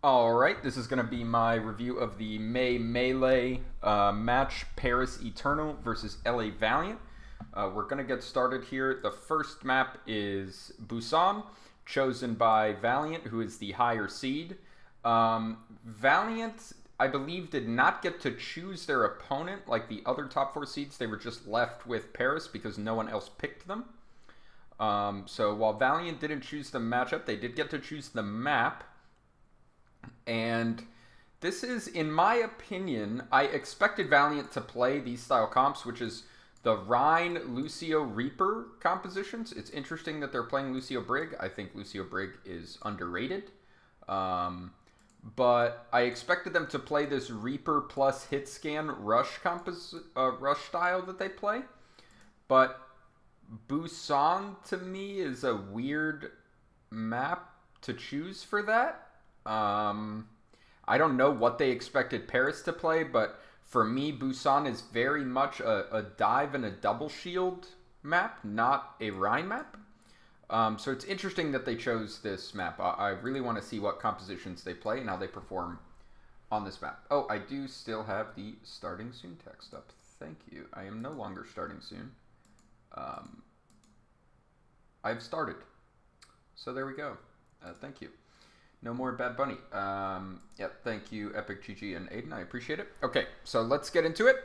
Alright, this is going to be my review of the May Melee match, Paris Eternal versus LA Valiant. We're going to get started here. The first map is Busan, chosen by Valiant, who is the higher seed. Valiant, I believe, did not get to choose their opponent like the other top 4 seeds. They were just left with Paris because no one else picked them. So while Valiant didn't choose the matchup, they did get to choose the map. And this is, in my opinion, I expected Valiant to play these style comps, which is the Rhine, Lucio, Reaper compositions. It's interesting that they're playing Lucio Brig. I think Lucio Brig is underrated. But I expected them to play this Reaper plus hit scan rush rush style that they play. But Busan, to me, is a weird map to choose for that. I don't know what they expected Paris to play, but for me, Busan is very much a dive and a double shield map, not a Rhine map. So it's interesting that they chose this map. I really want to see what compositions they play and how they perform on this map. Oh, I do still have the starting soon text up. Thank you. I am no longer starting soon. I've started. So there we go. Thank you. No more Bad Bunny. Yep, thank you, Epic GG and Aiden. I appreciate it. Okay, so let's get into it.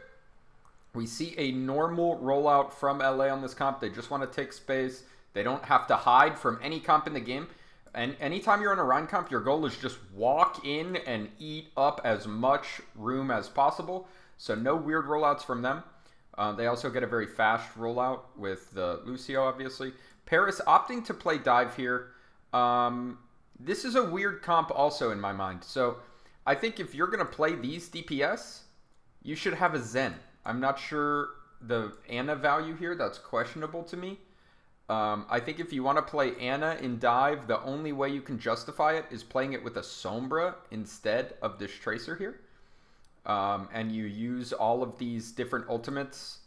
We see a normal rollout from LA on this comp. They just want to take space. They don't have to hide from any comp in the game. And anytime you're on a Rhine comp, your goal is just walk in and eat up as much room as possible. So no weird rollouts from them. They also get a very fast rollout with the Lucio, obviously. Paris opting to play dive here. This is a weird comp also in my mind. So I think if you're going to play these DPS, you should have a Zen. I'm not sure the Ana value here. That's questionable to me. I think if you want to play Ana in dive, the only way you can justify it is playing it with a Sombra instead of this Tracer here. And you use all of these different ultimates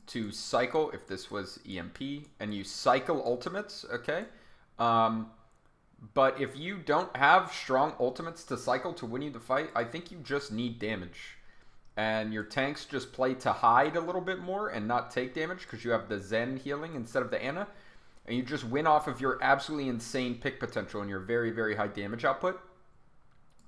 to cycle, if this was EMP, and you cycle ultimates, okay? But if you don't have strong ultimates to cycle to win you the fight, I think you just need damage. And your tanks just play to hide a little bit more and not take damage because you have the Zen healing instead of the Ana. And you just win off of your absolutely insane pick potential and your very, very high damage output.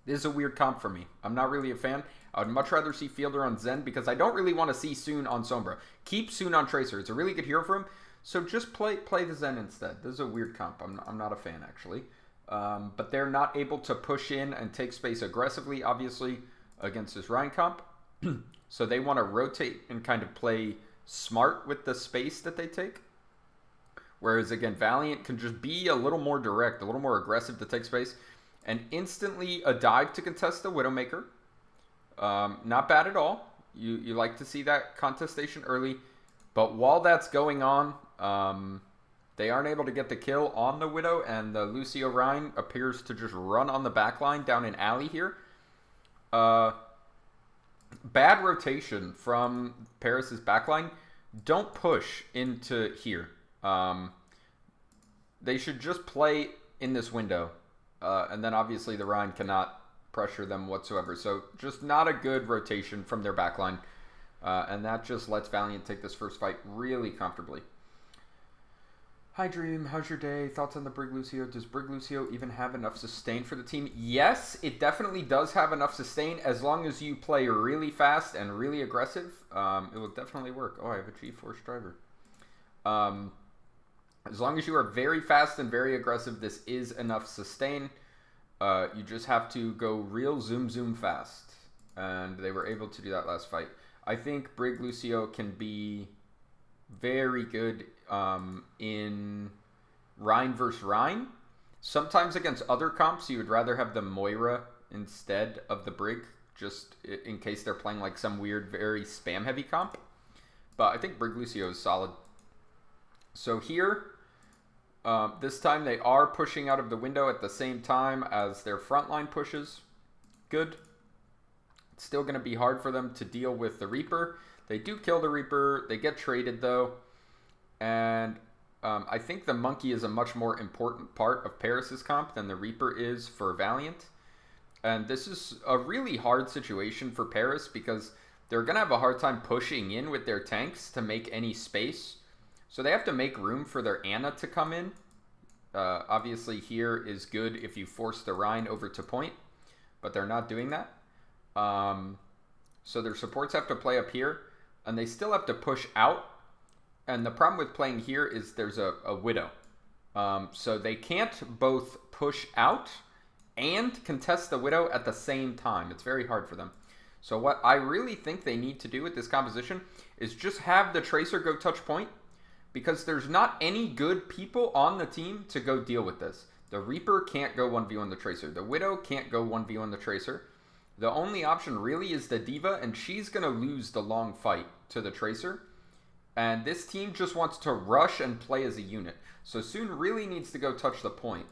This is a weird comp for me. I'm not really a fan. I would much rather see Fielder on Zen because I don't really want to see Soon on Sombra. Keep Soon on Tracer. It's a really good hero for him. So just play the Zen instead. This is a weird comp. I'm not a fan, actually. But they're not able to push in and take space aggressively, obviously, against this Rhine comp. So they want to rotate and kind of play smart with the space that they take. Whereas, again, Valiant can just be a little more direct, a little more aggressive to take space. And instantly a dive to contest the Widowmaker. Not bad at all. You like to see that contestation early. But while that's going on, they aren't able to get the kill on the Widow, and the Lucio Rhine appears to just run on the backline down in alley here. Bad rotation from Paris's backline. Don't push into here. They should just play in this window. And then obviously the Rhine cannot pressure them whatsoever. So just not a good rotation from their backline. And that just lets Valiant take this first fight really comfortably. Hi Dream, how's your day? Thoughts on the Brig Lucio? Does Brig Lucio even have enough sustain for the team? Yes, it definitely does have enough sustain as long as you play really fast and really aggressive. It will definitely work. Oh, I have a G-Force driver. As long as you are very fast and very aggressive, this is enough sustain. You just have to go real zoom fast. And they were able to do that last fight. I think Brig Lucio can be very good in Rhine versus Rhine. Sometimes against other comps, you would rather have the Moira instead of the Brig, just in case they're playing like some weird, very spam-heavy comp. But I think Brig Lucio is solid. So here, this time they are pushing out of the window at the same time as their frontline pushes. Good. It's still going to be hard for them to deal with the Reaper. They do kill the Reaper. They get traded, though. And I think the Monkey is a much more important part of Paris's comp than the Reaper is for Valiant. And this is a really hard situation for Paris because they're going to have a hard time pushing in with their tanks to make any space. So they have to make room for their Anna to come in. Obviously here is good if you force the Rhine over to point, but they're not doing that. So their supports have to play up here, and they still have to push out. And the problem with playing here is there's a Widow. So they can't both push out and contest the Widow at the same time. It's very hard for them. So what I really think they need to do with this composition is just have the Tracer go touch point, because there's not any good people on the team to go deal with this. The Reaper can't go 1v1 the Tracer. The Widow can't go 1v1 the Tracer. The only option really is the D.Va, and she's going to lose the long fight to the Tracer. And this team just wants to rush and play as a unit. So Soon really needs to go touch the point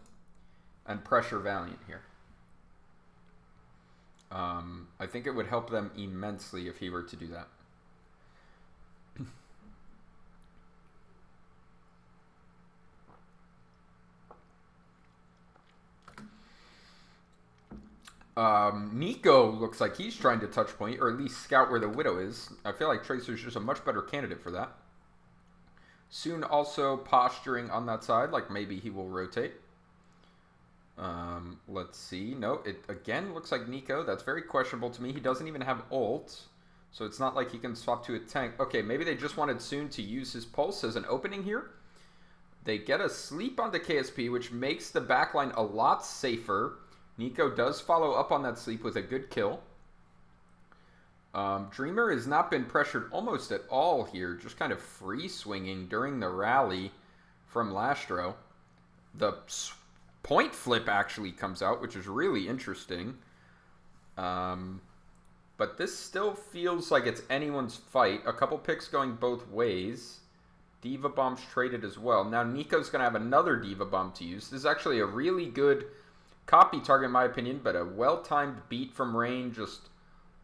and pressure Valiant here. I think it would help them immensely if he were to do that. Nico looks like he's trying to touch point, or at least scout where the Widow is. I feel like Tracer's just a much better candidate for that. Soon also posturing on that side, like maybe he will rotate. Let's see. No, it again looks like Nico. That's very questionable to me. He doesn't even have ult, so it's not like he can swap to a tank. Okay, maybe they just wanted Soon to use his pulse as an opening here. They get a sleep on the KSP, which makes the backline a lot safer. Nico does follow up on that sleep with a good kill. Dreamer has not been pressured almost at all here, just kind of free swinging during the rally from Lastro. The point flip actually comes out, which is really interesting. But this still feels like it's anyone's fight. A couple picks going both ways. D.Va bombs traded as well. Now Nico's going to have another D.Va bomb to use. This is actually a really good copy target in my opinion, but a well-timed beat from Rain just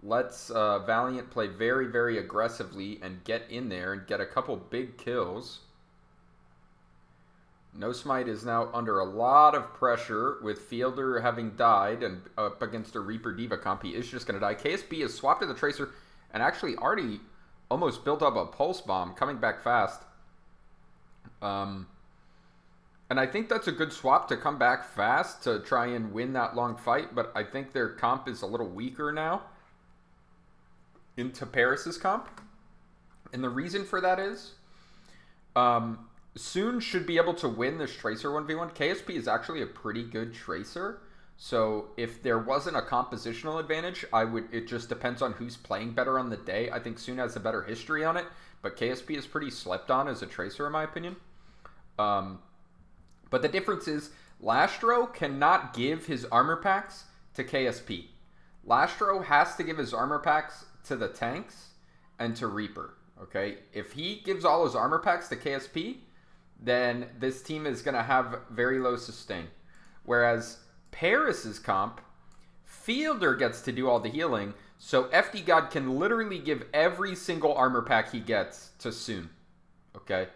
lets Valiant play very, very aggressively and get in there and get a couple big kills. No Smite is now under a lot of pressure with Fielder having died and up against a Reaper D.Va comp. He is just going to die. KSP has swapped to the Tracer and actually already almost built up a Pulse Bomb, coming back fast. And I think that's a good swap to come back fast to try and win that long fight, but I think their comp is a little weaker now into Paris's comp. And the reason for that is Soon should be able to win this Tracer 1v1. KSP is actually a pretty good Tracer, so if there wasn't a compositional advantage, it just depends on who's playing better on the day. I think Soon has a better history on it, but KSP is pretty slept on as a Tracer in my opinion. But the difference is Lastro cannot give his armor packs to KSP. Lastro has to give his armor packs to the tanks and to Reaper. Okay, if he gives all his armor packs to KSP, then this team is going to have very low sustain. Whereas Paris's comp, Fielder gets to do all the healing, so FD God can literally give every single armor pack he gets to Soon. Okay,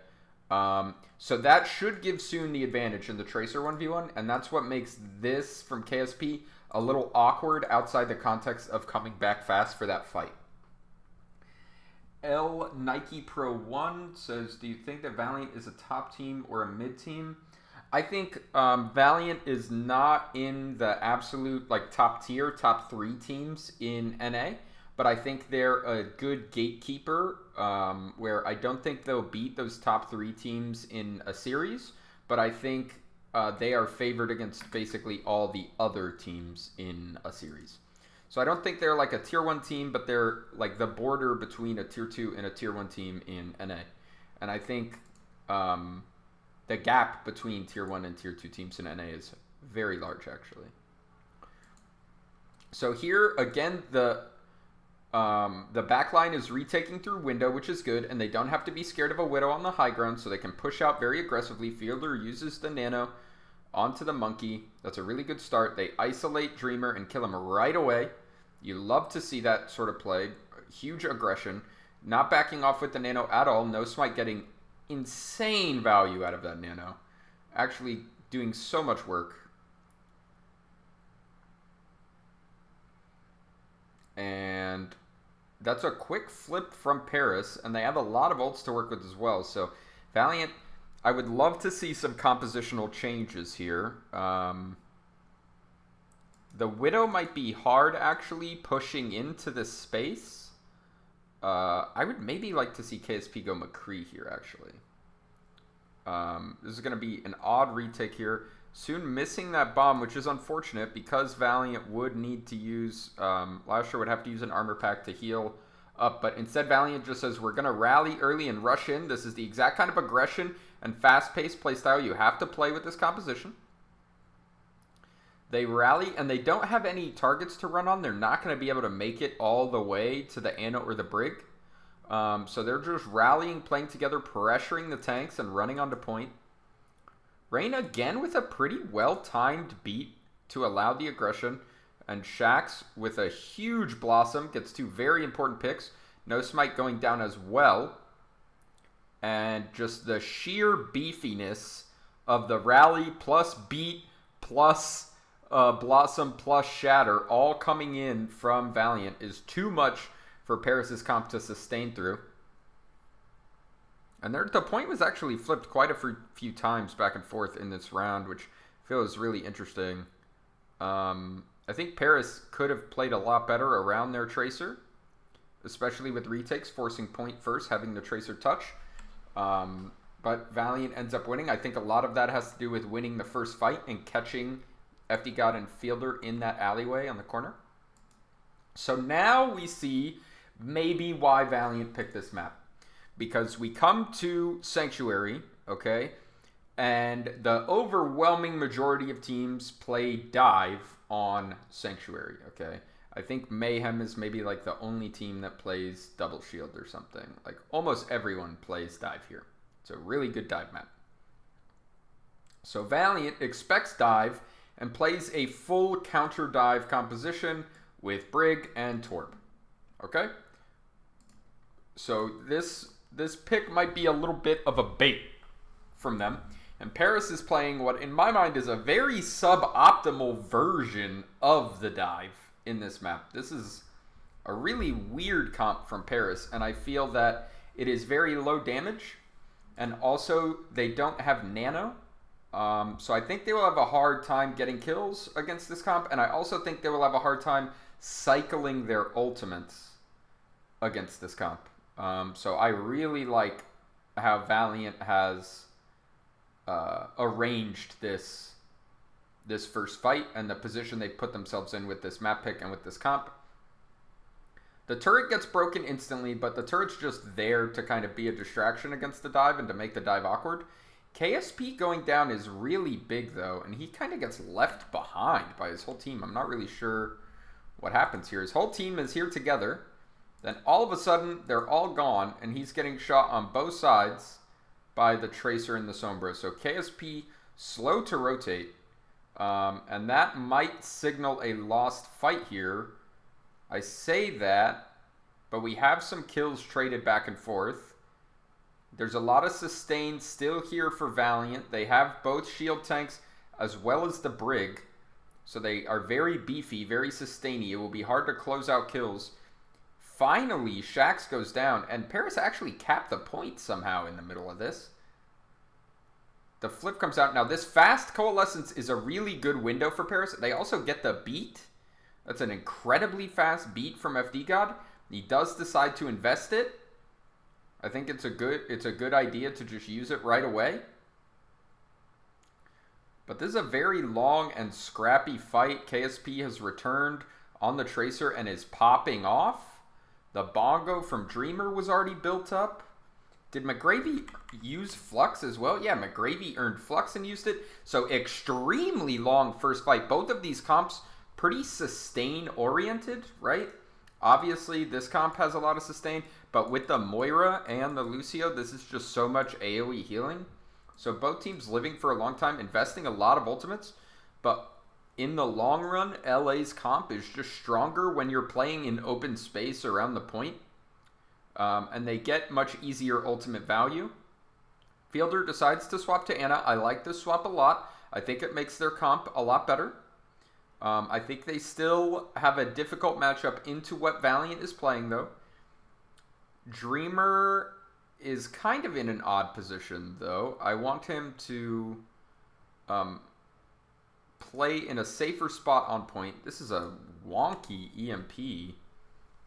so that should give Soon the advantage in the Tracer 1v1, and that's what makes this from KSP a little awkward outside the context of coming back fast for that fight. L Nike Pro 1 says, do you think that Valiant is a top team or a mid team? I think Valiant is not in the absolute top tier, top 3 teams in NA, but I think they're a good gatekeeper where I don't think they'll beat those top 3 teams in a series, but I think they are favored against basically all the other teams in a series. So I don't think they're like a tier 1 team, but they're like the border between a tier 2 and a tier 1 team in NA. And I think the gap between tier 1 and tier 2 teams in NA is very large, actually. So here, again, the backline is retaking through window, which is good, and they don't have to be scared of a Widow on the high ground, so they can push out very aggressively. Fielder uses the Nano onto the Monkey. That's a really good start. They isolate Dreamer and kill him right away. You love to see that sort of play. Huge aggression. Not backing off with the Nano at all. No Smite getting insane value out of that Nano. Actually doing so much work. That's a quick flip from Paris, and they have a lot of ults to work with as well. So Valiant, I would love to see some compositional changes here. The Widow might be hard, actually, pushing into this space. I would maybe like to see KSP go McCree here, actually. This is going to be an odd retake here. Soon missing that bomb, which is unfortunate because Valiant would need to use, Lasher would have to use an armor pack to heal up, but instead Valiant just says, we're going to rally early and rush in. This is the exact kind of aggression and fast-paced playstyle you have to play with this composition. They rally, and they don't have any targets to run on. They're not going to be able to make it all the way to the Ana or the Brig. So they're just rallying, playing together, pressuring the tanks, and running onto point. Rain again with a pretty well-timed beat to allow the aggression. And Shax with a huge Blossom gets 2 very important picks. No Smite going down as well. And just the sheer beefiness of the rally plus beat plus Blossom plus Shatter all coming in from Valiant is too much for Paris's comp to sustain through. And the point was actually flipped quite a few times back and forth in this round, which I feel is really interesting. I think Paris could have played a lot better around their Tracer, especially with retakes, forcing point first, having the Tracer touch. But Valiant ends up winning. I think a lot of that has to do with winning the first fight and catching FD God and Fielder in that alleyway on the corner. So now we see maybe why Valiant picked this map. Because we come to Sanctuary, okay, and the overwhelming majority of teams play Dive on Sanctuary, okay. I think Mayhem is maybe like the only team that plays Double Shield or something. Like almost everyone plays Dive here. It's a really good Dive map. So Valiant expects Dive and plays a full counter Dive composition with Brig and Torb, okay. So this pick might be a little bit of a bait from them. And Paris is playing what, in my mind, is a very suboptimal version of the Dive in this map. This is a really weird comp from Paris, and I feel that it is very low damage, and also they don't have nano. So I think they will have a hard time getting kills against this comp, and I also think they will have a hard time cycling their ultimates against this comp. So I really like how Valiant has arranged this first fight and the position they put themselves in with this map pick and with this comp. The turret gets broken instantly, but the turret's just there to kind of be a distraction against the dive and to make the dive awkward. KSP going down is really big, though, and he kind of gets left behind by his whole team. I'm not really sure what happens here. His whole team is here together. Then all of a sudden, they're all gone, and he's getting shot on both sides by the Tracer and the Sombra. So KSP slow to rotate, and that might signal a lost fight here. I say that, but we have some kills traded back and forth. There's a lot of sustain still here for Valiant. They have both shield tanks as well as the Brig. So they are very beefy, very sustainy. It will be hard to close out kills. Finally, Shax goes down, and Paris actually capped the point somehow in the middle of this. The flip comes out. Now, this fast Coalescence is a really good window for Paris. They also get the beat. That's an incredibly fast beat from FD God. He does decide to invest it. I think it's a good idea to just use it right away. But this is a very long and scrappy fight. KSP has returned on the Tracer and is popping off. The Bongo from Dreamer was already built up. Did McGravy use Flux as well? Yeah, McGravy earned Flux and used it. So extremely long first fight. Both of these comps pretty sustain-oriented, right? Obviously, this comp has a lot of sustain, but with the Moira and the Lucio, this is just so much AoE healing. So both teams living for a long time, investing a lot of ultimates, but in the long run, LA's comp is just stronger when you're playing in open space around the point, and they get much easier ultimate value. Fielder decides to swap to Ana. I like this swap a lot. I think it makes their comp a lot better. I think they still have a difficult matchup into what Valiant is playing, though. Dreamer is kind of in an odd position, though. I want him to um, play in a safer spot on point. This is a wonky EMP.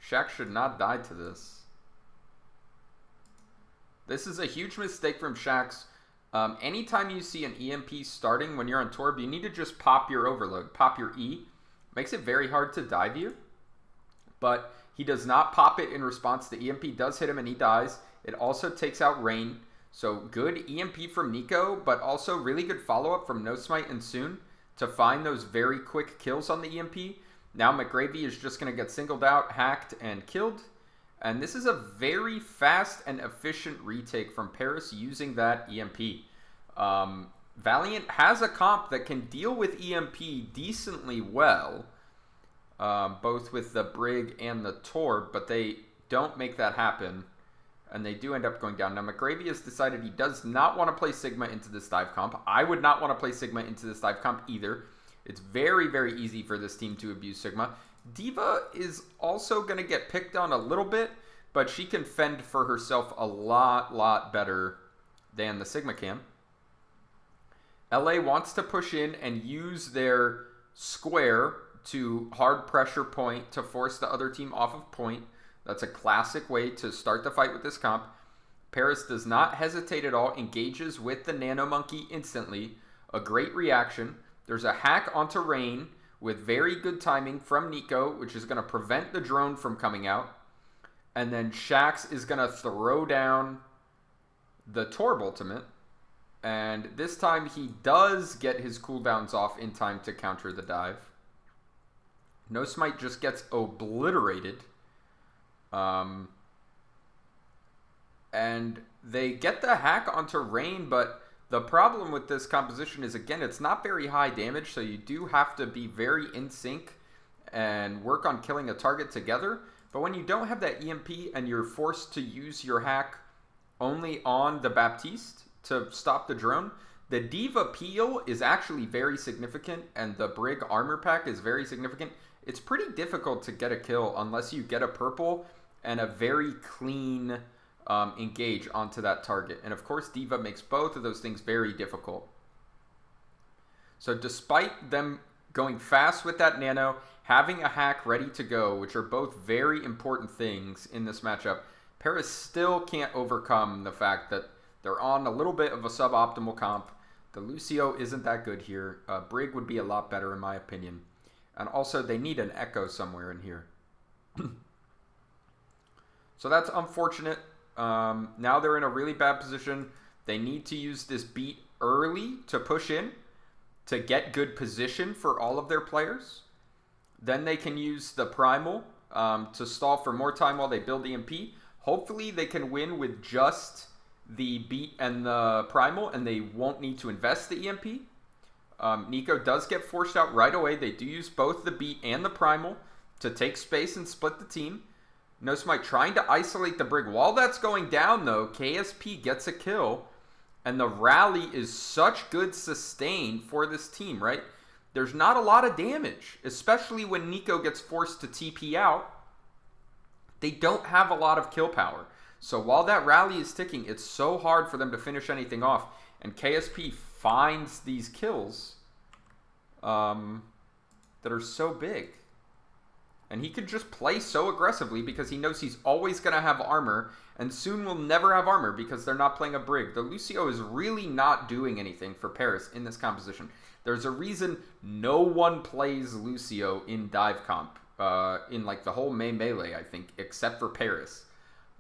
Shaq should not die to this. This is a huge mistake from Shaq's. Anytime you see an EMP starting when you're on Torb, you need to just pop your overload, pop your E. Makes it very hard to dive you, but he does not pop it in response. The EMP does hit him and he dies. It also takes out Rain. So good EMP from Nico, but also really good follow-up from No Smite and Soon to find those very quick kills on the EMP. Now McGravy is just going to get singled out, hacked, and killed. And this is a very fast and efficient retake from Paris using that EMP. Valiant has a comp that can deal with EMP decently well, both with the Brig and the Torb, but they don't make that happen, and they do end up going down. Now, McGravy has decided he does not want to play Sigma into this dive comp. I would not want to play Sigma into this dive comp either. It's very, very easy for this team to abuse Sigma. D.Va is also going to get picked on a little bit, but she can fend for herself a lot better than the Sigma can. LA wants to push in and use their square to hard pressure point to force the other team off of point. That's a classic way to start the fight with this comp. Paris does not hesitate at all, engages with the Nano Monkey instantly. A great reaction. There's a hack onto Rain with very good timing from Nico, which is going to prevent the drone from coming out. And then Shax is going to throw down the Torb ultimate. And this time he does get his cooldowns off in time to counter the dive. No Smite just gets obliterated. And they get the hack onto Rain, but the problem with this composition is, again, it's not very high damage, so you do have to be very in sync and work on killing a target together. But when you don't have that EMP and you're forced to use your hack only on the Baptiste to stop the drone, the D.Va peel is actually very significant, and the Brig armor pack is very significant. It's pretty difficult to get a kill unless you get a purple and a very clean engage onto that target. And of course, D.Va makes both of those things very difficult. So despite them going fast with that nano, having a hack ready to go, which are both very important things in this matchup, Paris still can't overcome the fact that they're on a little bit of a suboptimal comp. The Lucio isn't that good here. Brig would be a lot better in my opinion. And also, they need an Echo somewhere in here. So that's unfortunate. Now they're in a really bad position. They need to use this beat early to push in to get good position for all of their players. Then they can use the Primal to stall for more time while they build EMP. Hopefully they can win with just the beat and the Primal, and they won't need to invest the EMP. Nico does get forced out right away. They do use both the beat and the Primal to take space and split the team. No Smite trying to isolate the Brig. While that's going down, though, KSP gets a kill, and the rally is such good sustain for this team, right? There's not a lot of damage, especially when Nico gets forced to TP out. They don't have a lot of kill power. So while that rally is ticking, it's so hard for them to finish anything off. And KSP finds these kills that are so big. And he could just play so aggressively because he knows he's always going to have armor, and soon will never have armor because they're not playing a Brig. The Lucio is really not doing anything for Paris in this composition. There's a reason no one plays Lucio in dive comp, in like the whole Melee, I think, except for Paris.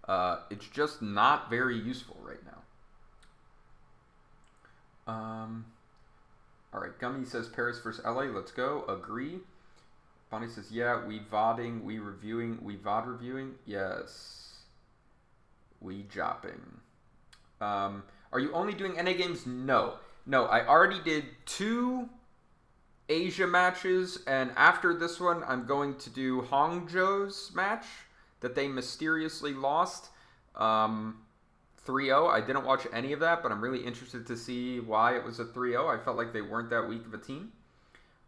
It's just not very useful right now. Alright, Gummy says Paris versus LA, let's go. Agree. Bonnie says, yeah, we VODing, we reviewing, we VOD reviewing. Yes. We jopping. Are you only doing NA games? No. No, I already did 2 Asia matches, and after this one, I'm going to do Hangzhou's match that they mysteriously lost 3-0. I didn't watch any of that, but I'm really interested to see why it was a 3-0. I felt like they weren't that weak of a team.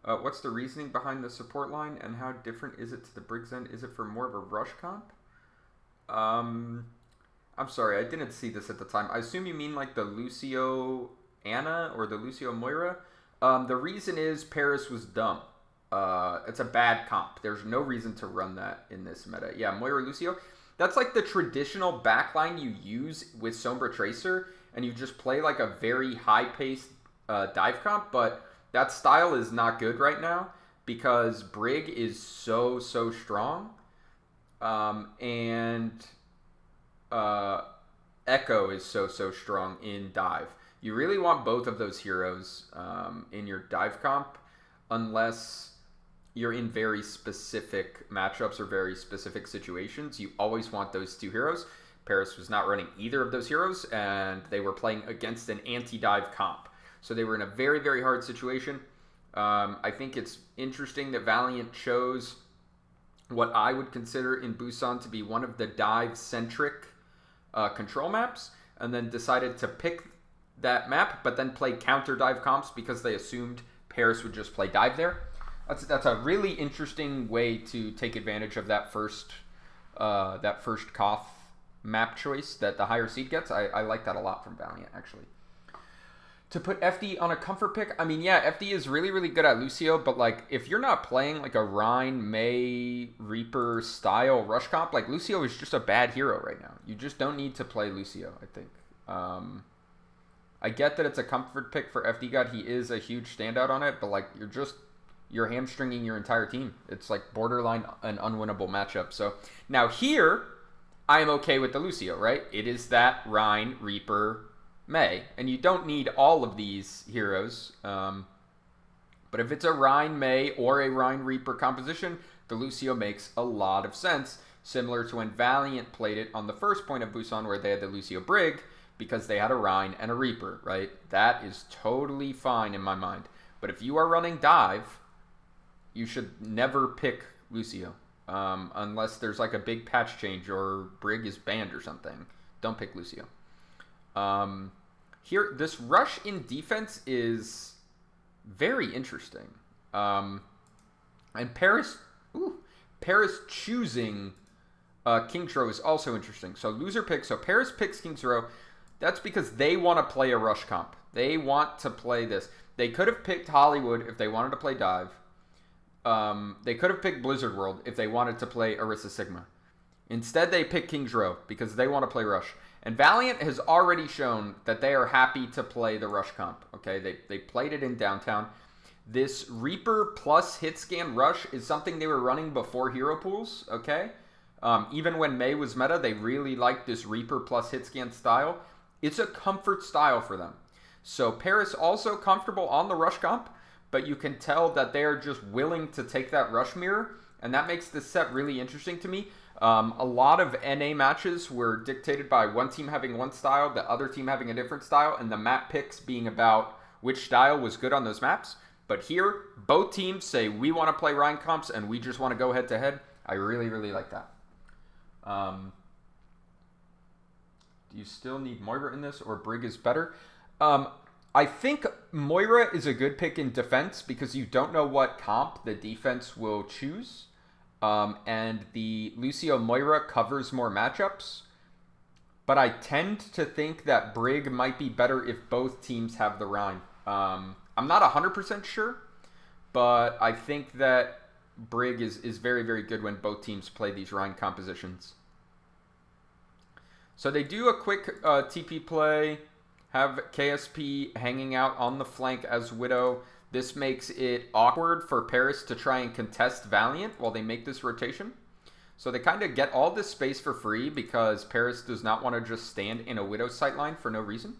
What's the reasoning behind the support line, and how different is it to the Briggs end? Is it for more of a rush comp? I'm sorry, I didn't see this at the time. I assume you mean like the Lucio Anna or the Lucio Moira. The reason is Paris was dumb. It's a bad comp. There's no reason to run that in this meta. Yeah, Moira Lucio. That's like the traditional backline you use with Sombra Tracer, and you just play like a very high-paced dive comp, but that style is not good right now because Brig is so strong, and uh, Echo is so strong in dive. You really want both of those heroes in your dive comp, unless you're in very specific matchups or very specific situations. You always want those two heroes. Paris was not running either of those heroes, and they were playing against an anti-dive comp. So they were in a very, very hard situation. I think it's interesting that Valiant chose what I would consider in Busan to be one of the dive-centric control maps, and then decided to pick that map, but then play counter dive comps because they assumed Paris would just play dive there. That's a really interesting way to take advantage of that first Koth map choice that the higher seed gets. I like that a lot from Valiant, actually. To put FD on a comfort pick, I mean, yeah, FD is really, really good at Lucio, but like if you're not playing like a Rein, Mei, Reaper style rush comp, like Lucio is just a bad hero right now. You just don't need to play Lucio, I think. I get that it's a comfort pick for FD God. He is a huge standout on it, but like you're hamstringing your entire team. It's like borderline an unwinnable matchup. So now here, I am okay with the Lucio, right? It is that Rein, Reaper, Mei, and you don't need all of these heroes. But if it's a Rein, Mei, or a Rein, Reaper composition, the Lucio makes a lot of sense, similar to when Valiant played it on the first point of Busan where they had the Lucio Brig, because they had a Rein and a Reaper, right? That is totally fine in my mind. But if you are running dive, you should never pick Lucio. Unless there's like a big patch change or Brig is banned or something. Don't pick Lucio. Here, this rush in defense is very interesting. And Paris choosing King's Row is also interesting. So loser picks. So Paris picks King's Row. That's because they want to play a rush comp. They want to play this. They could have picked Hollywood if they wanted to play dive. They could have picked Blizzard World if they wanted to play Orisa Sigma. Instead, they picked King's Row because they want to play rush. And Valiant has already shown that they are happy to play the rush comp. Okay, they played it in downtown. This Reaper plus hit scan rush is something they were running before hero pools. Okay, even when Mei was meta, they really liked this Reaper plus hit scan style. It's a comfort style for them. So Paris also comfortable on the rush comp, but you can tell that they are just willing to take that rush mirror, and that makes this set really interesting to me. A lot of NA matches were dictated by one team having one style, the other team having a different style, and the map picks being about which style was good on those maps. But here, both teams say, we want to play Rein comps, and we just want to go head-to-head. I really, really like that. Do you still need Moira in this, or Brig is better? I think Moira is a good pick in defense because you don't know what comp the defense will choose. And the Lucio Moira covers more matchups. But I tend to think that Brig might be better if both teams have the Rein. I'm not 100% sure, but I think that Brig is very, very good when both teams play these Rein compositions. So they do a quick TP play, have KSP hanging out on the flank as Widow. This makes it awkward for Paris to try and contest Valiant while they make this rotation. So they kind of get all this space for free because Paris does not want to just stand in a Widow sightline for no reason.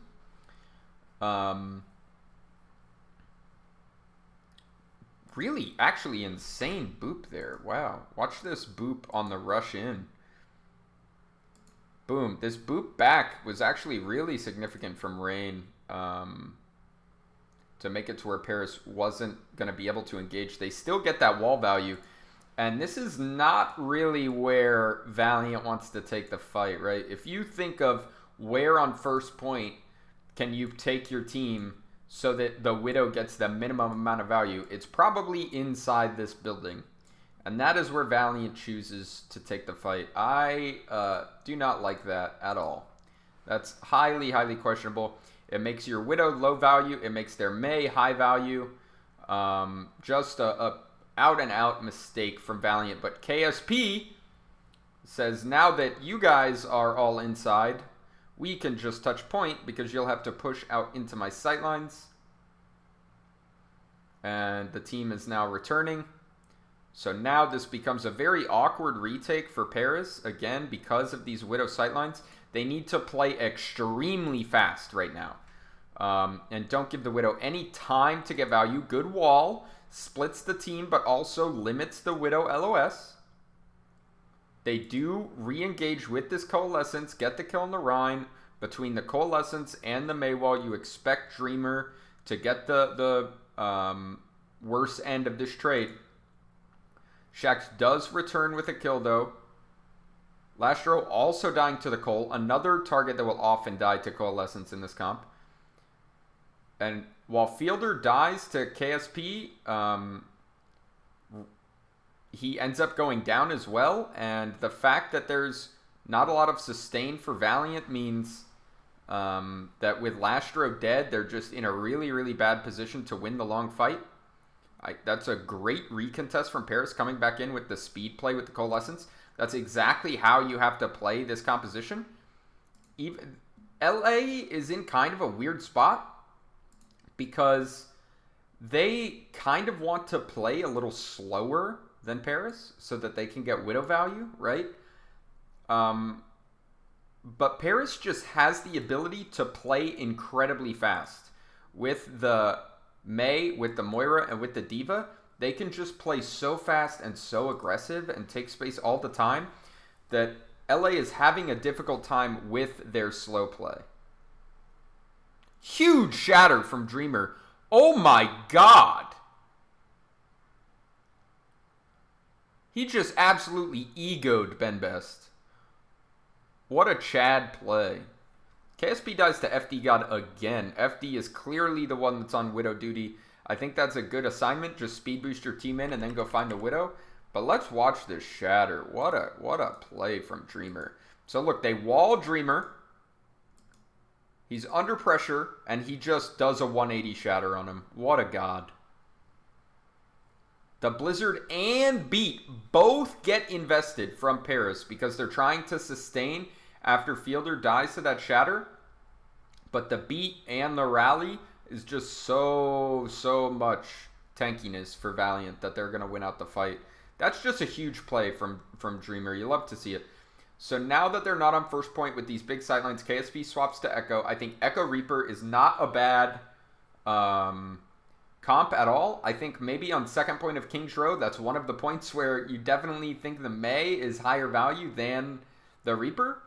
Really, actually insane boop there. Wow. Watch this boop on the rush in. Boom. This boop back was actually really significant from Rain to make it to where Paris wasn't going to be able to engage. They still get that wall value. And this is not really where Valiant wants to take the fight, right? If you think of where on first point can you take your team so that the Widow gets the minimum amount of value, it's probably inside this building. And that is where Valiant chooses to take the fight. I do not like that at all. That's highly, highly questionable. It makes your Widow low value. It makes their Mei high value. Just a out-and-out mistake from Valiant. But KSP says, now that you guys are all inside, we can just touch point because you'll have to push out into my sightlines. And the team is now returning. So now this becomes a very awkward retake for Paris. Again, because of these Widow sightlines. They need to play extremely fast right now. And don't give the Widow any time to get value. Good wall. Splits the team, but also limits the Widow LOS. They do re-engage with this Coalescence. Get the kill on the Rhine. Between the Coalescence and the Mei wall, you expect Dreamer to get the worst end of this trade. Shax does return with a kill, though. Lastro also dying to the Coal. Another target that will often die to Coalescence in this comp. And while Fielder dies to KSP, he ends up going down as well. And the fact that there's not a lot of sustain for Valiant means that with Lastro dead, they're just in a really, really bad position to win the long fight. That's a great recontest from Paris coming back in with the speed play with the Coalescence. That's exactly how you have to play this composition. Even LA is in kind of a weird spot because they kind of want to play a little slower than Paris so that they can get Widow value, right? But Paris just has the ability to play incredibly fast. With the Mei, with the Moira, and with the Diva, they can just play so fast and so aggressive and take space all the time that LA is having a difficult time with their slow play. Huge shatter from Dreamer. Oh my god! He just absolutely egoed Ben Best. What a Chad play. KSP dies to FD God again. FD is clearly the one that's on Widow duty. I think that's a good assignment. Just speed boost your team in and then go find the Widow. But let's watch this shatter. What a play from Dreamer. So look, they wall Dreamer. He's under pressure, and he just does a 180 shatter on him. What a god. The Blizzard and Beat both get invested from Paris because they're trying to sustain after Fielder dies to that shatter. But the Beat and the Rally is just so much tankiness for Valiant that they're going to win out the fight. That's just a huge play from Dreamer. You love to see it. So now that they're not on first point with these big sidelines, KSP swaps to Echo. I think Echo Reaper is not a bad comp at all. I think maybe on second point of King's Row, that's one of the points where you definitely think the Mei is higher value than the Reaper.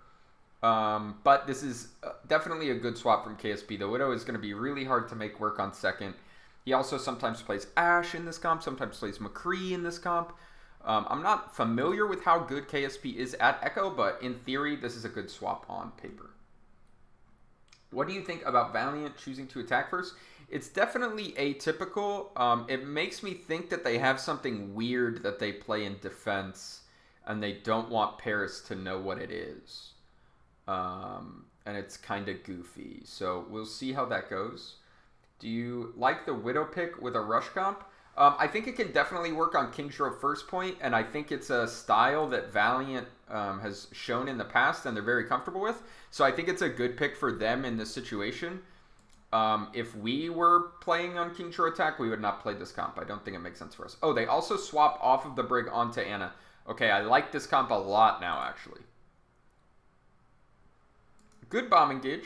But this is definitely a good swap from KSP. The Widow is going to be really hard to make work on second. He also sometimes plays Ashe in this comp, sometimes plays McCree in this comp. I'm not familiar with how good KSP is at Echo, but in theory, this is a good swap on paper. What do you think about Valiant choosing to attack first? It's definitely atypical. It makes me think that they have something weird that they play in defense, and they don't want Paris to know what it is. And it's kind of goofy. So we'll see how that goes. Do you like the Widow pick with a rush comp? I think it can definitely work on King's Row first point, and I think it's a style that Valiant has shown in the past and they're very comfortable with. So I think it's a good pick for them in this situation. If we were playing on King's Row attack, we would not play this comp. I don't think it makes sense for us. Oh, they also swap off of the Brig onto Ana. Okay, I like this comp a lot now, actually. Good bomb engage.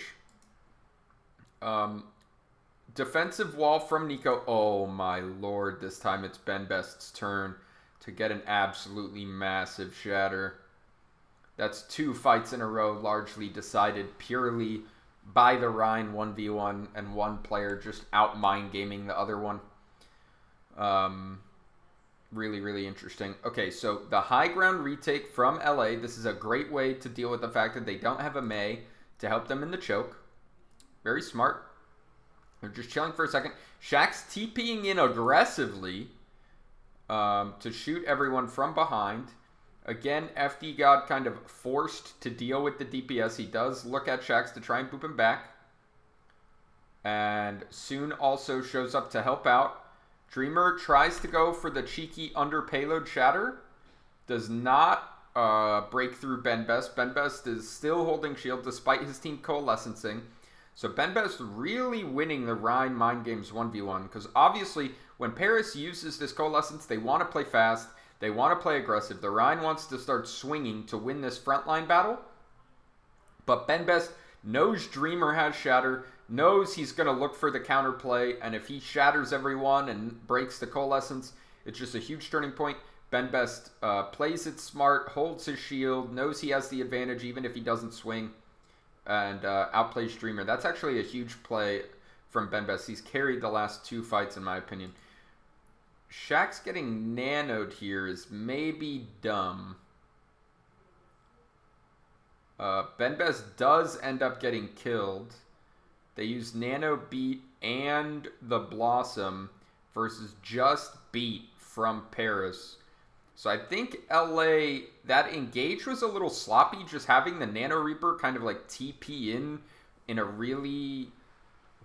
Defensive wall from Nico. Oh my lord, this time it's Ben Best's turn to get an absolutely massive shatter. That's 2 fights in a row largely decided purely by the Rhine 1v1 and one player just out mind gaming the other one. Really, really interesting. Okay, so the high ground retake from LA. This is a great way to deal with the fact that they don't have a Mei to help them in the choke. Very smart. They're just chilling for a second. Shax's TPing in aggressively. to shoot everyone from behind. Again, FD God kind of forced to deal with the DPS. He does look at Shax to try and boop him back. And Soon also shows up to help out. Dreamer tries to go for the cheeky under payload shatter. Does not break through Benbest. Benbest is still holding shield despite his team coalescing. So Benbest really winning the Rhine Mind Games 1v1. Because obviously, when Paris uses this coalescence, they want to play fast. They want to play aggressive. The Rhine wants to start swinging to win this frontline battle. But Benbest knows Dreamer has Shatter, knows he's going to look for the counterplay, and if he shatters everyone and breaks the coalescence, it's just a huge turning point. Benbest plays it smart, holds his shield, knows he has the advantage even if he doesn't swing, and outplays Dreamer. That's actually a huge play from Benbest. He's carried the last 2 fights in my opinion. Shax getting nanoed here is maybe dumb. Benbest does end up getting killed. They use Nano Beat and the Blossom versus just Beat from Paris. So I think LA, that engage was a little sloppy. Just having the Nano Reaper kind of like TP in a really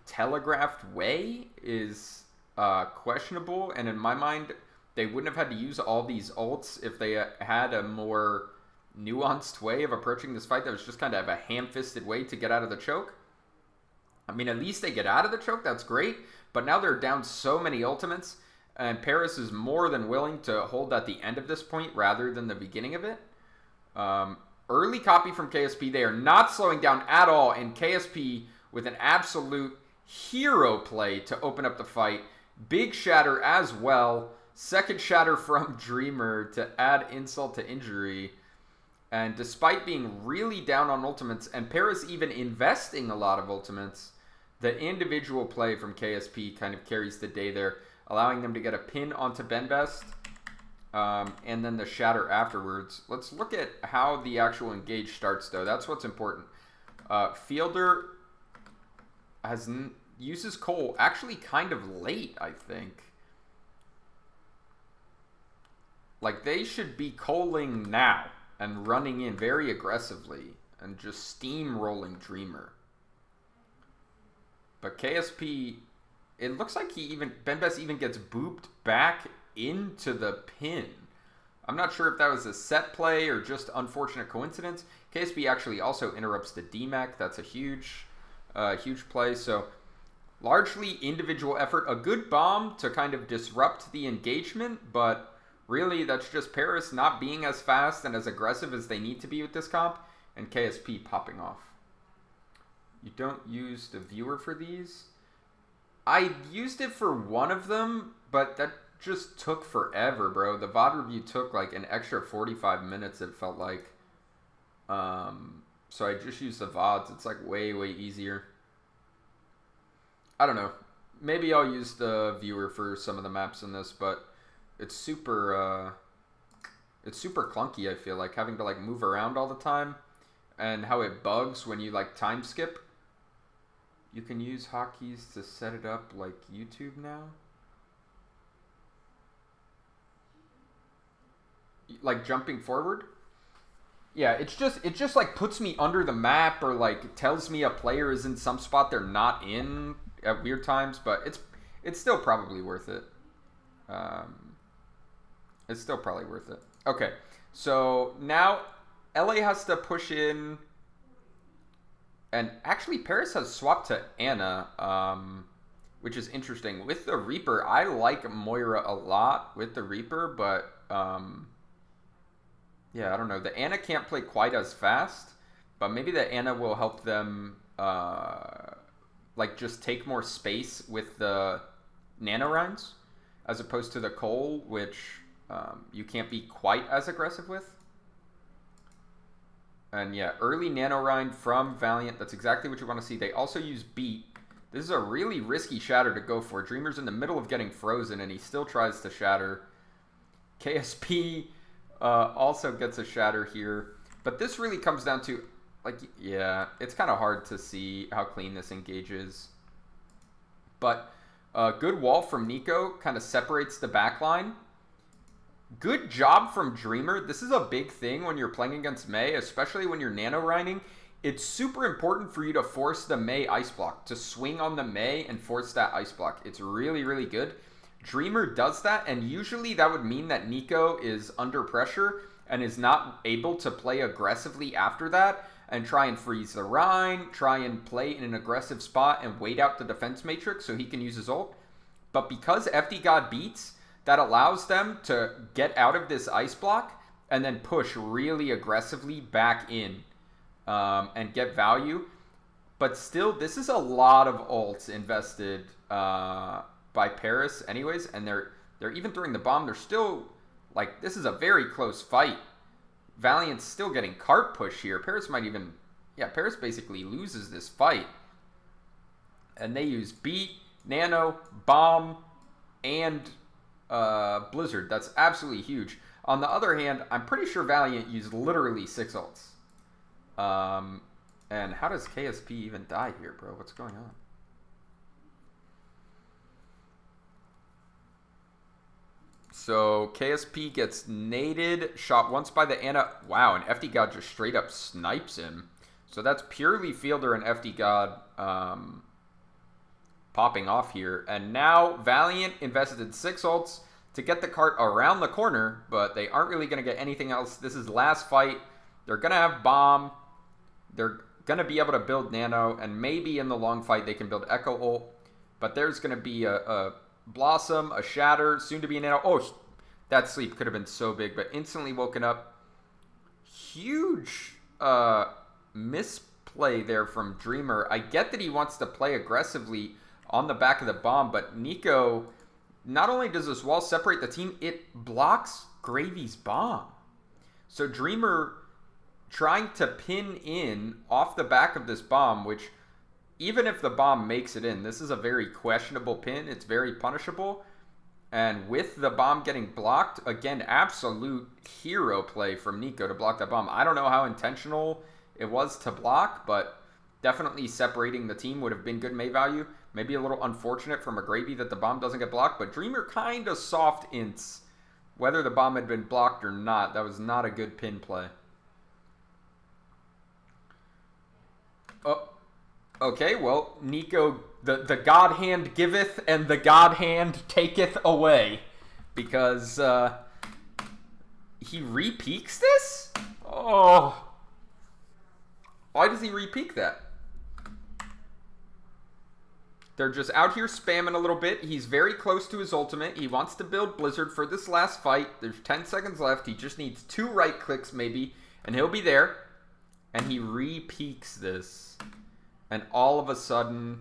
telegraphed way is questionable. And in my mind, they wouldn't have had to use all these ults if they had a more nuanced way of approaching this fight that was just kind of a ham-fisted way to get out of the choke. I mean, at least they get out of the choke. That's great. But now they're down so many ultimates. And Paris is more than willing to hold at the end of this point rather than the beginning of it. Early copy from KSP. They are not slowing down at all. And KSP with an absolute hero play to open up the fight. Big shatter as well. Second shatter from Dreamer to add insult to injury. And despite being really down on ultimates, and Paris even investing a lot of ultimates, the individual play from KSP kind of carries the day there, allowing them to get a pin onto Benbest, and then the shatter afterwards. Let's look at how the actual engage starts, though. That's what's important. Fielder uses Cole actually kind of late, I think. Like, they should be Coling now and running in very aggressively and just steamrolling Dreamer. But KSP, it looks like Benbest even gets booped back into the pin. I'm not sure if that was a set play or just unfortunate coincidence. KSP actually also interrupts the DMAC. That's a huge play. So largely individual effort. A good bomb to kind of disrupt the engagement, but really, that's just Paris not being as fast and as aggressive as they need to be with this comp, and KSP popping off. You don't use the viewer for these? I used it for one of them, but that just took forever, bro. The VOD review took like an extra 45 minutes, it felt like. So I just used the VODs. It's like way, way easier. I don't know. Maybe I'll use the viewer for some of the maps in this, but it's super clunky, I feel like, having to like move around all the time, and how it bugs when you like time skip. You can use hotkeys to set it up like YouTube now. Like jumping forward. Yeah, it just like puts me under the map, or like tells me a player is in some spot they're not in at weird times, but it's still probably worth it. It's still probably worth it. Okay, so now LA has to push in. And actually, Paris has swapped to Ana, which is interesting. With the Reaper, I like Moira a lot with the Reaper, but yeah, I don't know. The Ana can't play quite as fast, but maybe the Ana will help them like just take more space with the Nanorines, as opposed to the Cole, which you can't be quite as aggressive with. And yeah, early Nanorine from Valiant. That's exactly what you want to see. They also use Beat. This is a really risky shatter to go for. Dreamer's in the middle of getting frozen, and he still tries to shatter. KSP also gets a shatter here. But this really comes down to, like, yeah, it's kind of hard to see how clean this engages. But a good wall from Nico kind of separates the backline. Good job from Dreamer. This is a big thing when you're playing against Mei, especially when you're nano rhyming. It's super important for you to force the Mei ice block, to swing on the Mei and force that ice block. It's really, really good. Dreamer does that, and usually that would mean that Nico is under pressure and is not able to play aggressively after that and try and freeze the Rhine, try and play in an aggressive spot and wait out the defense matrix so he can use his ult. But because FD God beats, that allows them to get out of this ice block and then push really aggressively back in and get value. But still, this is a lot of ults invested by Paris anyways, and they're even throwing the bomb. They're still, like, this is a very close fight. Valiant's still getting cart push here. Paris might even, yeah, Paris basically loses this fight. And they use beat, nano, bomb, and Blizzard. That's absolutely huge. On the other hand, I'm pretty sure Valiant used literally 6 ults. And how does KSP even die here, bro? What's going on? So KSP gets naded, shot once by the Ana. Wow, and FD God just straight up snipes him. So that's purely Fielder and FD God popping off here. And now Valiant invested 6 ults to get the cart around the corner, but they aren't really going to get anything else. This is last fight. They're going to have bomb. They're going to be able to build nano, and maybe in the long fight they can build echo ult. But there's going to be a Blossom, a Shatter, soon to be a nano. Oh, that sleep could have been so big, but instantly woken up. Huge misplay there from Dreamer. I get that he wants to play aggressively on the back of the bomb, but Nico, not only does this wall separate the team, it blocks Gravy's bomb. So Dreamer trying to pin in off the back of this bomb, which even if the bomb makes it in, this is a very questionable pin. It's very punishable. And with the bomb getting blocked, again, absolute hero play from Nico to block that bomb. I don't know how intentional it was to block, but definitely separating the team would have been good Mei value. Maybe a little unfortunate from a Gravy that the bomb doesn't get blocked, but Dreamer kind of soft ints whether the bomb had been blocked or not. That was not a good pin play. Oh. Okay, well, Nico, the God hand giveth and the God hand taketh away. Because he re-peaks this? Oh. Why does he re-peak that? They're just out here spamming a little bit. He's very close to his ultimate. He wants to build Blizzard for this last fight. There's 10 seconds left. He just needs 2 right clicks maybe, and he'll be there. And he re-peaks this. And all of a sudden,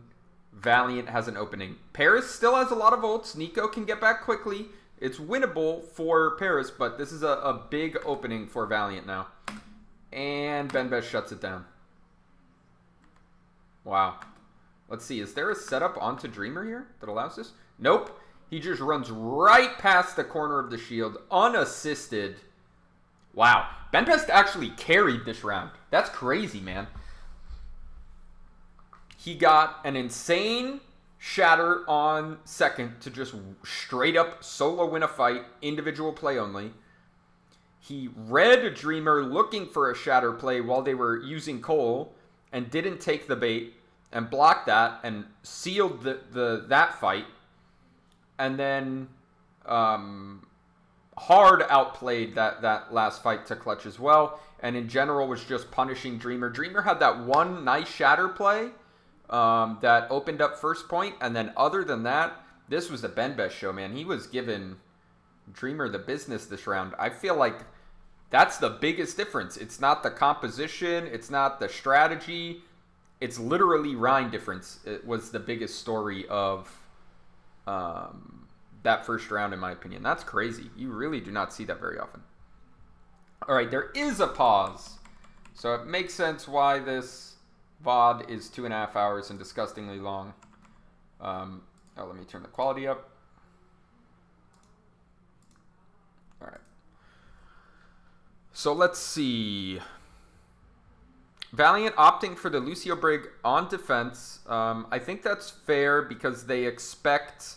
Valiant has an opening. Paris still has a lot of ults. Nico can get back quickly. It's winnable for Paris, but this is a big opening for Valiant now. And Benbez shuts it down. Wow. Let's see. Is there a setup onto Dreamer here that allows this? Nope. He just runs right past the corner of the shield, unassisted. Wow. Benbez actually carried this round. That's crazy, man. He got an insane Shatter on second to just straight up solo win a fight, individual play only. He read Dreamer looking for a Shatter play while they were using Cole and didn't take the bait and blocked that and sealed that fight. And then hard outplayed that last fight to clutch as well. And in general was just punishing Dreamer. Dreamer had that one nice Shatter play that opened up first point, and then other than that, this was the Benbez show, man. He was giving Dreamer the business this round. I feel like that's the biggest difference. It's not the composition, it's not the strategy, it's literally Rhine difference. It was the biggest story of that first round, in my opinion. That's crazy. You really do not see that very often. All right, there is a pause, so it makes sense why this VOD is 2.5 hours and disgustingly long. Let me turn the quality up. All right. So let's see. Valiant opting for the Lucio Brig on defense. I think that's fair because they expect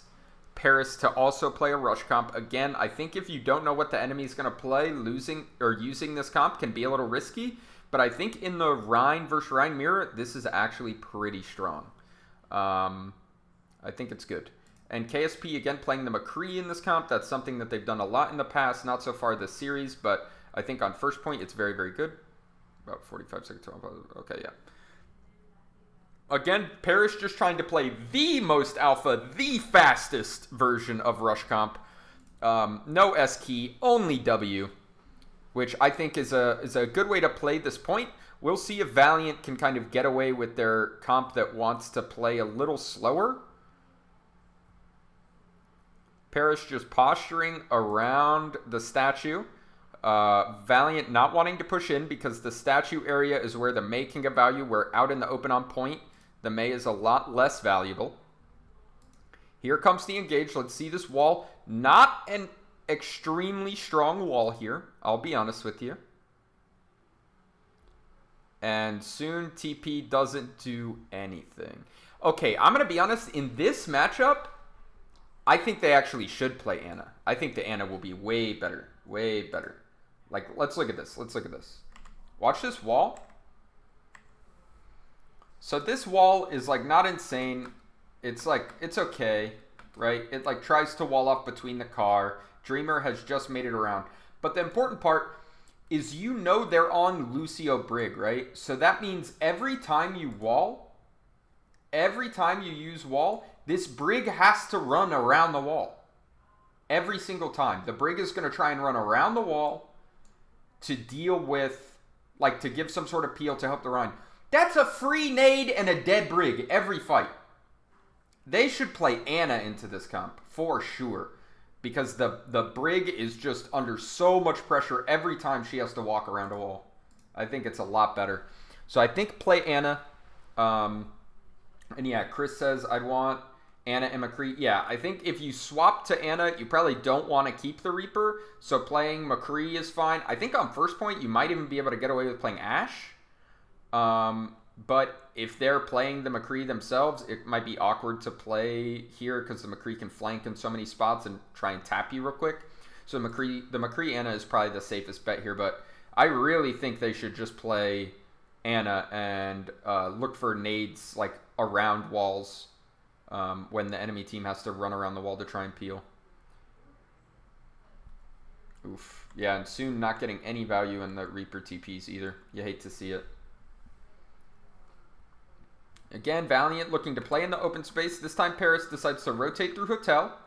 Paris to also play a rush comp. Again, I think if you don't know what the enemy is going to play, losing or using this comp can be a little risky. But I think in the Rhine versus Rhine mirror, this is actually pretty strong. I think it's good. And KSP, again, playing the McCree in this comp. That's something that they've done a lot in the past. Not so far this series, but I think on first point, it's very, very good. About 45 seconds. Okay, yeah. Again, Paris just trying to play the most alpha, the fastest version of Rush Comp. No S key, only W, which I think is a good way to play this point. We'll see if Valiant can kind of get away with their comp that wants to play a little slower. Paris just posturing around the statue. Valiant not wanting to push in because the statue area is where the Mei can get value. Where out in the open on point, the Mei is a lot less valuable. Here comes the engage. Let's see this wall. Not an extremely strong wall here, I'll be honest with you. And soon TP doesn't do anything. Okay, I'm going to be honest. In this matchup, I think they actually should play Ana. I think the Ana will be way better. Way better. Like, let's look at this. Let's look at this. Watch this wall. So this wall is, like, not insane. It's, like, it's okay, right? It, like, tries to wall off between the car. Dreamer has just made it around. But the important part is you know they're on Lucio Brig, right? So that means every time you wall, every time you use wall, this Brig has to run around the wall. Every single time. The Brig is going to try and run around the wall to deal with, like, to give some sort of peel to help the Rhine. That's a free nade and a dead Brig every fight. They should play Ana into this comp, for sure. Because the Brig is just under so much pressure every time she has to walk around a wall. I think it's a lot better. So I think play Ana. And yeah, Chris says I'd want Ana and McCree. Yeah, I think if you swap to Ana, you probably don't want to keep the Reaper. So playing McCree is fine. I think on first point, you might even be able to get away with playing Ashe. But if they're playing the McCree themselves, it might be awkward to play here because the McCree can flank in so many spots and try and tap you real quick. So the McCree Ana is probably the safest bet here. But I really think they should just play Ana and look for nades like around walls when the enemy team has to run around the wall to try and peel. Oof. Yeah, and soon not getting any value in the Reaper TPs either. You hate to see it. Again, Valiant looking to play in the open space. This time Paris decides to rotate through Hotel.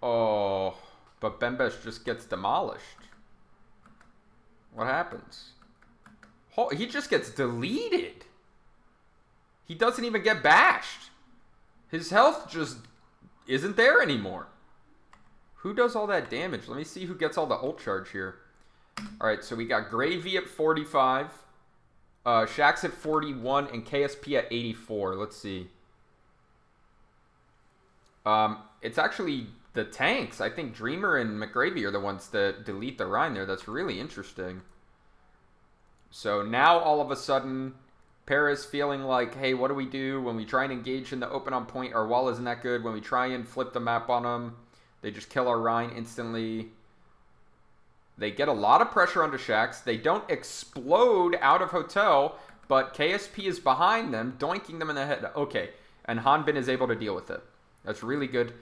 Oh, but Bembesh just gets demolished. What happens? Oh, he just gets deleted. He doesn't even get bashed. His health just isn't there anymore. Who does all that damage? Let me see who gets all the ult charge here. All right, so we got Gravy at 45. Shax at 41 and KSP at 84. Let's see. It's actually the tanks. I think Dreamer and McGravy are the ones that delete the Rhine there. That's really interesting. So now all of a sudden, Paris feeling like, hey, what do we do when we try and engage in the open on point? Our wall isn't that good. When we try and flip the map on them, they just kill our Rhine instantly. They get a lot of pressure onto Shax. They don't explode out of Hotel, but KSP is behind them, doinking them in the head. Okay, and Hanbin is able to deal with it. That's really good.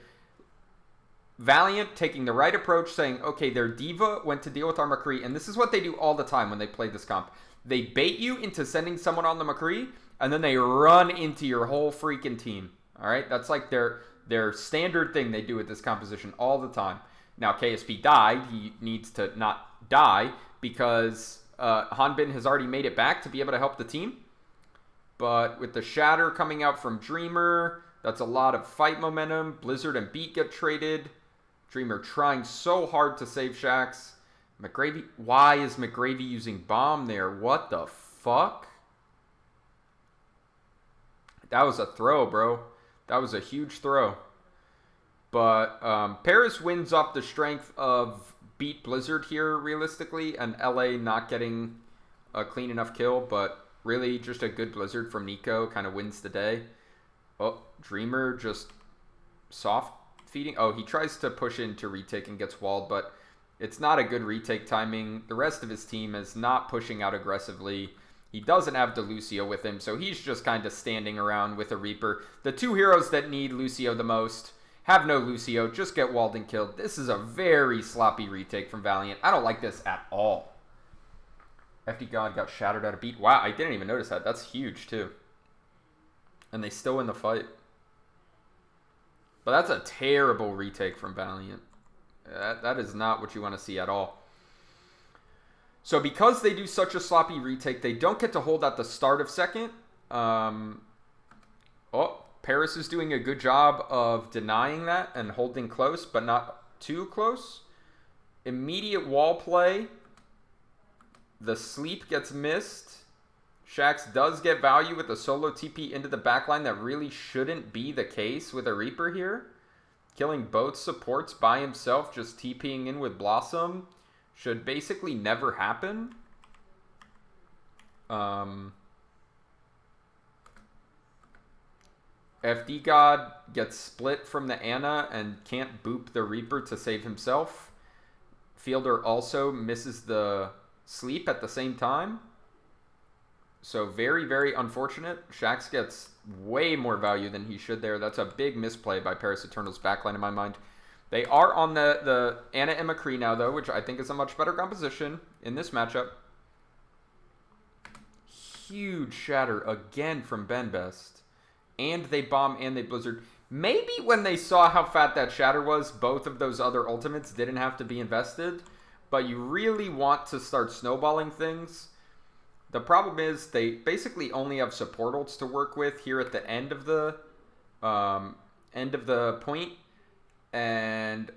Valiant taking the right approach, saying, okay, their Diva went to deal with our McCree, and this is what they do all the time when they play this comp. They bait you into sending someone on the McCree, and then they run into your whole freaking team. All right? That's like their standard thing they do with this composition all the time. Now, KSP died. He needs to not die because Hanbin has already made it back to be able to help the team. But with the Shatter coming out from Dreamer, that's a lot of fight momentum. Blizzard and Beat get traded. Dreamer trying so hard to save Shax. McGravy, why is McGravy using Bomb there? What the fuck? That was a throw, bro. That was a huge throw. But Paris wins off the strength of Beat Blizzard here, realistically, and LA not getting a clean enough kill, but really just a good Blizzard from Nico kind of wins the day. Oh, Dreamer just soft feeding. Oh, he tries to push into retake and gets walled, but it's not a good retake timing. The rest of his team is not pushing out aggressively. He doesn't have DeLucio with him, so he's just kind of standing around with a Reaper. The two heroes that need Lucio the most have no Lucio, just get walled and killed. This is a very sloppy retake from Valiant. I don't like this at all. FD God got shattered out of beat. Wow, I didn't even notice that. That's huge, too. And they still win the fight. But that's a terrible retake from Valiant. That is not what you want to see at all. So because they do such a sloppy retake, they don't get to hold at the start of second. Oh, Paris is doing a good job of denying that and holding close, but not too close. Immediate wall play. The sleep gets missed. Shax does get value with a solo TP into the backline. That really shouldn't be the case with a Reaper here. Killing both supports by himself, just TPing in with Blossom, should basically never happen. FD God gets split from the Ana and can't boop the Reaper to save himself. Fielder also misses the sleep at the same time. So very, very unfortunate. Shax gets way more value than he should there. That's a big misplay by Paris Eternal's backline in my mind. They are on the Ana and McCree now, though, which I think is a much better composition in this matchup. Huge shatter again from Ben Best. And they bomb and they blizzard. Maybe when they saw how fat that shatter was, both of those other ultimates didn't have to be invested. But you really want to start snowballing things. The problem is they basically only have support ults to work with here at the end of the point. And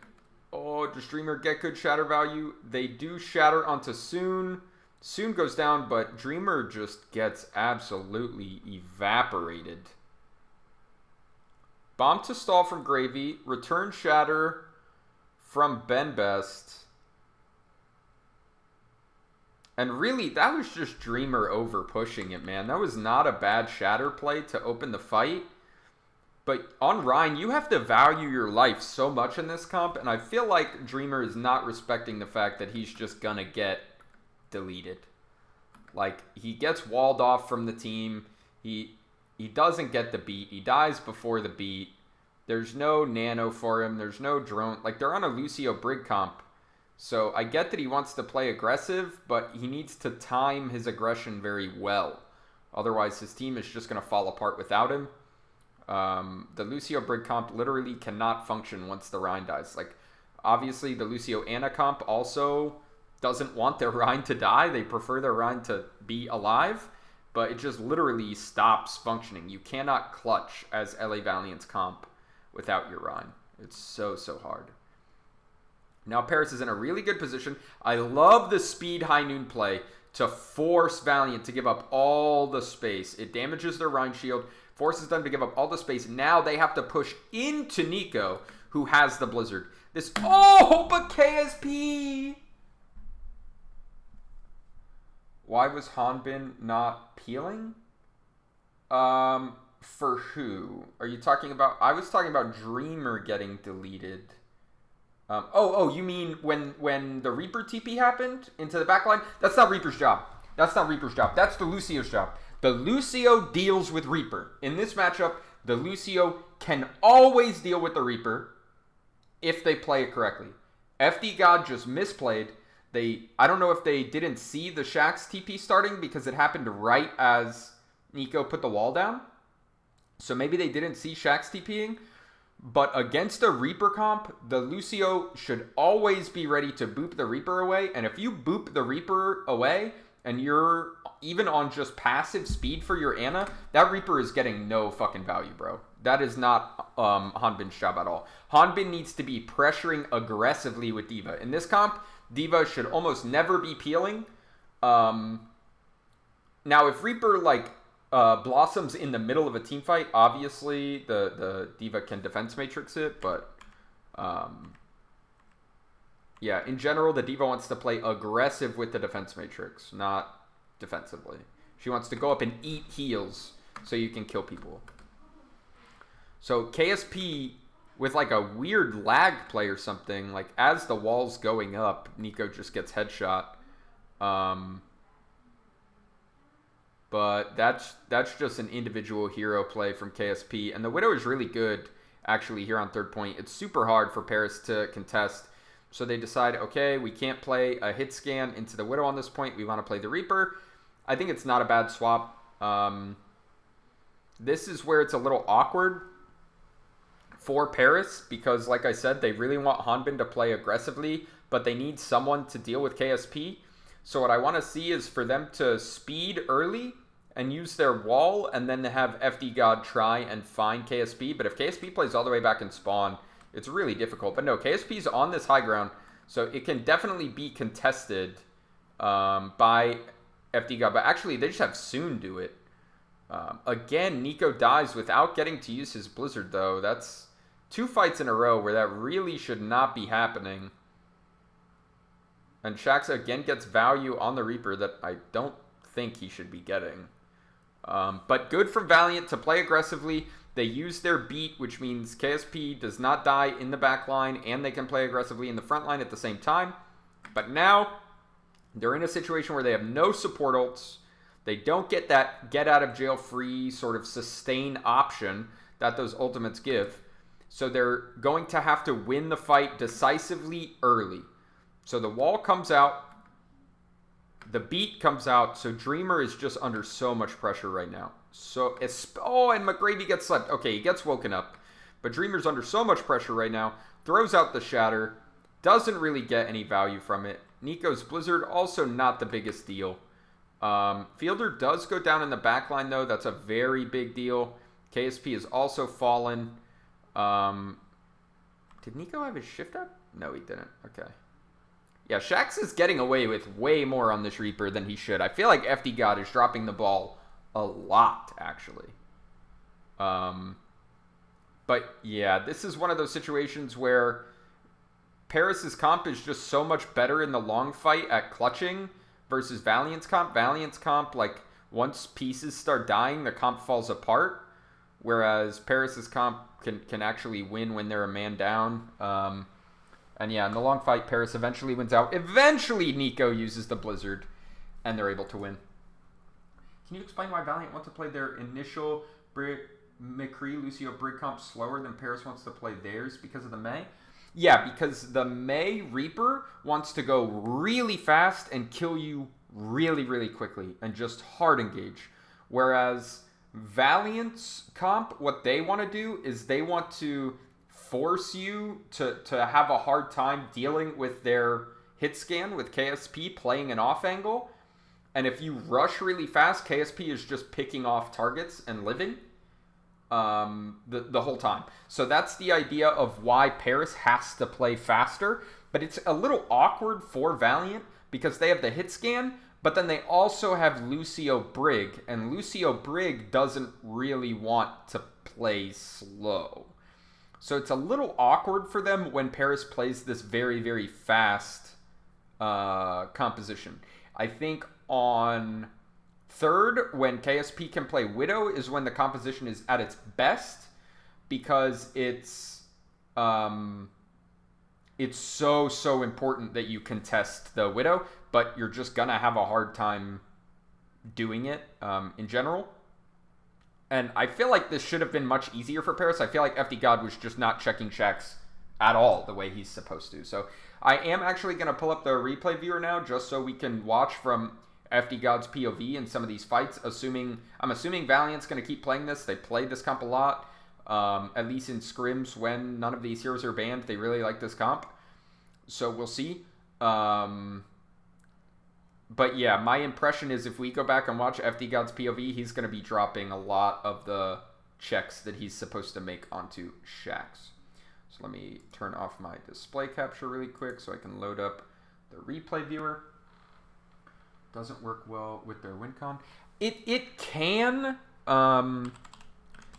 does Dreamer get good shatter value? They do shatter onto Soon. Soon goes down, but Dreamer just gets absolutely evaporated. Bomb to stall from Gravy. Return shatter from Ben Best. And really, that was just Dreamer over pushing it, man. That was not a bad shatter play to open the fight. But on Rein, you have to value your life so much in this comp, and I feel like Dreamer is not respecting the fact that he's just gonna get deleted. Like, he gets walled off from the team. He doesn't get the beat. He dies before the beat. There's no nano for him. There's no drone. Like, they're on a Lucio Brig comp. So I get that he wants to play aggressive, but he needs to time his aggression very well. Otherwise, his team is just going to fall apart without him. The Lucio Brig comp literally cannot function once the Rhine dies. Like, obviously, the Lucio Ana comp also doesn't want their Rhine to die. They prefer their Rhine to be alive, but it just literally stops functioning. You cannot clutch as LA Valiant's comp without your Rhine. It's so, so hard. Now Paris is in a really good position. I love the speed high noon play to force Valiant to give up all the space. It damages their Rhine shield, forces them to give up all the space. Now they have to push into Nico, who has the Blizzard. But KSP! Why was Hanbin not peeling? For who? Are you talking about? I was talking about Dreamer getting deleted. You mean when the Reaper TP happened into the backline? That's not Reaper's job. That's not Reaper's job. That's the Lucio's job. The Lucio deals with Reaper. In this matchup, the Lucio can always deal with the Reaper if they play it correctly. FD God just misplayed. I don't know if they didn't see the Shax TP starting because it happened right as Nico put the wall down. So maybe they didn't see Shax TPing. But against a Reaper comp, the Lucio should always be ready to boop the Reaper away. And if you boop the Reaper away and you're even on just passive speed for your Ana, that Reaper is getting no fucking value, bro. That is not Hanbin's job at all. Hanbin needs to be pressuring aggressively with D.Va. In this comp, D.Va should almost never be peeling. Now, if Reaper, blossoms in the middle of a team fight, obviously the D.Va can defense matrix it, but yeah, in general, the D.Va wants to play aggressive with the defense matrix, not defensively. She wants to go up and eat heals so you can kill people. So KSP with like a weird lag play or something, like as the wall's going up, Nico just gets headshot. But that's just an individual hero play from KSP. And the Widow is really good, actually, here on third point. It's super hard for Paris to contest. So they decide, okay, we can't play a hit scan into the Widow on this point. We want to play the Reaper. I think it's not a bad swap. This is where it's a little awkward for Paris because, like I said, they really want Hanbin to play aggressively, but they need someone to deal with KSP. So what I want to see is for them to speed early and use their wall, and then to have FD God try and find KSP. But if KSP plays all the way back in spawn, it's really difficult. But no, KSP's on this high ground, so it can definitely be contested by FD God. But actually, they just have Soon do it. Again, Nico dies without getting to use his Blizzard, though. That's 2 fights in a row where that really should not be happening. And Shax again gets value on the Reaper that I don't think he should be getting. But good from Valiant to play aggressively. They use their beat, which means KSP does not die in the back line, and they can play aggressively in the front line at the same time. But now, they're in a situation where they have no support ults. They don't get that get out of jail free sort of sustain option that those ultimates give. So they're going to have to win the fight decisively early. So the wall comes out. The beat comes out. So Dreamer is just under so much pressure right now. So, and McGravy gets slept. Okay, he gets woken up. But Dreamer's under so much pressure right now. Throws out the Shatter. Doesn't really get any value from it. Nico's Blizzard, also not the biggest deal. Fielder does go down in the backline, though. That's a very big deal. KSP has also fallen. Did Nico have his shift up? No, he didn't. Okay. Yeah, Shax is getting away with way more on this Reaper than he should. I feel like FD God is dropping the ball a lot, actually. But yeah, this is one of those situations where Paris's comp is just so much better in the long fight at clutching versus Valiant's comp. Valiant's comp, like, once pieces start dying, the comp falls apart. Whereas Paris's comp can actually win when they're a man down. And yeah, in the long fight, Paris eventually wins out. Eventually, Nico uses the Blizzard, and they're able to win. Can you explain why Valiant wants to play their initial McCree, Lucio, Brig comp slower than Paris wants to play theirs because of the Mei? Yeah, because the Mei Reaper wants to go really fast and kill you really, really quickly and just hard engage. Whereas Valiant's comp, what they want to do is they want to force you to have a hard time dealing with their hit scan with KSP playing an off angle. And if you rush really fast, KSP is just picking off targets and living the whole time. So that's the idea of why Paris has to play faster. But it's a little awkward for Valiant because they have the hit scan, but then they also have Lucio Brig. And Lucio Brig doesn't really want to play slow. So it's a little awkward for them when Paris plays this very, very fast composition. I think on third, when KSP can play Widow, is when the composition is at its best because it's so important that you contest the Widow, but you're just gonna have a hard time doing it in general. And I feel like this should have been much easier for Paris. I feel like FD God was just not checking Shax at all the way he's supposed to. So I am actually going to pull up the replay viewer now just so we can watch from FD God's POV in some of these fights. I'm assuming Valiant's going to keep playing this. They played this comp a lot, at least in scrims when none of these heroes are banned. They really like this comp. So we'll see. But yeah, my impression is if we go back and watch FD God's POV, he's going to be dropping a lot of the checks that he's supposed to make onto Shax. So let me turn off my display capture really quick so I can load up the replay viewer. Doesn't work well with their WinCon. It can,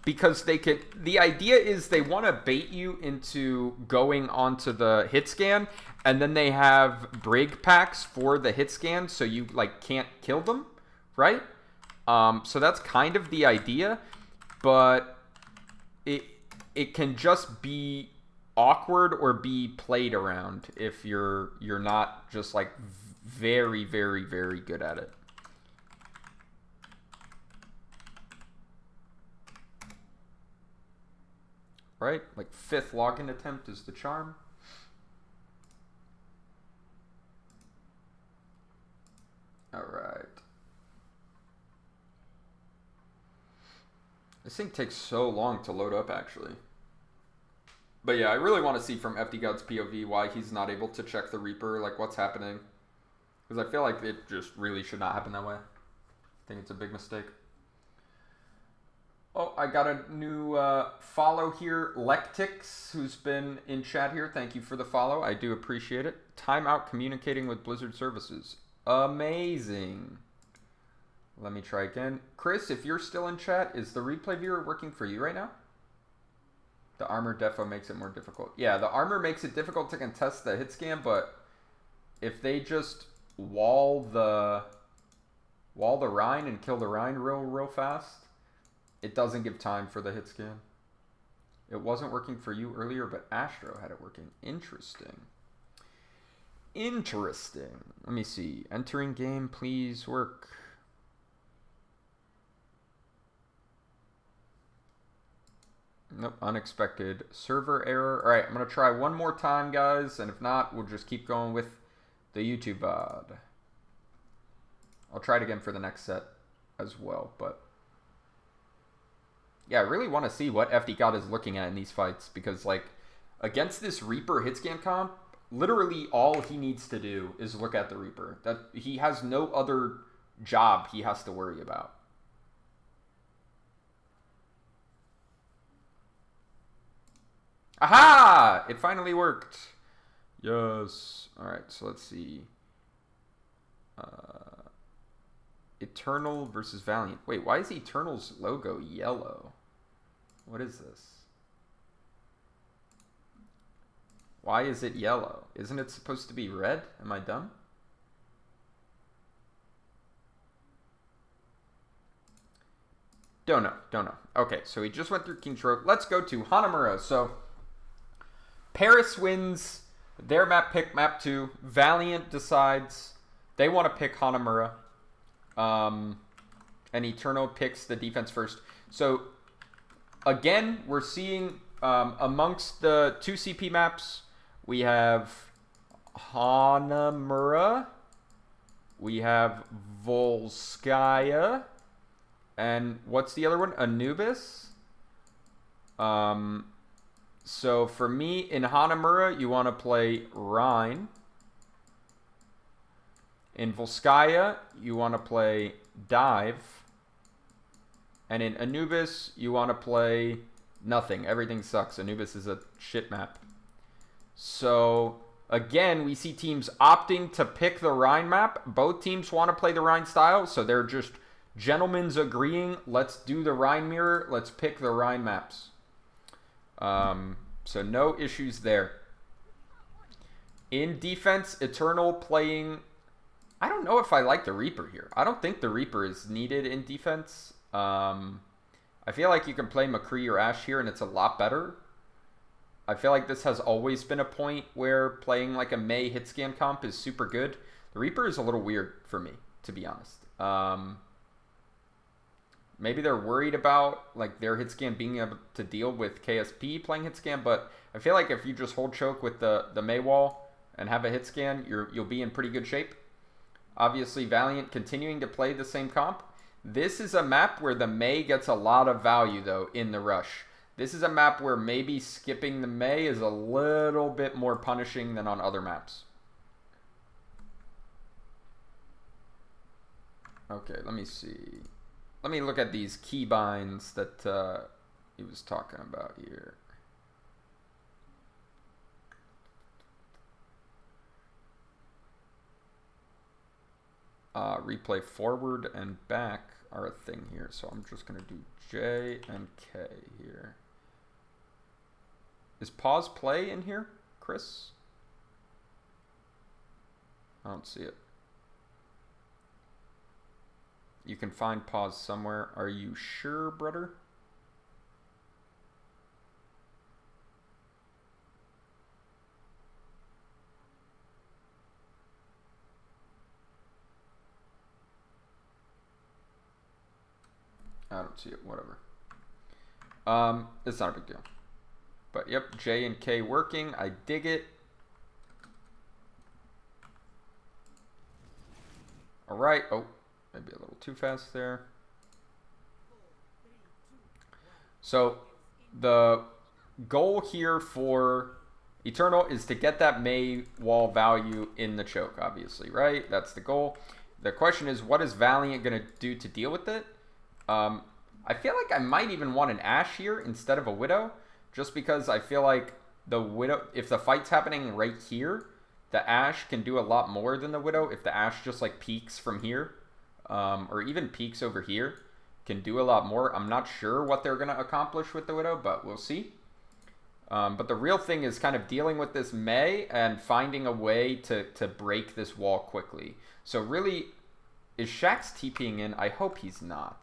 because the idea is they want to bait you into going onto the hit scan, and then they have Brig packs for the hit scan, so you like can't kill them, right? So that's kind of the idea, but it can just be awkward or be played around if you're not just like very, very, very good at it. Right? Like 5th login attempt is the charm. All right. This thing takes so long to load up, actually. But yeah, I really want to see from FD God's POV why he's not able to check the Reaper, like what's happening. Because I feel like it just really should not happen that way. I think it's a big mistake. Oh, I got a new follow here. Lectix, who's been in chat here. Thank you for the follow. I do appreciate it. Timeout communicating with Blizzard services. Amazing. Let me try again. Chris, if you're still in chat, is the replay viewer working for you right now? The armor defo makes it more difficult. Yeah, the armor makes it difficult to contest the hit scan, but if they just wall the Rhine and kill the Rhine real fast, it doesn't give time for the hit scan. It wasn't working for you earlier, but Astro had it working. Interesting. Interesting. Let me see. Entering game, please work. Nope, unexpected server error. All right, I'm going to try one more time, guys, and if not, we'll just keep going with the YouTube VOD. I'll try it again for the next set as well, but yeah, I really want to see what FD God is looking at in these fights because, like, against this Reaper hit scan comp, literally all he needs to do is look at the Reaper. That he has no other job he has to worry about. Aha! It finally worked. Yes. All right, so let's see. Eternal versus Valiant. Wait, why is Eternal's logo yellow? What is this? Why is it yellow? Isn't it supposed to be red? Am I dumb? Don't know. Okay, so he just went through King's Road. Let's go to Hanamura. So Paris wins their map pick, map 2. Valiant decides they want to pick Hanamura. And Eternal picks the defense first. So again, we're seeing amongst the 2 CP maps, we have Hanamura, we have Volskaya, and what's the other one? Anubis. So for me, in Hanamura, you want to play Rhine. In Volskaya, you want to play Dive. And in Anubis, you want to play nothing. Everything sucks. Anubis is a shit map. So, again, we see teams opting to pick the Rhine map. Both teams want to play the Rhine style, so they're just gentlemen's agreeing. Let's do the Rhine mirror. Let's pick the Rhine maps. So no issues there. In defense, Eternal playing... I don't know if I like the Reaper here. I don't think the Reaper is needed in defense. I feel like you can play McCree or Ashe here and it's a lot better. I feel like this has always been a point where playing like a Mei hit scan comp is super good. The Reaper is a little weird for me, to be honest. Maybe they're worried about like their hit scan being able to deal with KSP playing hit scan, but I feel like if you just hold choke with the Mei wall and have a hit scan, you'll be in pretty good shape. Obviously, Valiant continuing to play the same comp. This is a map where the Mei gets a lot of value, though, in the rush. This is a map where maybe skipping the Mei is a little bit more punishing than on other maps. Okay, let me see. Let me look at these keybinds that he was talking about here. Replay forward and back are a thing here, so I'm just going to do J and K here. Is pause play in here, Chris? I don't see it. You can find pause somewhere. Are you sure, brother? I don't see it. Whatever. It's not a big deal. But yep, J and K working. I dig it. All right. Oh, maybe a little too fast there. So the goal here for Eternal is to get that May wall value in the choke, obviously, right? That's the goal. The question is, what is Valiant going to do to deal with it? I feel like I might even want an Ashe here instead of a Widow, just because I feel like the Widow, if the fight's happening right here, the Ashe can do a lot more than the Widow. If the Ashe just like peeks from here, or even peeks over here, can do a lot more. I'm not sure what they're going to accomplish with the Widow, but we'll see. But the real thing is kind of dealing with this May and finding a way to break this wall quickly. So really, is Shaxx TPing in? I hope he's not.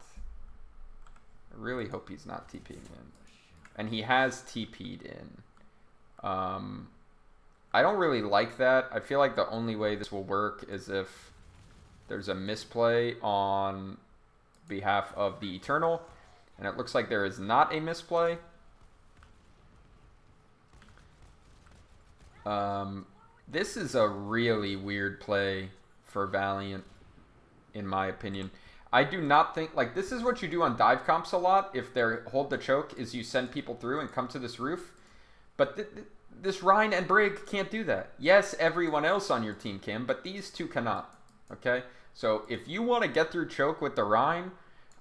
I really hope he's not TPing in. And he has TP'd in. I don't really like that. I feel like the only way this will work is if there's a misplay on behalf of the Eternal. And it looks like there is not a misplay. This is a really weird play for Valiant, in my opinion. I do not think, like, this is what you do on dive comps a lot. If they're hold the choke, is you send people through and come to this roof. But this Rein and Brig can't do that. Yes, everyone else on your team can, but these two cannot. Okay? So if you want to get through choke with the Rein,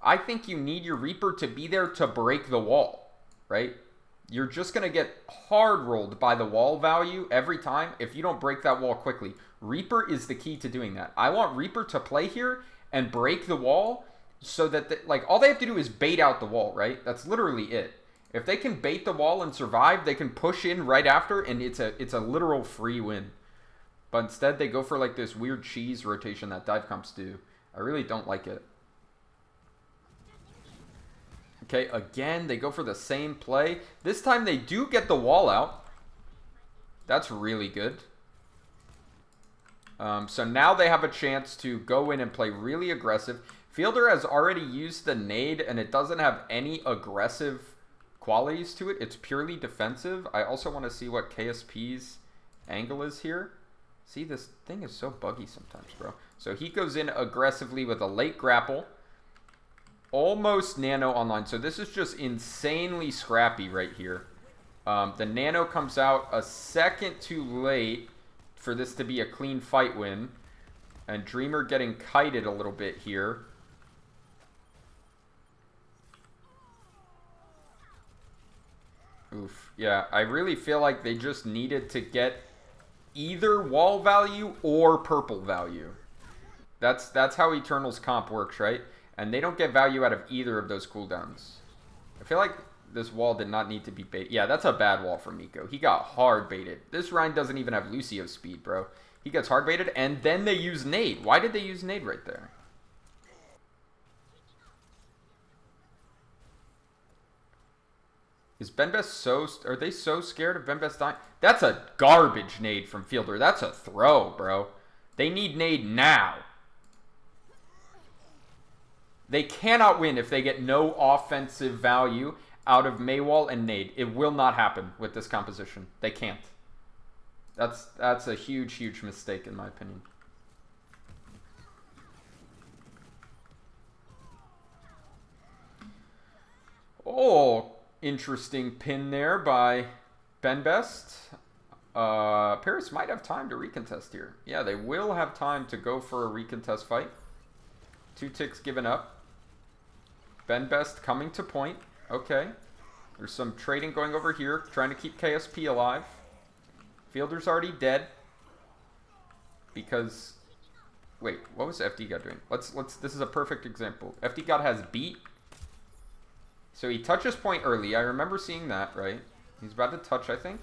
I think you need your Reaper to be there to break the wall, right? You're just going to get hard rolled by the wall value every time if you don't break that wall quickly. Reaper is the key to doing that. I want Reaper to play here and break the wall so that, like, all they have to do is bait out the wall, right? That's literally it. If they can bait the wall and survive, they can push in right after, and it's a literal free win. But instead, they go for, like, this weird cheese rotation that dive comps do. I really don't like it. Okay, again, they go for the same play. This time they do get the wall out. That's really good. So now they have a chance to go in and play really aggressive. Fielder has already used the nade, and it doesn't have any aggressive qualities to it. It's purely defensive. I also want to see what KSP's angle is here. See, this thing is so buggy sometimes, bro. So he goes in aggressively with a late grapple. Almost nano online. So this is just insanely scrappy right here. The nano comes out a second too late for this to be a clean fight win. And Dreamer getting kited a little bit here. Oof. Yeah, I really feel like they just needed to get either wall value or purple value. That's how Eternal's comp works, right? And they don't get value out of either of those cooldowns. I feel like this wall did not need to be baited. Yeah, that's a bad wall from Miko. He got hard baited. This Rein doesn't even have Lucio speed, bro. He gets hard baited, and then they use nade. Why did they use nade right there? Is Benbest so... Are they so scared of Benbest dying? That's a garbage nade from Fielder. That's a throw, bro. They need nade now. They cannot win if they get no offensive value out of Maywall and nade. It will not happen with this composition. They can't. That's a huge, huge mistake in my opinion. Oh, interesting pin there by Benbest. Paris might have time to recontest here. Yeah, they will have time to go for a recontest fight. 2 ticks given up. Benbest coming to point. Okay. There's some trading going over here, trying to keep KSP alive. Fielder's already dead. Because... Wait, what was FD God doing? Let's this is a perfect example. FD God has beat. So he touches point early. I remember seeing that, right? He's about to touch, I think.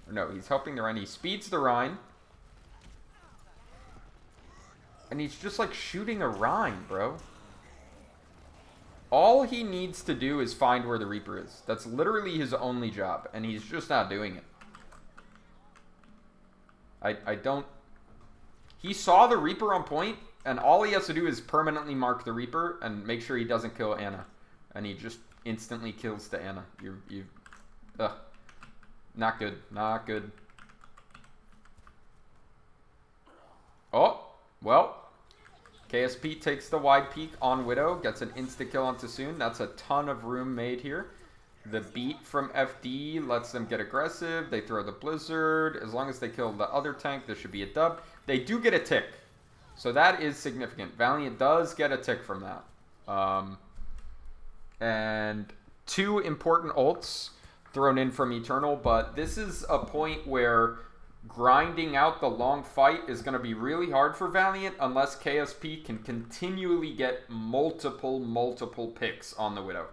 Or no, he's helping the Rein. He speeds the Rein. And he's just like shooting a Rein, bro. All he needs to do is find where the Reaper is. That's literally his only job, and he's just not doing it. I don't... He saw the Reaper on point, And all he has to do is permanently mark the Reaper and make sure he doesn't kill Anna. And he just instantly kills the Anna. Ugh. Not good. Not good. Oh, well. KSP takes the wide peek on Widow. Gets an insta-kill on Tassoon. That's a ton of room made here. The beat from FD lets them get aggressive. They throw the Blizzard. As long as they kill the other tank, there should be a dub. They do get a tick. So that is significant. Valiant does get a tick from that. And 2 important ults thrown in from Eternal. But this is a point where grinding out the long fight is going to be really hard for Valiant unless KSP can continually get multiple picks on the Widow.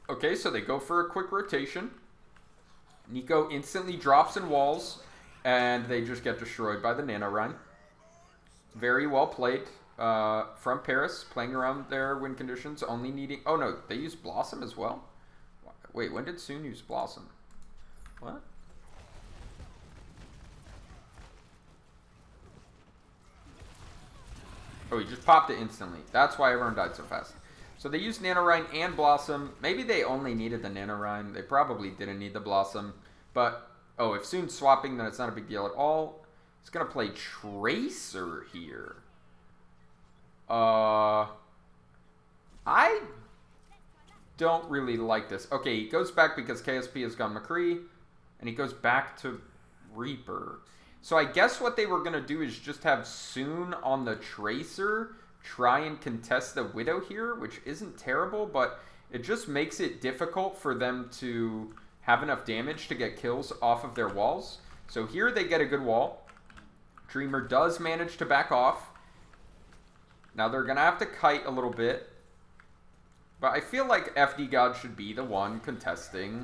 Okay, so they go for a quick rotation. Nico instantly drops in walls, and they just get destroyed by the Nano Rhine. Very well played from Paris, playing around their win conditions, only needing... Oh, no, they used Blossom as well? Wait, when did Soon use Blossom? What? Oh, he just popped it instantly. That's why everyone died so fast. So they used Nanorine and Blossom. Maybe they only needed the Nanorine. They probably didn't need the Blossom. But, oh, if Soon's swapping, then it's not a big deal at all. He's going to play Tracer here. I don't really like this. Okay, he goes back because KSP has gone McCree. And he goes back to Reaper. So I guess what they were going to do is just have Soon on the Tracer try and contest the Widow here, which isn't terrible, but it just makes it difficult for them to have enough damage to get kills off of their walls. So here they get a good wall. Dreamer does manage to back off. Now they're going to have to kite a little bit. But I feel like FD God should be the one contesting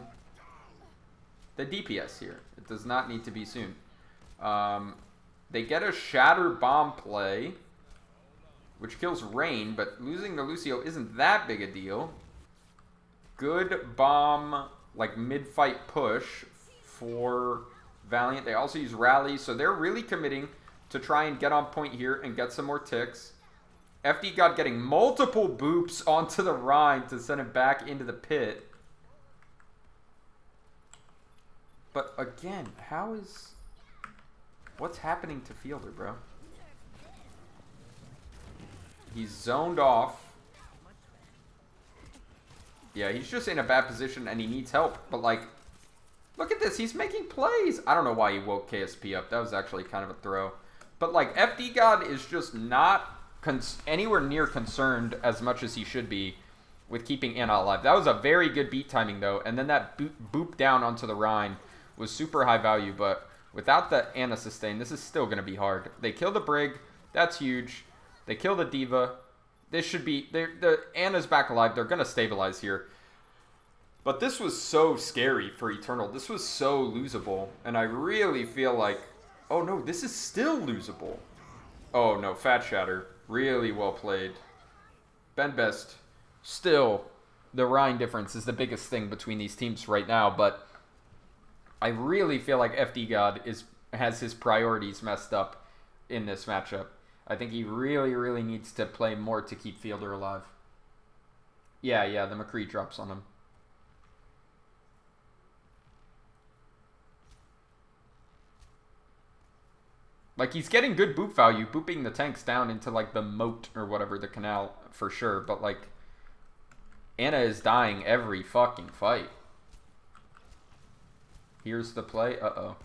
the DPS here. It does not need to be Soon. They get a Shatter Bomb play, which kills Rain, but losing the Lucio isn't that big a deal. Good bomb, like mid-fight push for Valiant. They also use Rally, so they're really committing to try and get on point here and get some more ticks. FD God getting multiple boops onto the Rhine to send it back into the pit. But again, what's happening to Fielder, bro? He's zoned off. Yeah, he's just in a bad position and he needs help. But, like, look at this. He's making plays. I don't know why he woke KSP up. That was actually kind of a throw. But, like, FD God is just not anywhere near concerned as much as he should be with keeping Anna alive. That was a very good beat timing, though. And then that boop down onto the Rhine was super high value. But without the Anna sustain, this is still going to be hard. They kill the Brig. That's huge. They kill the Diva. This should be... the Anna's back alive. They're going to stabilize here. But this was so scary for Eternal. This was so losable. And I really feel like... Oh, no. This is still losable. Oh, no. Fat Shatter. Really well played. Ben Best. Still, the Rhine difference is the biggest thing between these teams right now. But I really feel like FD God has his priorities messed up in this matchup. I think he really needs to play more to keep Fielder alive. Yeah, the McCree drops on him. Like, he's getting good boop value, booping the tanks down into, like, the moat or whatever, the canal, for sure. But, like, Anna is dying every fucking fight. Here's the play. Uh-oh.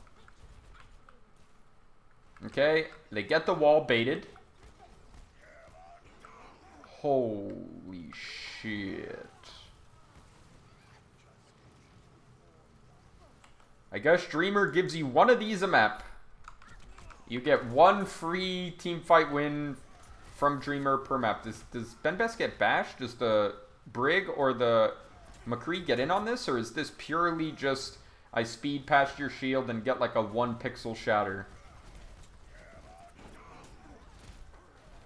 Okay, they get the wall baited. Holy shit. I guess Dreamer gives you one of these a map. You get one free team fight win from Dreamer per map. Does Ben Best get bashed? Does the Brig or the McCree get in on this? Or is this purely just I speed past your shield and get like a 1 pixel shatter?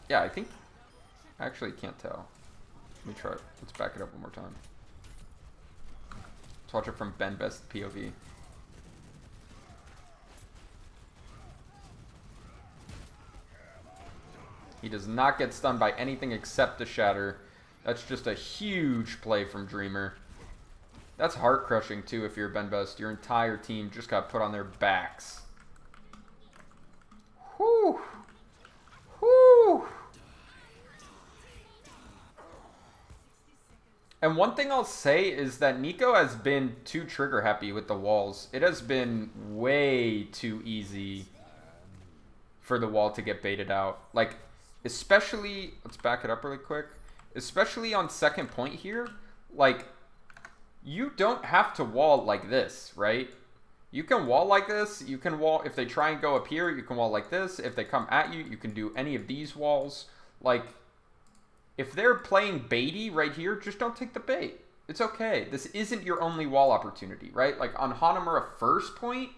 Yeah, I think... I actually can't tell. Let me try it. Let's back it up one more time. Let's watch it from Ben Best POV. He does not get stunned by anything except the shatter. That's just a huge play from Dreamer. That's heart-crushing, too, if you're Ben Best. Your entire team just got put on their backs. Whew. Whew. And one thing I'll say is that Nico has been too trigger-happy with the walls. It has been way too easy for the wall to get baited out. Like, especially... Let's back it up really quick. Especially on second point here. Like... You don't have to wall like this, right? You can wall like this. You can wall, if they try and go up here, you can wall like this. If they come at you, you can do any of these walls. Like, if they're playing baity right here, just don't take the bait. It's okay. This isn't your only wall opportunity, right? Like on Hanamura first point,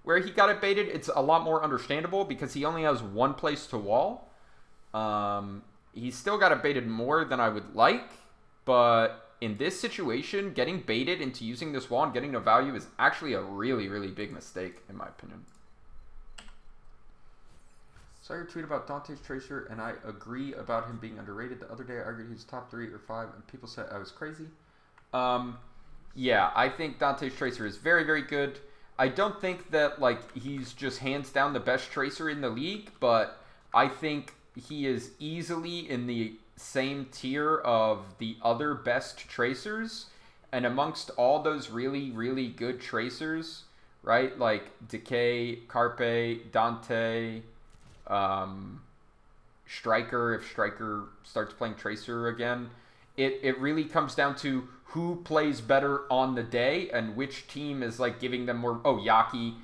where he got it baited, it's a lot more understandable because he only has one place to wall. He's still got it baited more than I would like, but... In this situation, getting baited into using this wall and getting no value is actually a really, really big mistake, in my opinion. Saw your tweet about Dante's Tracer, and I agree about him being underrated. The other day, I argued he's top 3 or 5, and people said I was crazy. Yeah, I think Dante's Tracer is very, very good. I don't think that, like, he's just hands down the best Tracer in the league, but I think he is easily in the same tier of the other best Tracers, and amongst all those really, really good Tracers, right, like Decay, Carpe, Dante, Striker, if Striker starts playing Tracer again, it really comes down to who plays better on the day and which team is like giving them more, Yaki,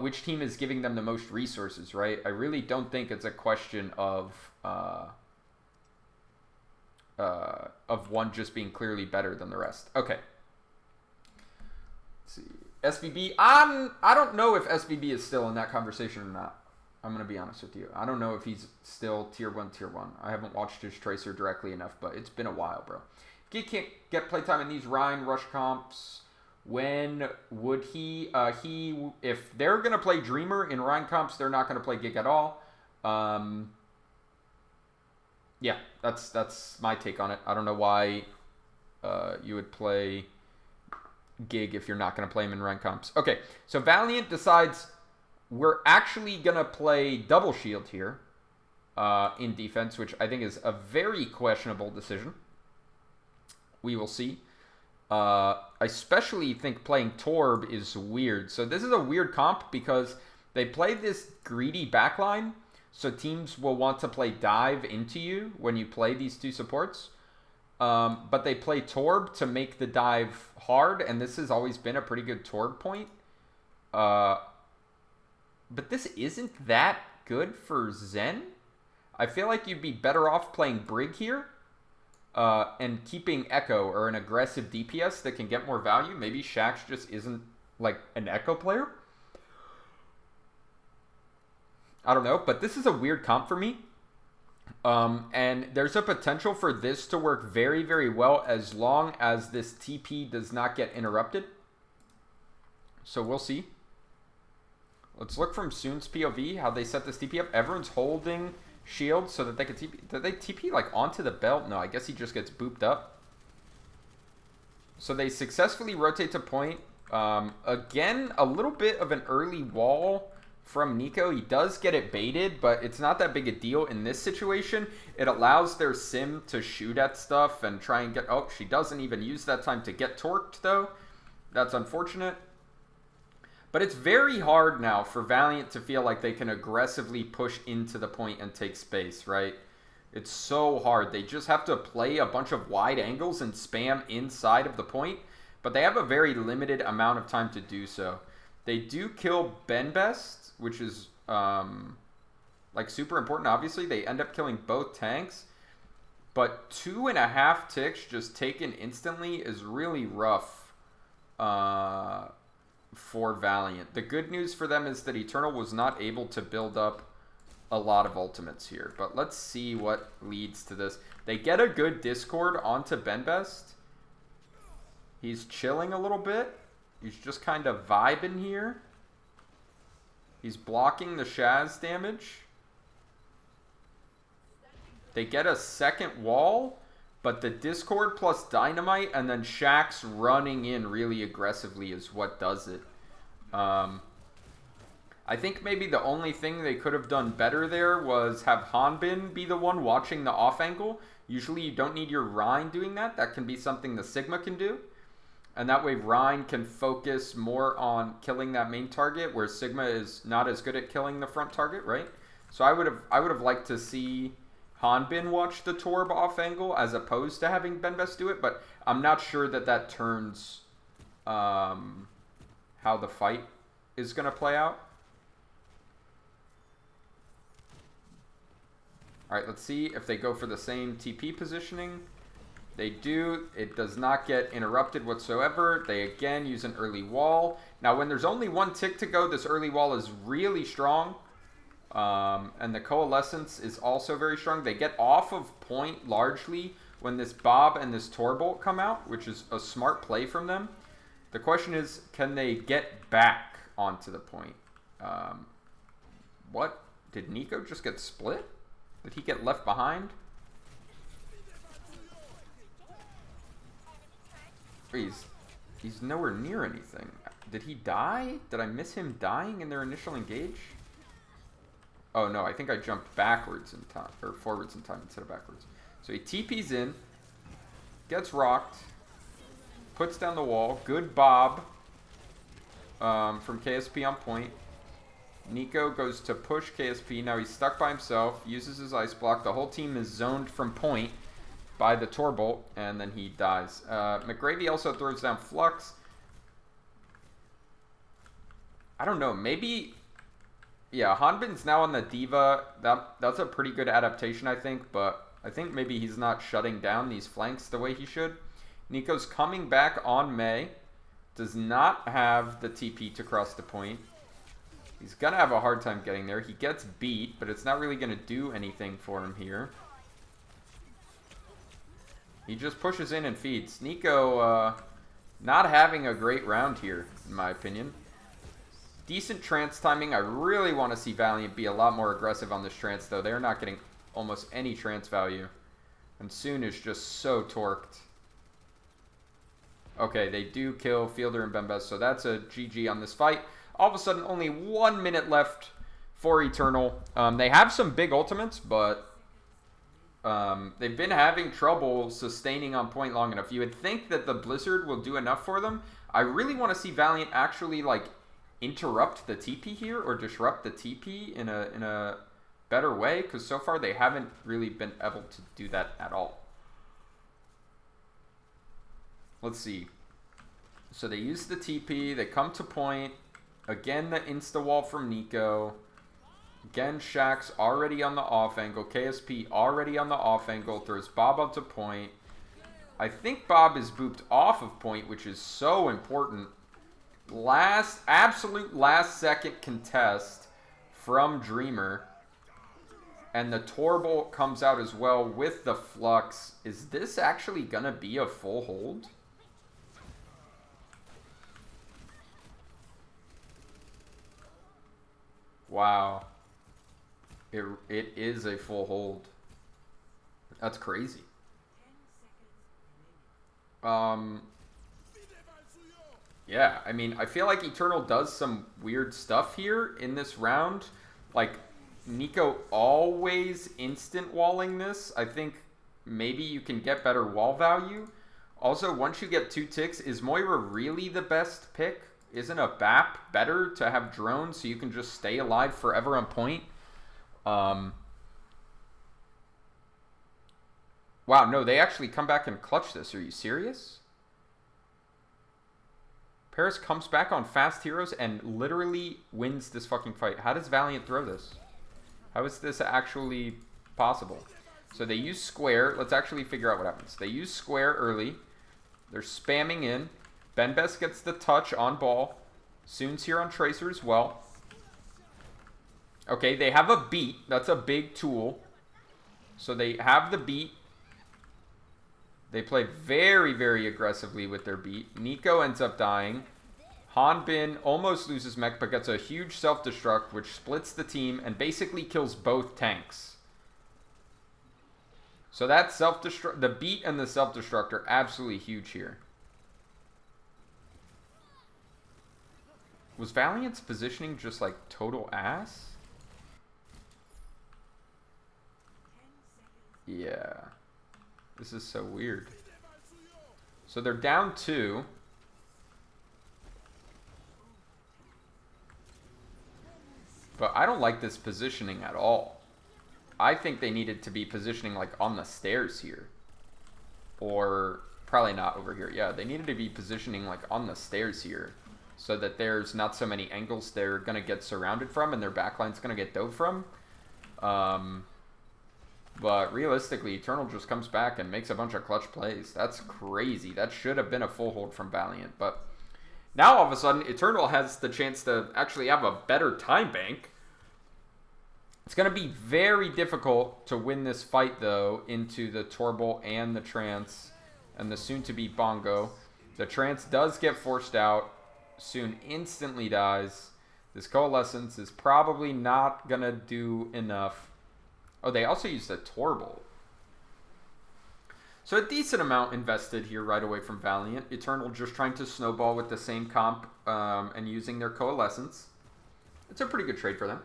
which team is giving them the most resources, right? I really don't think it's a question of one just being clearly better than the rest. Okay. Let's see. SBB. I don't know if SBB is still in that conversation or not. I'm going to be honest with you. I don't know if he's still tier 1. I haven't watched his Tracer directly enough, but it's been a while, bro. He can't get playtime in these Rhine Rush comps. When would he? If they're going to play Dreamer in Rhine comps, they're not going to play Gig at all. Yeah, that's my take on it. I don't know why you would play Gig if you're not going to play him in rank comps. Okay, so Valiant decides we're actually going to play double shield here in defense, which I think is a very questionable decision. We will see. I especially think playing Torb is weird. So this is a weird comp because they play this greedy backline. So teams will want to play dive into you when you play these two supports. But they play Torb to make the dive hard. And this has always been a pretty good Torb point. But this isn't that good for Zen. I feel like you'd be better off playing Brig here. And keeping Echo or an aggressive DPS that can get more value. Maybe Shax just isn't like an Echo player. I don't know, but this is a weird comp for me. And there's a potential for this to work very, very well as long as this TP does not get interrupted. So we'll see. Let's look from Soon's POV, how they set this TP up. Everyone's holding shield so that they can TP. Did they TP like onto the belt? No, I guess he just gets booped up. So they successfully rotate to point. Again, a little bit of an early wall from Nico. He does get it baited, but it's not that big a deal in this situation. It allows their sim to shoot at stuff and try and get... Oh, she doesn't even use that time to get torqued, though. That's unfortunate. But it's very hard now for Valiant to feel like they can aggressively push into the point and take space, right? It's so hard. They just have to play a bunch of wide angles and spam inside of the point, but they have a very limited amount of time to do so. They do kill Ben Best, which is like super important. Obviously, they end up killing both tanks, but 2.5 ticks just taken instantly is really rough for Valiant. The good news for them is that Eternal was not able to build up a lot of ultimates here, but let's see what leads to this. They get a good Discord onto Ben Best. He's chilling a little bit. He's just kind of vibing here. He's blocking the Shaz damage. They get a second wall, but the Discord plus Dynamite and then Shaxx running in really aggressively is what does it. I think maybe the only thing they could have done better there was have Hanbin be the one watching the off angle. Usually you don't need your Rein doing that. That can be something the Sigma can do. And that way Rein can focus more on killing that main target, where Sigma is not as good at killing the front target, right? So I would have liked to see Hanbin watch the Torb off angle as opposed to having Benbest do it, but I'm not sure that turns how the fight is going to play out. Alright, let's see if they go for the same TP positioning. They do. It does not get interrupted whatsoever. They again use an early wall. Now, when there's only one tick to go, this early wall is really strong. And the Coalescence is also very strong. They get off of point largely when this Bob and this Torbolt come out, which is a smart play from them. The question is, can they get back onto the point? What? Did Nico just get split? Did he get left behind? He's nowhere near anything. Did he die? Did I miss him dying in their initial engage? Oh no, I think I jumped backwards in time, or forwards in time instead of backwards. So he TP's in, gets rocked, puts down the wall. Good Bob from KSP on point. Nico goes to push KSP. Now he's stuck by himself, uses his ice block. The whole team is zoned from point by the Torbolt, and then he dies. McGravy also throws down Flux. I don't know, maybe... Yeah, Hanbin's now on the Diva. That's a pretty good adaptation, I think, but I think maybe he's not shutting down these flanks the way he should. Nico's coming back on Mei. Does not have the TP to cross the point. He's going to have a hard time getting there. He gets beat, but it's not really going to do anything for him here. He just pushes in and feeds. Nico not having a great round here, in my opinion. Decent trance timing. I really want to see Valiant be a lot more aggressive on this trance, though. They're not getting almost any trance value. And Soon is just so torqued. Okay, they do kill Fielder and Bembes, so that's a GG on this fight. All of a sudden, only 1 minute left for Eternal. They have some big ultimates, but they've been having trouble sustaining on point long enough. You would think that the Blizzard will do enough for them. I really want to see Valiant actually, like, interrupt the TP here or disrupt the TP in a better way, because so far they haven't really been able to do that at all. Let's see. So they use the TP, they come to point. Again, the insta-wall from Nico. Again, Shaxx already on the off angle. KSP already on the off angle. Throws Bob up to point. I think Bob is booped off of point, which is so important. Absolute last second contest from Dreamer. And the Torbolt comes out as well with the Flux. Is this actually going to be a full hold? Wow. It is a full hold. That's crazy. Yeah, I mean, I feel like Eternal does some weird stuff here in this round. Like, Nico always instant walling this. I think maybe you can get better wall value. Also, once you get 2 ticks, is Moira really the best pick? Isn't a BAP better to have drones so you can just stay alive forever on point? Wow, no, they actually come back and clutch this. Are you serious? Paris comes back on fast heroes and literally wins this fucking fight. How does Valiant throw this? How is this actually possible? So they use Square. Let's actually figure out what happens. They use Square early. They're spamming in. Benbest gets the touch on ball. Soon's here on Tracer as well. Okay, they have a beat. That's a big tool. So they have the beat. They play very, very aggressively with their beat. Nico ends up dying. Hanbin almost loses mech, but gets a huge self-destruct, which splits the team and basically kills both tanks. So that self-destruct, the beat and the self-destruct are absolutely huge here. Was Valiant's positioning just like total ass? Yeah. This is so weird. So they're down 2. But I don't like this positioning at all. I think they needed to be positioning like on the stairs here. Or probably not over here. Yeah, they needed to be positioning like on the stairs here. So that there's not so many angles they're going to get surrounded from and their backline's going to get dove from. But realistically, Eternal just comes back and makes a bunch of clutch plays. That's crazy. That should have been a full hold from Valiant. But now all of a sudden, Eternal has the chance to actually have a better time bank. It's going to be very difficult to win this fight, though, into the Torble and the Trance and the soon-to-be Bongo. The Trance does get forced out. Soon instantly dies. This Coalescence is probably not going to do enough. Oh, they also used a Torble. So a decent amount invested here right away from Valiant. Eternal just trying to snowball with the same comp and using their Coalescence. It's a pretty good trade for them.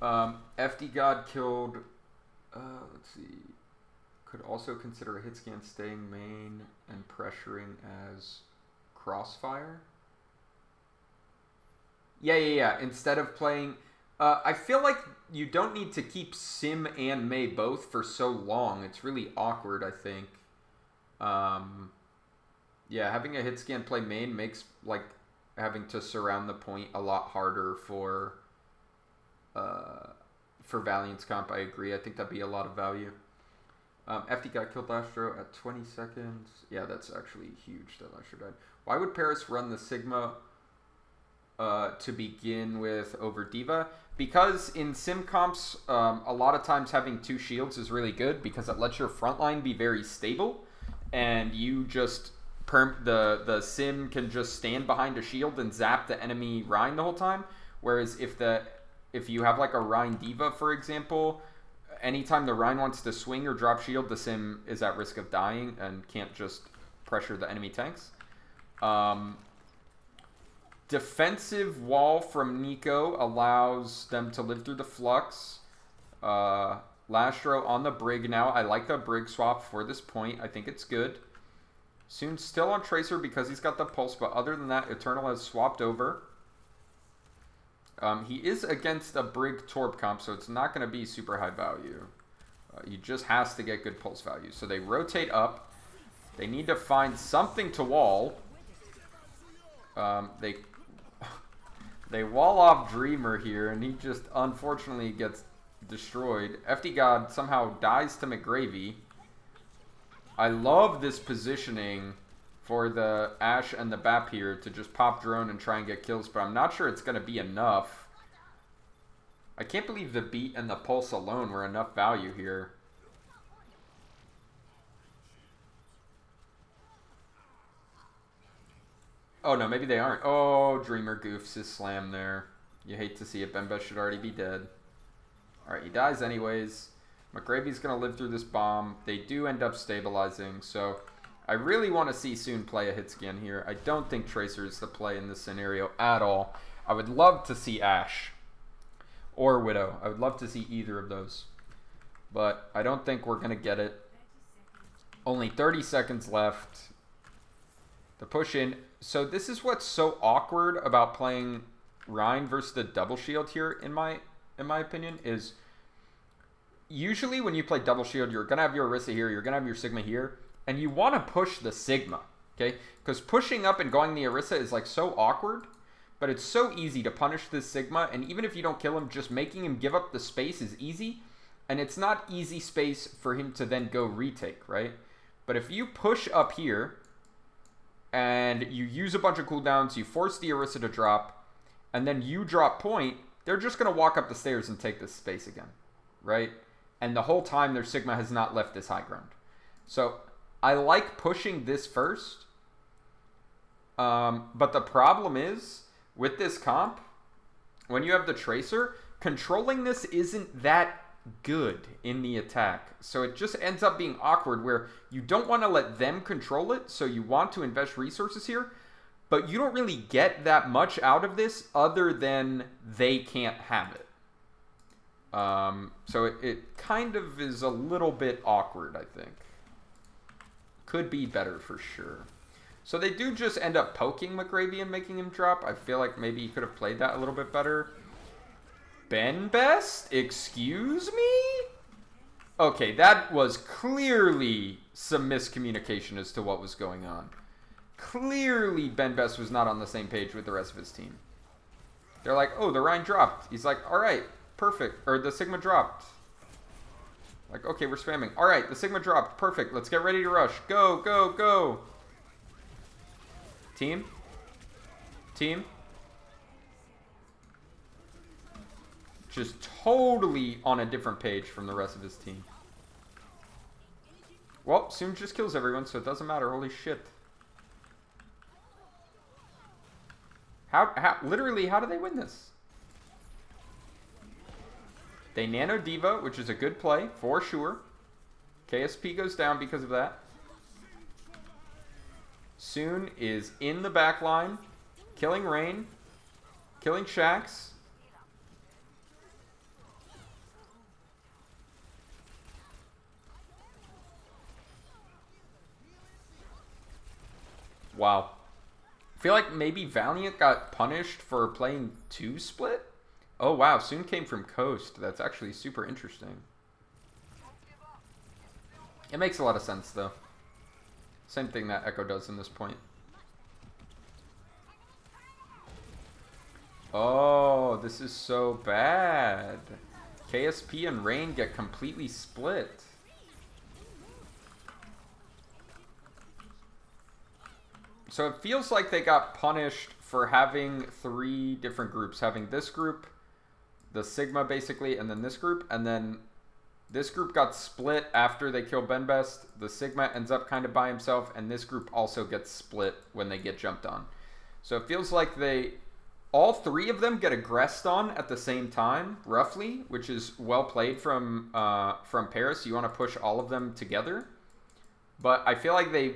FD God killed... let's see. Could also consider a hit scan staying main and pressuring as Crossfire. Yeah. Instead of playing... I feel like you don't need to keep Sim and Mei both for so long. It's really awkward, I think. Yeah, having a hit scan play main makes like having to surround the point a lot harder for Valiant's comp. I agree. I think that'd be a lot of value. FD got killed Lastro at 20 seconds. Yeah, that's actually huge that Lastro died. Why would Paris run the Sigma to begin with over Diva? Because in sim comps, a lot of times having 2 shields is really good because it lets your frontline be very stable, and you just the sim can just stand behind a shield and zap the enemy Rhine the whole time. Whereas if you have like a Rhine Diva, for example, anytime the Rhine wants to swing or drop shield, the sim is at risk of dying and can't just pressure the enemy tanks. Defensive wall from Nico allows them to live through the flux. Lastro on the Brig now. I like the Brig swap for this point. I think it's good. Soon still on Tracer because he's got the pulse, but other than that, Eternal has swapped over. He is against a Brig Torb comp, so it's not going to be super high value. He just has to get good pulse value. So they rotate up. They need to find something to wall. They wall off Dreamer here, and he just unfortunately gets destroyed. FD God somehow dies to McGravy. I love this positioning for the Ashe and the Bap here to just pop drone and try and get kills, but I'm not sure it's going to be enough. I can't believe the beat and the pulse alone were enough value here. Oh, no, maybe they aren't. Oh, Dreamer goofs his slam there. You hate to see it. Bemba should already be dead. All right, he dies anyways. McGravy's going to live through this bomb. They do end up stabilizing, so I really want to see Soon play a hit scan here. I don't think Tracer is the play in this scenario at all. I would love to see Ashe or Widow. I would love to see either of those, but I don't think we're going to get it. Only 30 seconds left. The push in. So this is what's so awkward about playing Rhine versus the double shield here, in my opinion, is usually when you play double shield, you're going to have your Orisa here, you're going to have your Sigma here, and you want to push the Sigma, okay? Because pushing up and going the Orisa is like so awkward, but it's so easy to punish this Sigma, and even if you don't kill him, just making him give up the space is easy, and it's not easy space for him to then go retake, right? But if you push up here, and you use a bunch of cooldowns, you force the Orisa to drop, and then you drop point, they're just going to walk up the stairs and take this space again, right? And the whole time their Sigma has not left this high ground. So I like pushing this first, but the problem is, with this comp, when you have the Tracer, controlling this isn't that good in the attack. So it just ends up being awkward where you don't want to let them control it, so you want to invest resources here, but you don't really get that much out of this other than they can't have it. So it kind of is a little bit awkward, I think. Could be better for sure. So they do just end up poking McGravy and making him drop. I feel like maybe he could have played that a little bit better. Ben Best? Excuse me? Okay, that was clearly some miscommunication as to what was going on. Clearly Ben Best was not on the same page with the rest of his team. They're like, oh, the Rhine dropped. He's like, all right, perfect. Or the Sigma dropped. Like, okay, we're spamming. All right, the Sigma dropped. Perfect. Let's get ready to rush. Go, go, go. Team? Team? Just totally on a different page from the rest of his team. Well, Soon just kills everyone, so it doesn't matter. Holy shit. Literally, how do they win this? They nano Diva, which is a good play, for sure. KSP goes down because of that. Soon is in the back line, killing Rain, killing Shax. Wow. I feel like maybe Valiant got punished for playing 2 split? Oh wow, Soon came from Coast. That's actually super interesting. It makes a lot of sense though. Same thing that Echo does in this point. Oh, this is so bad. KSP and Rain get completely split. So it feels like they got punished for having 3 different groups. Having this group, the Sigma basically, and then this group. And then this group got split after they kill Ben Best. The Sigma ends up kind of by himself. And this group also gets split when they get jumped on. So it feels like all 3 of them get aggressed on at the same time, roughly. Which is well played from Paris. You want to push all of them together. But I feel like they...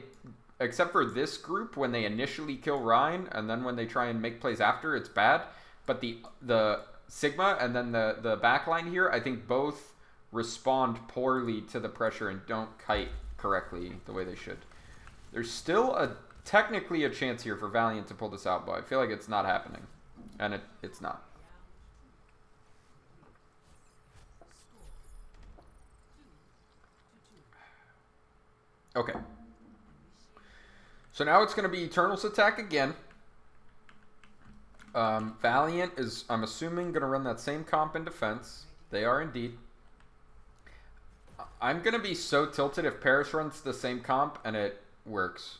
Except for this group, when they initially kill Rhine, and then when they try and make plays after, it's bad. But the Sigma and then the backline here, I think both respond poorly to the pressure and don't kite correctly the way they should. There's still technically a chance here for Valiant to pull this out, but I feel like it's not happening. And it's not. Okay. So now it's going to be Eternal's attack again. Valiant is, I'm assuming, going to run that same comp in defense. They are indeed. I'm going to be so tilted if Paris runs the same comp and it works.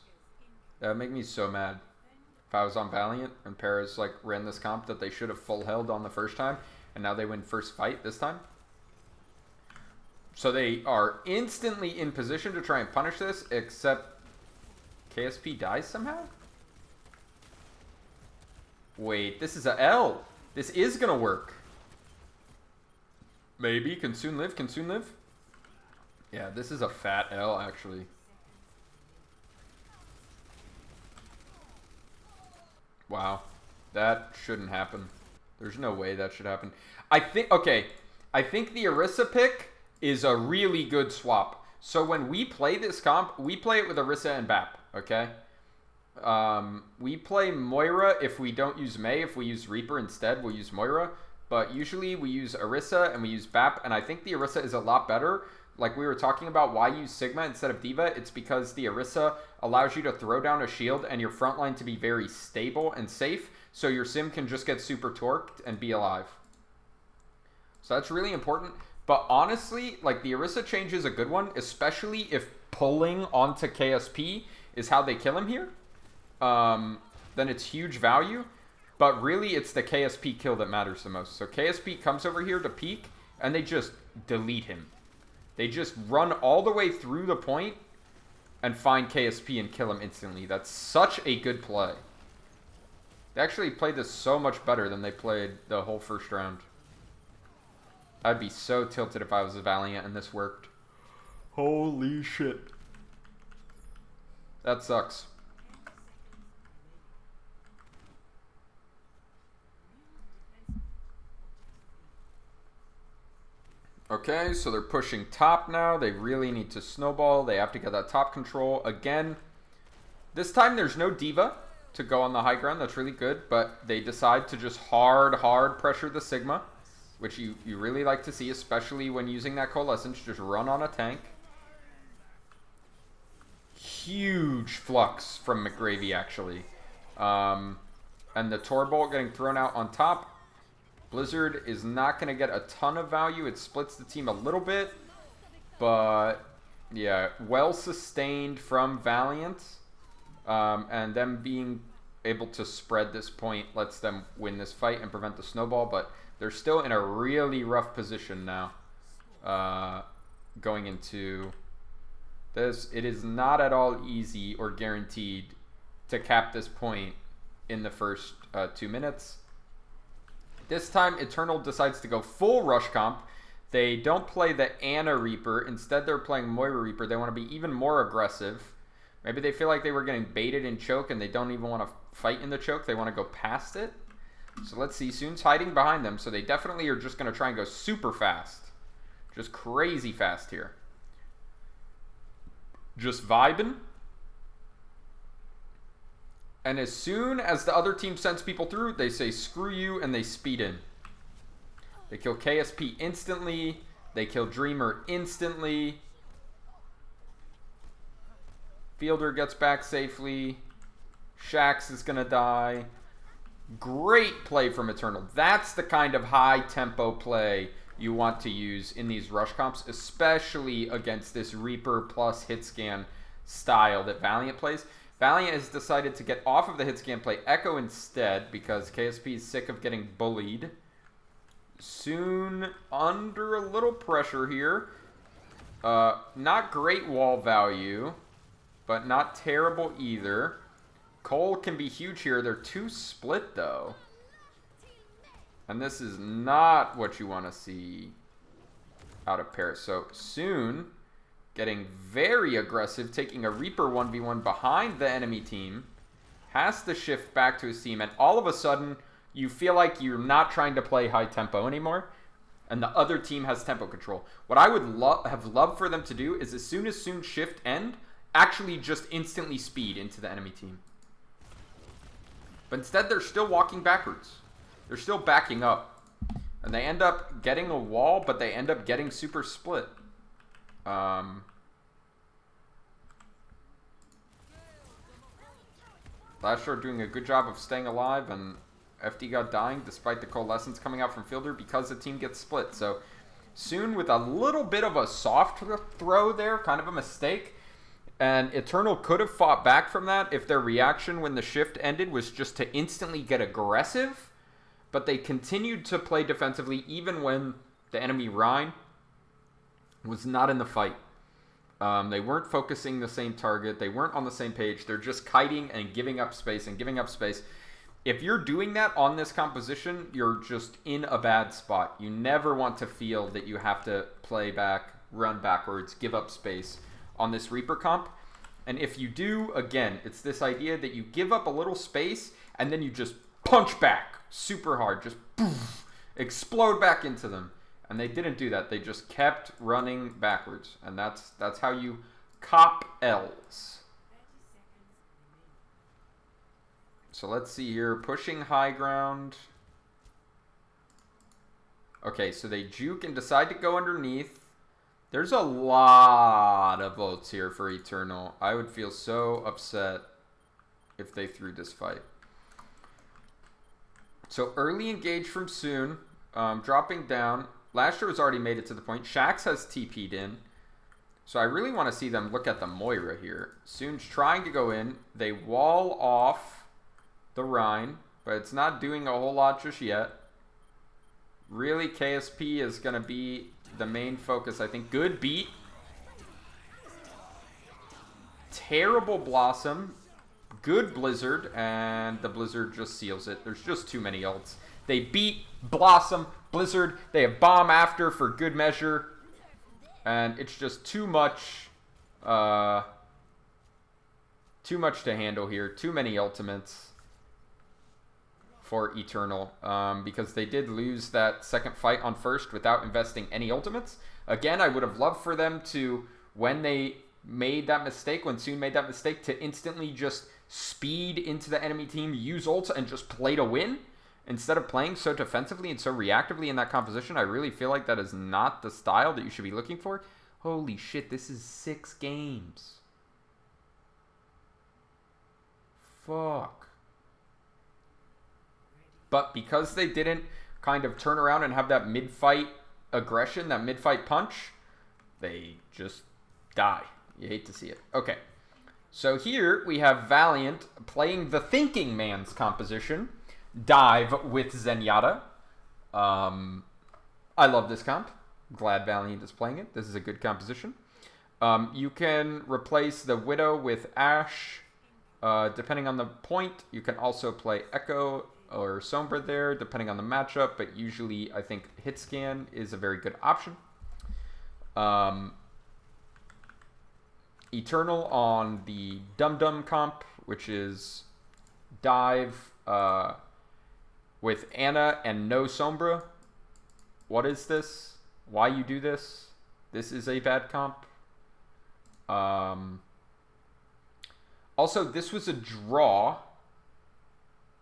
That would make me so mad. If I was on Valiant and Paris like ran this comp that they should have full held on the first time, and now they win first fight this time. So they are instantly in position to try and punish this, except... KSP dies somehow? Wait, this is a L. This is gonna work. Maybe. Can Soon live? Can Soon live? Yeah, this is a fat L, actually. Wow. That shouldn't happen. There's no way that should happen. I think the Orisa pick is a really good swap. So when we play this comp, we play it with Orisa and Bap, okay? We play Moira if we don't use Mei. If we use Reaper instead, we'll use Moira. But usually we use Orisa and we use Bap, and I think the Orisa is a lot better. Like we were talking about why use Sigma instead of Diva, it's because the Orisa allows you to throw down a shield and your front line to be very stable and safe, so your sim can just get super torqued and be alive. So that's really important. But honestly, like the Orisa change is a good one, especially if pulling onto KSP is how they kill him here. Then it's huge value. But really, it's the KSP kill that matters the most. So KSP comes over here to peek, and they just delete him. They just run all the way through the point and find KSP and kill him instantly. That's such a good play. They actually played this so much better than they played the whole first round. I'd be so tilted if I was a Valiant and this worked. Holy shit. That sucks. Okay, so they're pushing top now. They really need to snowball. They have to get that top control. Again, this time there's no Diva to go on the high ground. That's really good. But they decide to just hard pressure the Sigma, which you really like to see, especially when using that Coalescence. Just run on a tank. Huge flux from McGravy, actually. And the Tor Bolt getting thrown out on top. Blizzard is not going to get a ton of value. It splits the team a little bit. But, yeah, well sustained from Valiant. And them being able to spread this point lets them win this fight and prevent the snowball. But they're still in a really rough position now. Going into this. It is not at all easy or guaranteed to cap this point in the first 2 minutes. This time, Eternal decides to go full rush comp. They don't play the Ana Reaper. Instead, they're playing Moira Reaper. They want to be even more aggressive. Maybe they feel like they were getting baited in choke and they don't even want to fight in the choke. They want to go past it. So let's see. Soon's hiding behind them. So they definitely are just going to try and go super fast. Just crazy fast here. Just vibing. And as soon as the other team sends people through, they say, screw you, and they speed in. They kill KSP instantly. They kill Dreamer instantly. Fielder gets back safely. Shax is going to die. Great play from Eternal. That's the kind of high-tempo play you want to use in these rush comps, especially against this Reaper plus hit scan style that Valiant plays. Valiant has decided to get off of the hit scan play Echo instead because KSP is sick of getting bullied. Soon under a little pressure here. Not great wall value, but not terrible either. Cole can be huge here. They're too split though. And this is not what you want to see out of Paris. So Soon getting very aggressive, taking a Reaper 1v1 behind the enemy team, has to shift back to his team, and all of a sudden, you feel like you're not trying to play high tempo anymore, and the other team has tempo control. What I would have loved for them to do is as soon shift end, actually just instantly speed into the enemy team. But instead, they're still walking backwards. They're still backing up. And they end up getting a wall, but they end up getting super split. Lashor doing a good job of staying alive, and FD got dying despite the Coalescence coming out from Fielder because the team gets split. So Soon with a little bit of a soft throw there, kind of a mistake. And Eternal could have fought back from that if their reaction when the shift ended was just to instantly get aggressive. But they continued to play defensively even when the enemy Rhine was not in the fight. They weren't focusing the same target. They weren't on the same page. They're just kiting and giving up space and giving up space. If you're doing that on this composition, you're just in a bad spot. You never want to feel that you have to play back, run backwards, give up space on this Reaper comp. And if you do, again, it's this idea that you give up a little space and then you just punch back super hard. Just poof, explode back into them. And they didn't do that. They just kept running backwards. And that's how you cop L's. So let's see here. Pushing high ground. Okay, so they juke and decide to go underneath. There's a lot of votes here for Eternal. I would feel so upset if they threw this fight. So early engage from Soon. Dropping down. Lashor has already made it to the point. Shax has TP'd in. So I really want to see them look at the Moira here. Soon's trying to go in. They wall off the Rhine, but it's not doing a whole lot just yet. Really, KSP is going to be the main focus, I think. Good beat. Terrible Blossom. Good Blizzard, and the Blizzard just seals it. There's just too many ults. They beat Blossom, Blizzard. They have Bomb after for good measure. And it's just too much to handle here. Too many ultimates for Eternal. Because they did lose that second fight on first without investing any ultimates. Again, I would have loved for them to, when they made that mistake, when Soon made that mistake, to instantly just speed into the enemy team, use ult, and just play to win. Instead of playing so defensively and so reactively in that composition, I really feel like that is not the style that you should be looking for. Holy shit, this is 6 games. Fuck. But because they didn't kind of turn around and have that mid-fight aggression, that mid-fight punch, they just die. You hate to see it. Okay. So here we have Valiant playing the Thinking Man's composition. Dive with Zenyatta. I love this comp. Glad Valiant is playing it. This is a good composition. You can replace the Widow with Ashe. Depending on the point, you can also play Echo or Sombra there, depending on the matchup. But usually, I think Hit Scan is a very good option. Eternal on the Dum Dum comp, which is Dive with Ana and no Sombra. What is this? Why you do this? This is a bad comp. Also, this was a draw.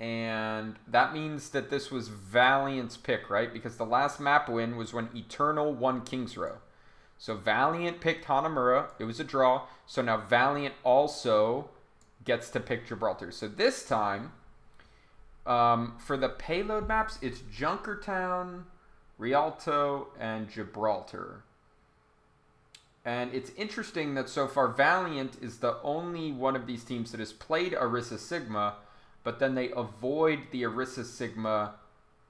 And that means that this was Valiant's pick, right? Because the last map win was when Eternal won King's Row. So Valiant picked Hanamura. It was a draw. So now Valiant also gets to pick Gibraltar. So this time, for the payload maps, it's Junkertown, Rialto, and Gibraltar. And it's interesting that so far Valiant is the only one of these teams that has played Orisa Sigma, but then they avoid the Orisa Sigma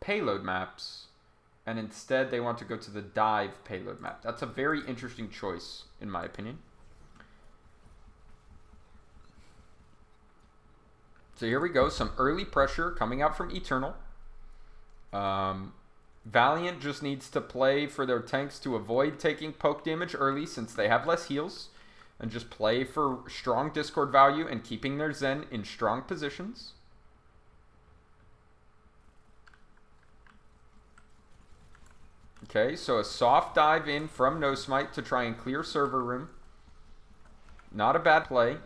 payload maps, and instead they want to go to the Dive payload map. That's a very interesting choice, in my opinion. So here we go, some early pressure coming out from Eternal. Valiant just needs to play for their tanks to avoid taking poke damage early since they have less heals, and just play for strong Discord value and keeping their Zen in strong positions. Okay, so a soft dive in from No Smite to try and clear server room. Not a bad play.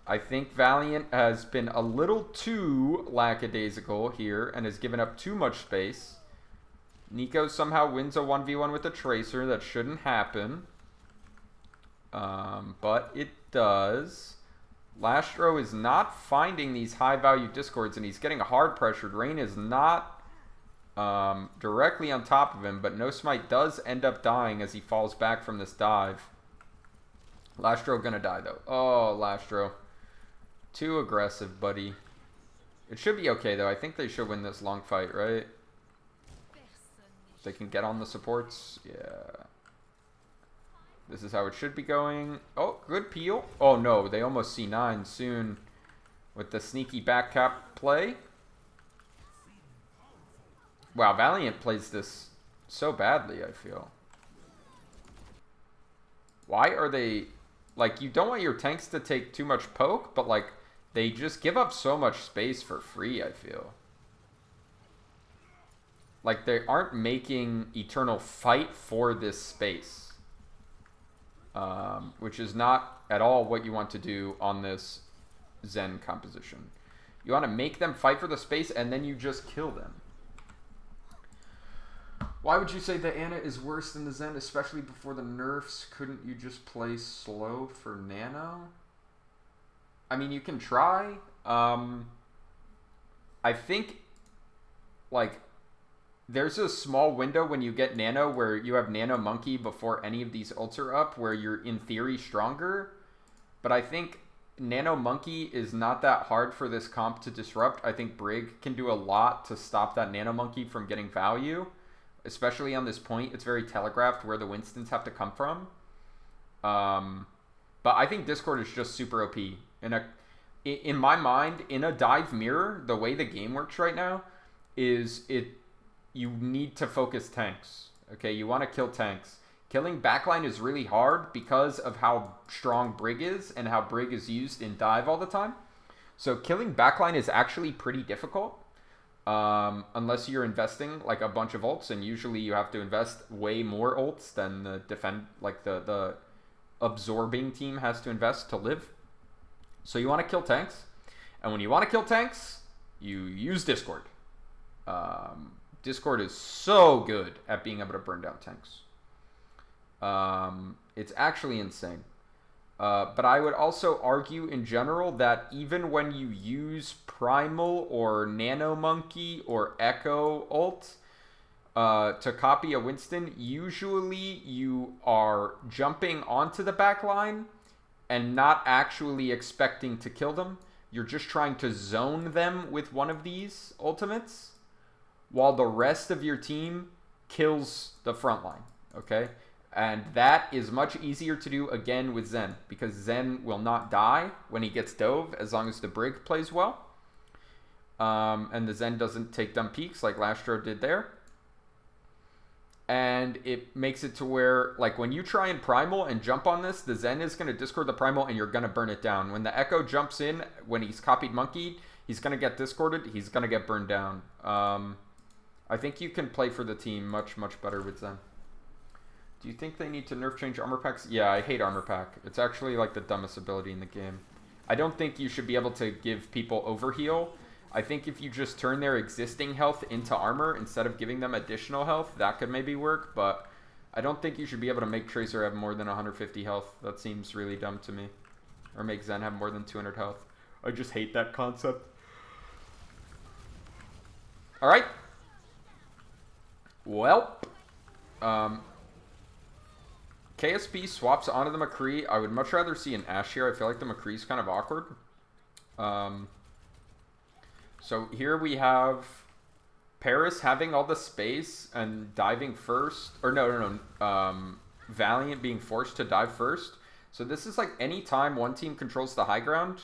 I think Valiant has been a little too lackadaisical here and has given up too much space. Nico somehow wins a 1v1 with a Tracer. That shouldn't happen. But it does. Lastro is not finding these high-value Discords, and he's getting hard pressured. Rain is not directly on top of him, but No Smite does end up dying as he falls back from this dive. Lastro gonna die, though. Oh, Lastro. Too aggressive, buddy. It should be okay, though. I think they should win this long fight, right? They can get on the supports. Yeah. This is how it should be going. Oh, good peel. Oh, no. They almost C9 soon with the sneaky back cap play. Wow, Valiant plays this so badly, I feel. Why are they... Like, you don't want your tanks to take too much poke, but, like, they just give up so much space for free, I feel. Like, they aren't making Eternal fight for this space. Which is not at all what you want to do on this Zen composition. You want to make them fight for the space, and then you just kill them. Why would you say that Ana is worse than the Zen, especially before the nerfs? Couldn't you just play slow for Nano? I mean, you can try. I think, like, there's a small window when you get Nano where you have Nano Monkey before any of these ults are up, where you're, in theory, stronger. But I think Nano Monkey is not that hard for this comp to disrupt. I think Brig can do a lot to stop that Nano Monkey from getting value. Especially on this point, it's very telegraphed where the Winstons have to come from. But I think Discord is just super OP. In my mind, in a dive mirror, the way the game works right now is you need to focus tanks. Okay, you want to kill tanks. Killing backline is really hard because of how strong Brig is and how Brig is used in dive all the time. So killing backline is actually pretty difficult. Unless you're investing like a bunch of ults, and usually you have to invest way more ults than the the absorbing team has to invest to live. So you want to kill tanks, and when you want to kill tanks, you use Discord. Discord is so good at being able to burn down tanks. It's actually insane. But I would also argue in general that even when you use Primal or Nano Monkey or Echo ult to copy a Winston, usually you are jumping onto the back line and not actually expecting to kill them. You're just trying to zone them with one of these ultimates while the rest of your team kills the front line, okay? And that is much easier to do again with Zen, because Zen will not die when he gets dove as long as the Brig plays well. And the Zen doesn't take dumb peaks like Lastro did there. And it makes it to where, like, when you try and Primal and jump on this, the Zen is going to discord the Primal and you're going to burn it down. When the Echo jumps in, when he's copied Monkeyed, he's going to get discorded. He's going to get burned down. I think you can play for the team much, much better with Zen. Do you think they need to nerf change armor packs? Yeah, I hate armor pack. It's actually like the dumbest ability in the game. I don't think you should be able to give people overheal. I think if you just turn their existing health into armor instead of giving them additional health, that could maybe work, but I don't think you should be able to make Tracer have more than 150 health. That seems really dumb to me. Or make Zen have more than 200 health. I just hate that concept. Alright. Well. KSP swaps onto the McCree. I would much rather see an Ashe here. I feel like the McCree's kind of awkward. So here we have Paris having all the space and diving first. Or no. Valiant being forced to dive first. So this is like any time one team controls the high ground.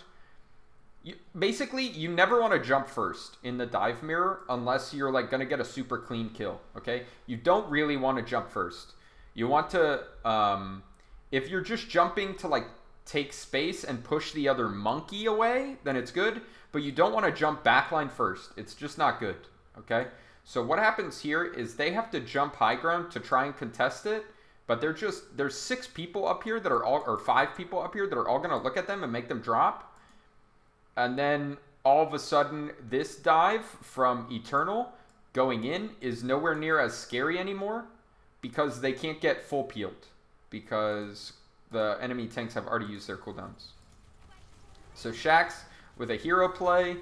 Basically, you never want to jump first in the dive mirror unless you're like going to get a super clean kill. Okay? You don't really want to jump first. You want to, if you're just jumping to like take space and push the other monkey away, then it's good. But you don't want to jump backline first. It's just not good, okay? So what happens here is they have to jump high ground to try and contest it. But there's 6 people up here that are all, or 5 people up here that are all going to look at them and make them drop. And then all of a sudden, this dive from Eternal going in is nowhere near as scary anymore, because they can't get full peeled, because the enemy tanks have already used their cooldowns. So Shaxx with a hero play,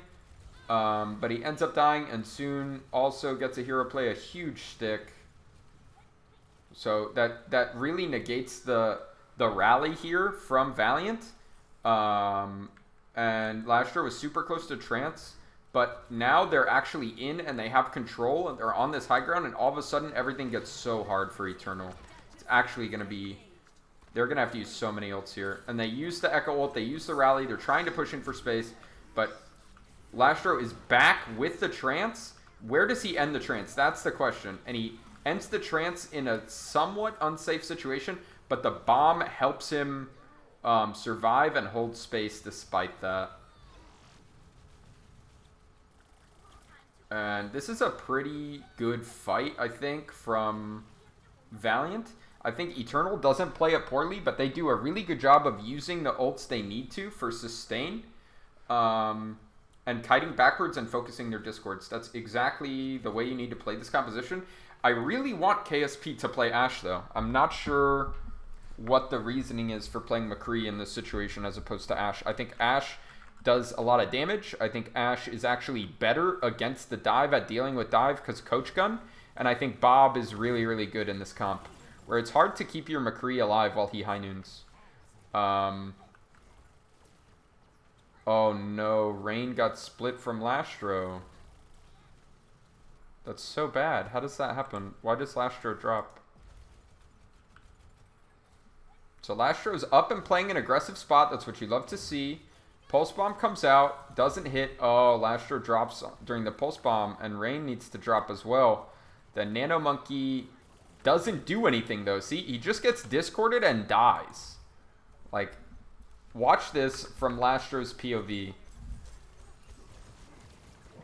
but he ends up dying, and soon also gets a hero play, a huge stick. So that really negates the rally here from Valiant. And Lastro was super close to Trance. But now they're actually in and they have control and they're on this high ground, and all of a sudden everything gets so hard for Eternal. It's actually going to be... They're going to have to use so many ults here. And they use the Echo ult, they use the rally, they're trying to push in for space. But Lastro is back with the Trance. Where does he end the Trance? That's the question. And he ends the Trance in a somewhat unsafe situation, but the bomb helps him survive and hold space despite that. And this is a pretty good fight, I think, from Valiant. I think Eternal doesn't play it poorly, but they do a really good job of using the ults they need to for sustain. And kiting backwards and focusing their discords. That's exactly the way you need to play this composition. I really want KSP to play Ashe, though. I'm not sure what the reasoning is for playing McCree in this situation as opposed to Ashe. I think Ashe does a lot of damage. I think Ashe is actually better against the dive at dealing with dive because Coach Gun. And I think Bob is really, really good in this comp, where it's hard to keep your McCree alive while he high noons. Oh no, Rain got split from Lastro. That's so bad. How does that happen? Why does Lastro drop? So Lastro's up and playing an aggressive spot. That's what you love to see. Pulse Bomb comes out, doesn't hit. Oh, Lastro drops during the Pulse Bomb, and Rain needs to drop as well. The Nano Monkey doesn't do anything, though. See, he just gets discorded and dies. Like, watch this from Lastro's POV.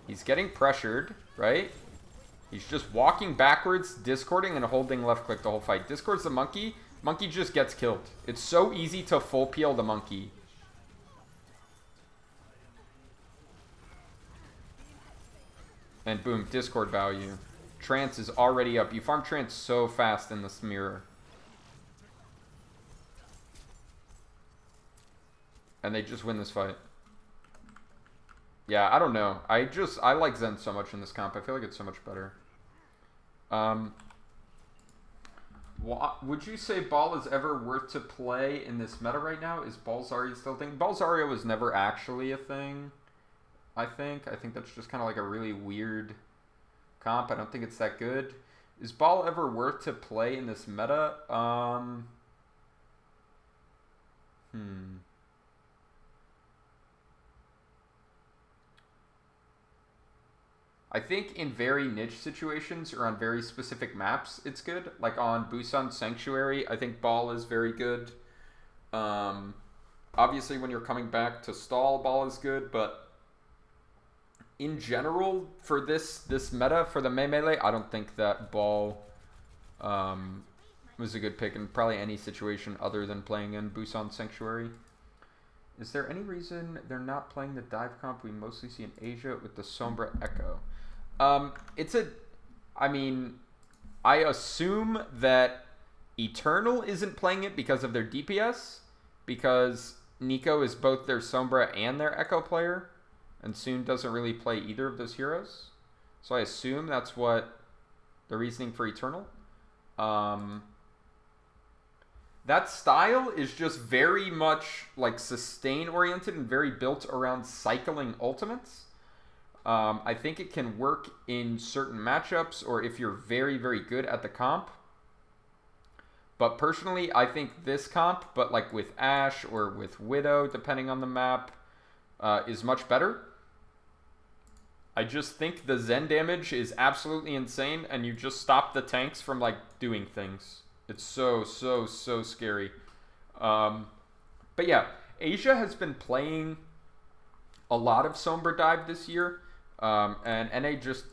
He's getting pressured, right? He's just walking backwards, discording, and holding left click the whole fight. Discords the monkey. Monkey just gets killed. It's so easy to full peel the monkey. And boom, discord value. Trance is already up. You farm Trance so fast in this mirror. And they just win this fight. Yeah, I don't know. I like Zen so much in this comp. I feel like it's so much better. Would you say Ball is ever worth to play in this meta right now? Is Ball Zarya still a thing? Ball Zarya was never actually a thing, I think. I think that's just kind of like a really weird comp. I don't think it's that good. Is Ball ever worth to play in this meta? I think in very niche situations or on very specific maps, it's good. Like on Busan Sanctuary, I think Ball is very good. Obviously, when you're coming back to stall, Ball is good. But in general, for this meta, for the melee, I don't think that Ball was a good pick in probably any situation other than playing in Busan Sanctuary. Is there any reason they're not playing the dive comp we mostly see in Asia with the Sombra Echo? I assume that Eternal isn't playing it because of their DPS, because Nico is both their Sombra and their Echo player, and Soon doesn't really play either of those heroes. So I assume that's what the reasoning for Eternal. That style is just very much like sustain oriented and very built around cycling ultimates. I think it can work in certain matchups or if you're very, very good at the comp. But personally, I think this comp, but like with Ashe or with Widow, depending on the map, is much better. I just think the Zen damage is absolutely insane, and you just stop the tanks from like doing things. It's so scary. But yeah, Asia has been playing a lot of Sombra Dive this year. And NA just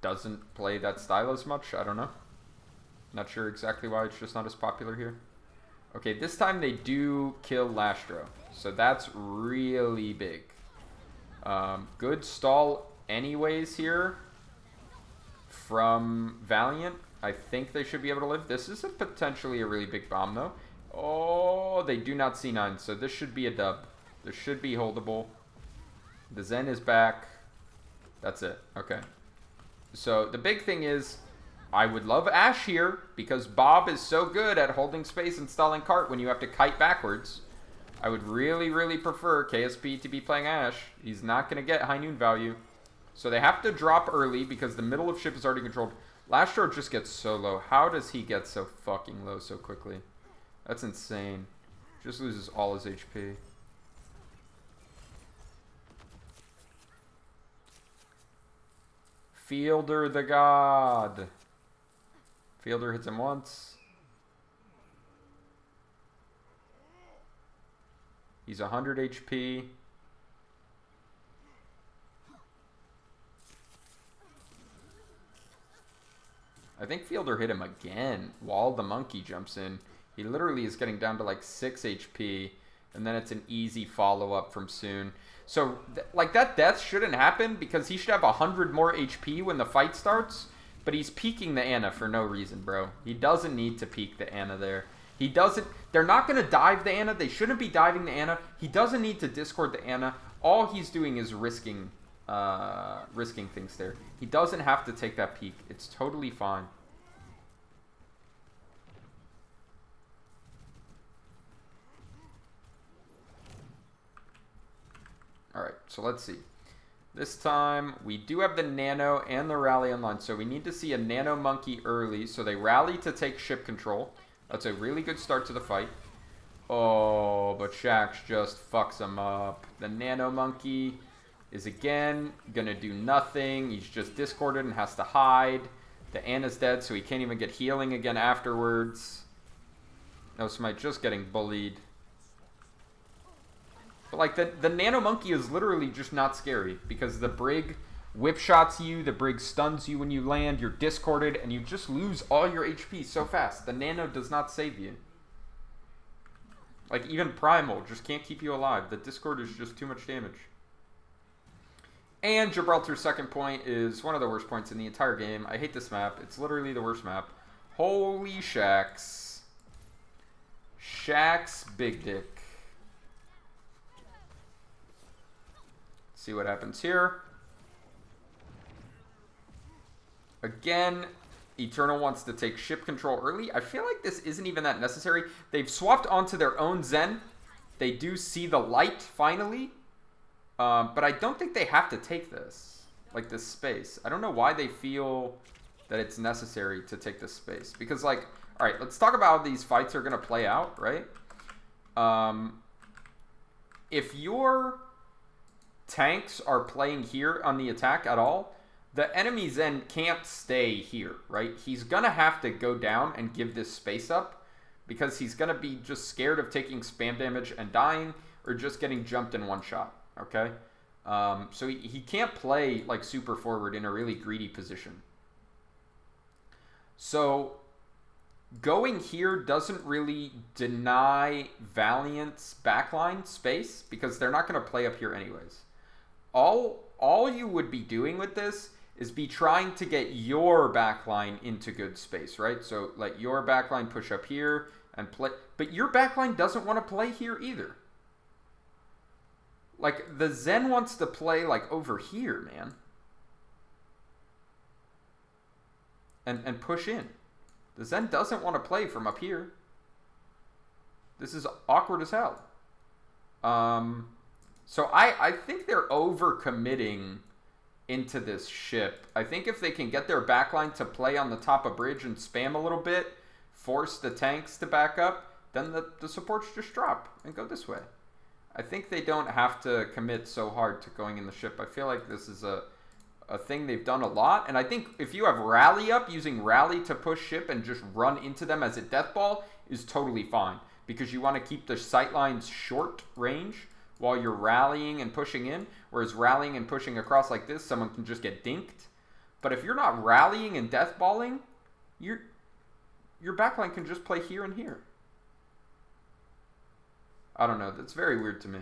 doesn't play that style as much. I don't know. Not sure exactly why it's just not as popular here. Okay, this time they do kill Lastro. So that's really big. Good stall anyways here from Valiant. I think they should be able to live. This is potentially a really big bomb, though. Oh, they do not C9, so this should be a dub. This should be holdable. The Zen is back. That's it. Okay. So the big thing is, I would love Ashe here, because Bob is so good at holding space and stalling cart when you have to kite backwards. I would really, really prefer KSP to be playing Ashe. He's not going to get high noon value. So they have to drop early, because the middle of ship is already controlled. Lastro just gets so low. How does he get so fucking low so quickly? That's insane. Just loses all his HP. Fielder the god. Fielder hits him once. He's 100 HP. I think Fielder hit him again while the monkey jumps in. He literally is getting down to like 6 HP, and then it's an easy follow-up from Soon. So, like, that death shouldn't happen because he should have 100 more HP when the fight starts, but he's peeking the Ana for no reason, bro. He doesn't need to peek the Ana there. He doesn't... They're not going to dive the Ana. They shouldn't be diving the Ana. He doesn't need to discord the Ana. All he's doing is risking things there. He doesn't have to take that peek. It's totally fine. Alright, so let's see. This time, we do have the Nano and the Rally online, so we need to see a Nano Monkey early. So they rally to take ship control. That's a really good start to the fight. Oh, but Shax just fucks him up. The Nano Monkey is again gonna do nothing. He's just discorded and has to hide. The Anna's dead, so he can't even get healing again afterwards. No Smite just getting bullied. But like the Nano Monkey is literally just not scary because the Brig whip shots you, the Brig stuns you when you land, you're discorded, and you just lose all your HP so fast. The Nano does not save you. Like even Primal just can't keep you alive. The Discord is just too much damage. And Gibraltar's second point is one of the worst points in the entire game. I hate this map. It's literally the worst map. Holy Shax. Shax Big Dick. See what happens here. Again, Eternal wants to take ship control early. I feel like this isn't even that necessary. They've swapped onto their own Zen. They do see the light, finally. But I don't think they have to take this. Like, this space. I don't know why they feel that it's necessary to take this space. Because, like, alright, let's talk about how these fights are going to play out, right? If your tanks are playing here on the attack at all, the enemy Zen can't stay here, right? He's going to have to go down and give this space up because he's going to be just scared of taking spam damage and dying or just getting jumped in one shot, okay? So he can't play like super forward in a really greedy position. So going here doesn't really deny Valiant's backline space because they're not going to play up here anyways. All you would be doing with this is be trying to get your backline into good space, right? So let your backline push up here and play. But your backline doesn't want to play here either. Like, the Zen wants to play, like, over here, man. And push in. The Zen doesn't want to play from up here. This is awkward as hell. So I think they're overcommitting into this ship. I think if they can get their backline to play on the top of bridge and spam a little bit, force the tanks to back up, then the supports just drop and go this way. I think they don't have to commit so hard to going in the ship. I feel like this is a thing they've done a lot. And I think if you have rally up, using rally to push ship and just run into them as a death ball is totally fine. Because you want to keep the sight lines short range while you're rallying and pushing in. Whereas rallying and pushing across like this, someone can just get dinked. But if you're not rallying and death balling, your backline can just play here and here. I don't know. That's very weird to me.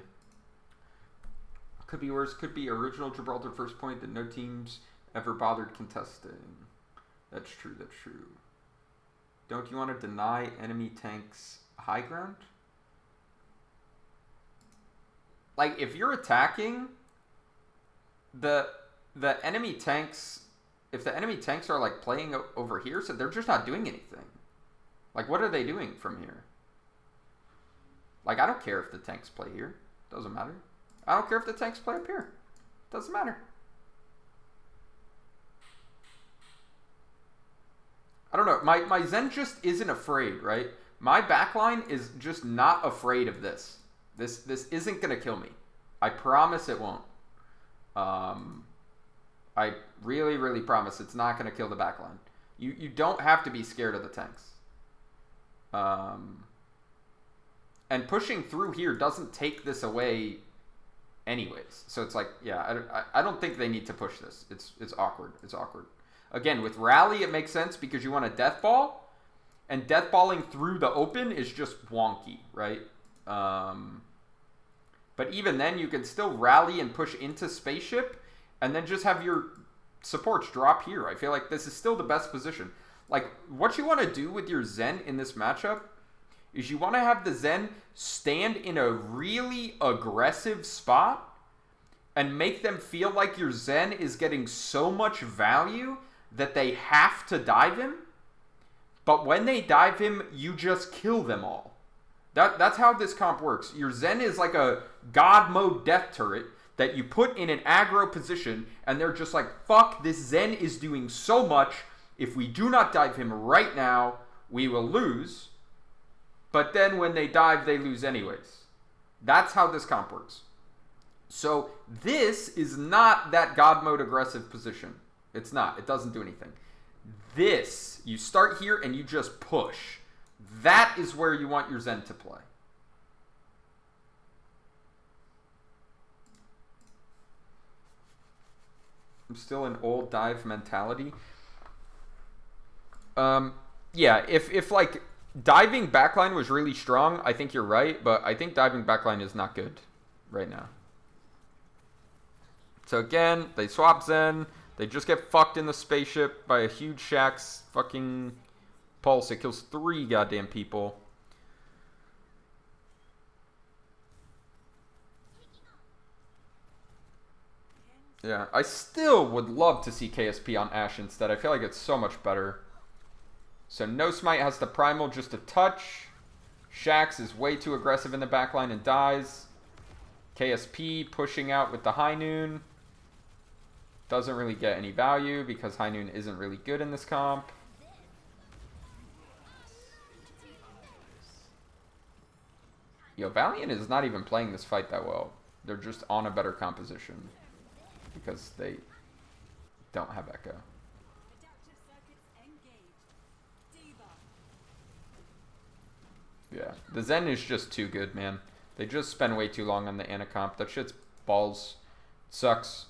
Could be worse. Could be original Gibraltar first point that no teams ever bothered contesting. That's true. That's true. Don't you want to deny enemy tanks high ground? Like, if you're attacking, the enemy tanks, if the enemy tanks are, like, playing over here, so they're just not doing anything. Like, what are they doing from here? Like, I don't care if the tanks play here. Doesn't matter. I don't care if the tanks play up here. Doesn't matter. I don't know. My Zen just isn't afraid, right? My backline is just not afraid of this. This isn't going to kill me. I promise it won't. I really, really promise it's not going to kill the backline. You don't have to be scared of the tanks. And pushing through here doesn't take this away anyways. So it's like, yeah, I don't think they need to push this. It's awkward. It's awkward. Again, with rally, it makes sense because you want a death ball. And death balling through the open is just wonky, right? But even then, you can still rally and push into spaceship and then just have your supports drop here. I feel like this is still the best position. Like, what you want to do with your Zen in this matchup is you want to have the Zen stand in a really aggressive spot and make them feel like your Zen is getting so much value that they have to dive him. But when they dive him, you just kill them all. That's how this comp works. Your Zen is like a God mode death turret that you put in an aggro position, and they're just like, fuck, this Zen is doing so much. If we do not dive him right now, we will lose. But then when they dive, they lose anyways. That's how this comp works. So this is not that God mode aggressive position. It's not. It doesn't do anything. this. You start here and you just push. That is where you want your Zen to play. I'm still in old dive mentality. Yeah, if like diving backline was really strong, I think you're right, but I think diving backline is not good right now. So again, they swap Zen. They just get fucked in the spaceship by a huge Shaxx fucking pulse. It kills 3 goddamn people. Yeah, I still would love to see KSP on Ashe instead. I feel like it's so much better. So No Smite has the primal just a touch. Shaxx is way too aggressive in the backline and dies. KSP pushing out with the High Noon. Doesn't really get any value because High Noon isn't really good in this comp. Yo, Valiant is not even playing this fight that well. They're just on a better composition because they don't have Echo. Yeah, the Zen is just too good, man. They just spend way too long on the Ana comp. That shit's balls. Sucks.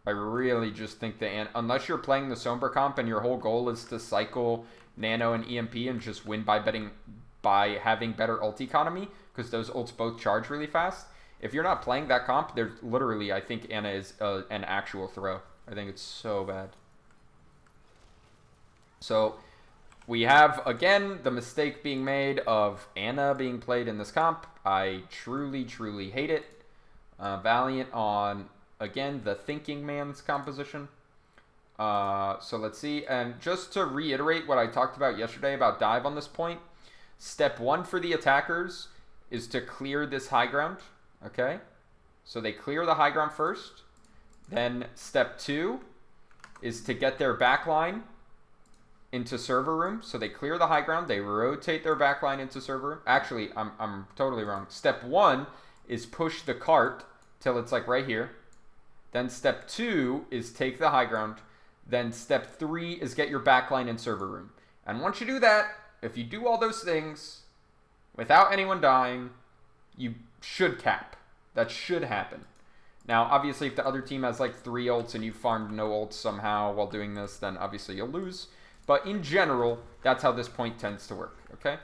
I really just think unless you're playing the Sombra comp and your whole goal is to cycle Nano and EMP and just win by having better ult economy, because those ults both charge really fast. If you're not playing that comp, there's literally, I think Ana is an actual throw. I think it's so bad. So we have, again, the mistake being made of Ana being played in this comp. I truly, truly hate it. Valiant on, again, the thinking man's composition. So let's see. And just to reiterate what I talked about yesterday about dive on this point, step 1 for the attackers is to clear this high ground. Okay? So they clear the high ground first. Then step 2 is to get their backline into server room. So they clear the high ground. They rotate their backline into server room. Actually, I'm totally wrong. Step 1 is push the cart till it's like right here. Then step 2 is take the high ground. Then step 3 is get your backline in server room. And once you do that, if you do all those things without anyone dying, you should cap. That should happen. Now, obviously, if the other team has like 3 ults and you farmed no ults somehow while doing this, then obviously you'll lose. But in general, that's how this point tends to work, okay?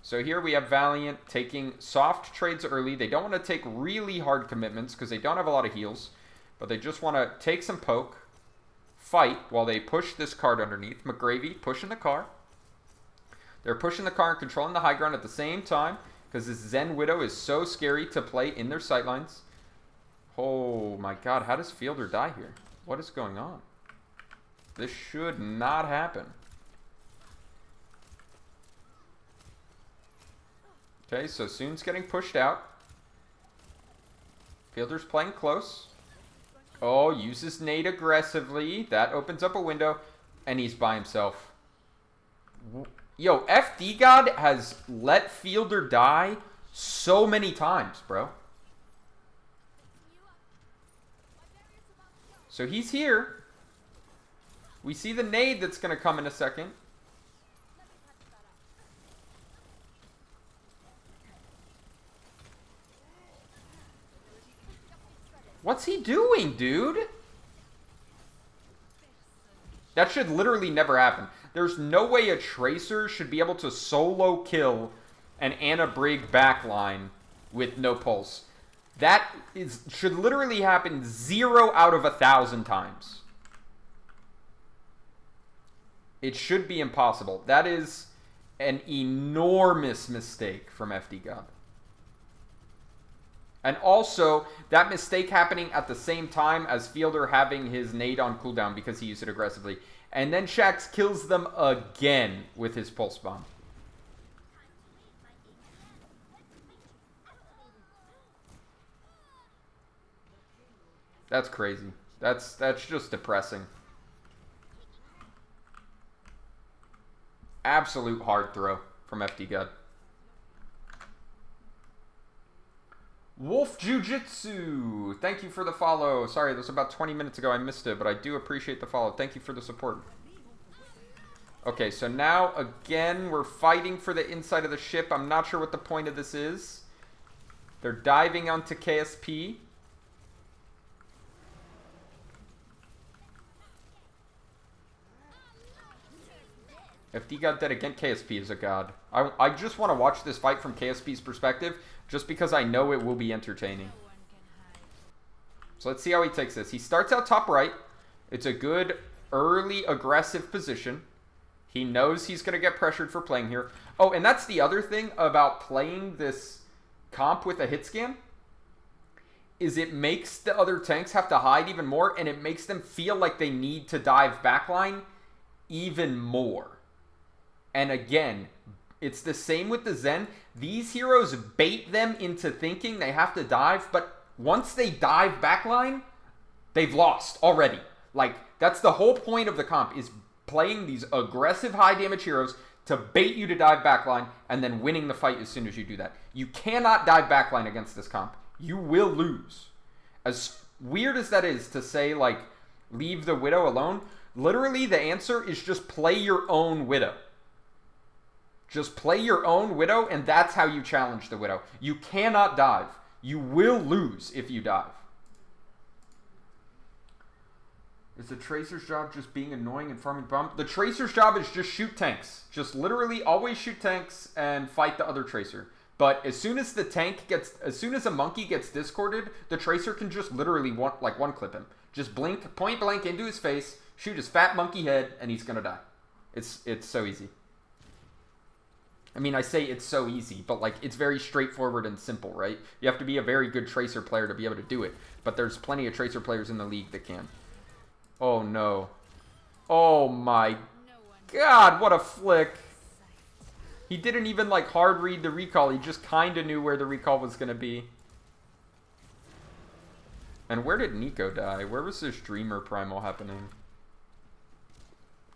So here we have Valiant taking soft trades early. They don't want to take really hard commitments because they don't have a lot of heals. But they just want to take some poke, fight while they push this card underneath. McGravy pushing the car. They're pushing the car and controlling the high ground at the same time because this Zen Widow is so scary to play in their sightlines. Oh my god, how does Fielder die here? What is going on? This should not happen. Okay, so Soon's getting pushed out. Fielder's playing close. Oh, uses nade aggressively. That opens up a window. And he's by himself. Yo, FD God has let Fielder die so many times, bro. So he's here. We see the nade that's going to come in a second. What's he doing, dude? That should literally never happen. There's no way a Tracer should be able to solo kill an Ana Brig backline with no pulse. That should literally happen 0 out of 1,000 times. It should be impossible. That is an enormous mistake from FD God. And also, that mistake happening at the same time as Fielder having his nade on cooldown because he used it aggressively. And then Shaxx kills them again with his pulse bomb. That's crazy. That's just depressing. Absolute hard throw from FD God. Wolf Jiu-Jitsu, thank you for the follow. Sorry, this was about 20 minutes ago. I missed it, but I do appreciate the follow. Thank you for the support. Okay, so now, again, we're fighting for the inside of the ship. I'm not sure what the point of this is. They're diving onto KSP. FD got dead again. KSP is a god. I just want to watch this fight from KSP's perspective, just because I know it will be entertaining. So let's see how he takes this. He starts out top right. It's a good early aggressive position. He knows he's going to get pressured for playing here. Oh, and that's the other thing about playing this comp with a hit scan, is it makes the other tanks have to hide even more, and it makes them feel like they need to dive backline even more. And again, it's the same with the Zen. These heroes bait them into thinking they have to dive, but once they dive backline, they've lost already. Like, that's the whole point of the comp, is playing these aggressive high damage heroes to bait you to dive backline and then winning the fight as soon as you do that. You cannot dive backline against this comp. You will lose. As weird as that is to say, like, leave the Widow alone, literally the answer is just play your own Widow. Just play your own Widow, and that's how you challenge the Widow. You cannot dive. You will lose if you dive. Is the Tracer's job just being annoying and farming bomb? The Tracer's job is just shoot tanks. Just literally always shoot tanks and fight the other Tracer. But as soon as as soon as a monkey gets discorded, the Tracer can just literally one clip him. Just blink, point blank into his face, shoot his fat monkey head, and he's gonna die. It's so easy. I mean, I say it's so easy, but like it's very straightforward and simple, right? You have to be a very good Tracer player to be able to do it. But there's plenty of Tracer players in the league that can. Oh no. Oh my god, what a flick. He didn't even like hard read the recall. He just kind of knew where the recall was going to be. And where did Nico die? Where was this Dreamer Primal happening?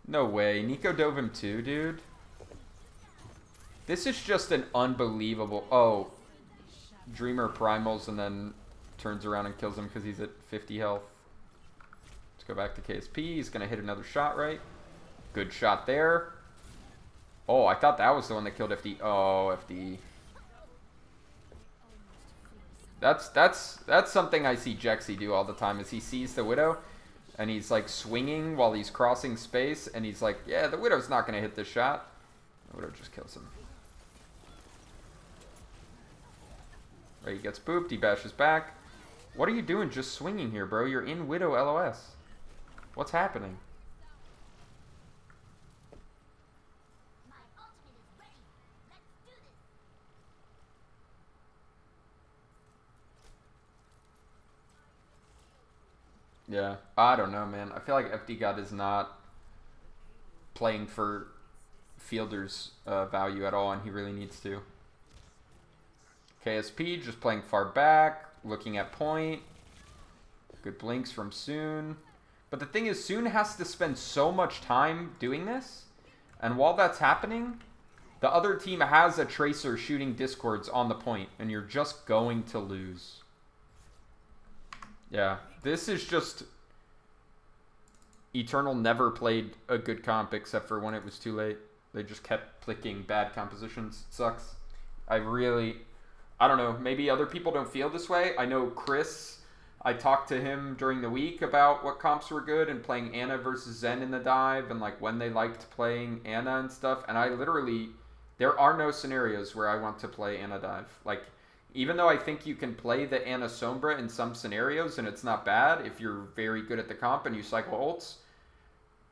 No way. Nico dove him too, dude. This is just an unbelievable... Oh. Dreamer Primals and then turns around and kills him because he's at 50 health. Let's go back to KSP. He's going to hit another shot, right? Good shot there. Oh, I thought that was the one that killed FD. Oh, FD. That's something I see Jexy do all the time, is he sees the Widow and he's like swinging while he's crossing space and he's like, yeah, the Widow's not going to hit this shot. The Widow just kills him. Right, he gets booped, he bashes back. What are you doing just swinging here, bro? You're in Widow LOS. What's happening? Yeah, I don't know, man. I feel like FD God is not playing for Fielder's value at all, and he really needs to. KSP just playing far back, looking at point. Good blinks from Soon. But the thing is, Soon has to spend so much time doing this, and while that's happening, the other team has a Tracer shooting Discords on the point, and you're just going to lose. Yeah, this is just... Eternal never played a good comp except for when it was too late. They just kept picking bad compositions. It sucks. I don't know, maybe other people don't feel this way. I know Chris, I talked to him during the week about what comps were good and playing Ana versus Zen in the dive and like when they liked playing Ana and stuff. And I literally, there are no scenarios where I want to play Ana dive. Like, even though I think you can play the Ana Sombra in some scenarios and it's not bad if you're very good at the comp and you cycle ults,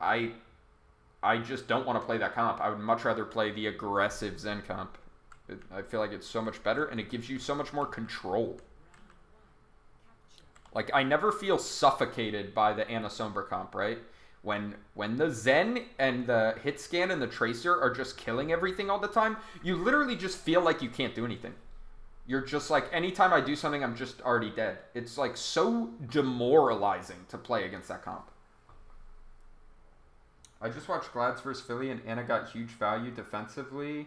I just don't want to play that comp. I would much rather play the aggressive Zen comp. I feel like it's so much better and it gives you so much more control. Like, I never feel suffocated by the Ana Sombra comp, right? When the Zen and the hit scan and the Tracer are just killing everything all the time, you literally just feel like you can't do anything. You're just like, anytime I do something, I'm just already dead. It's like so demoralizing to play against that comp. I just watched Glads vs. Philly and Ana got huge value defensively.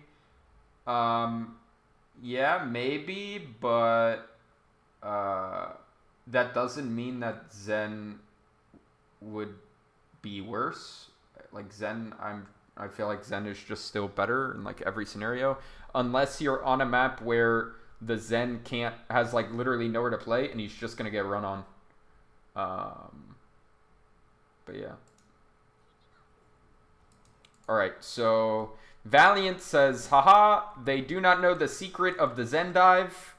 Yeah, maybe, but that doesn't mean that Zen would be worse. Like Zen, I feel like Zen is just still better in like every scenario, unless you're on a map where the Zen has like literally nowhere to play and he's just gonna get run on. But yeah. All right, so Valiant says, haha, they do not know the secret of the Zen dive.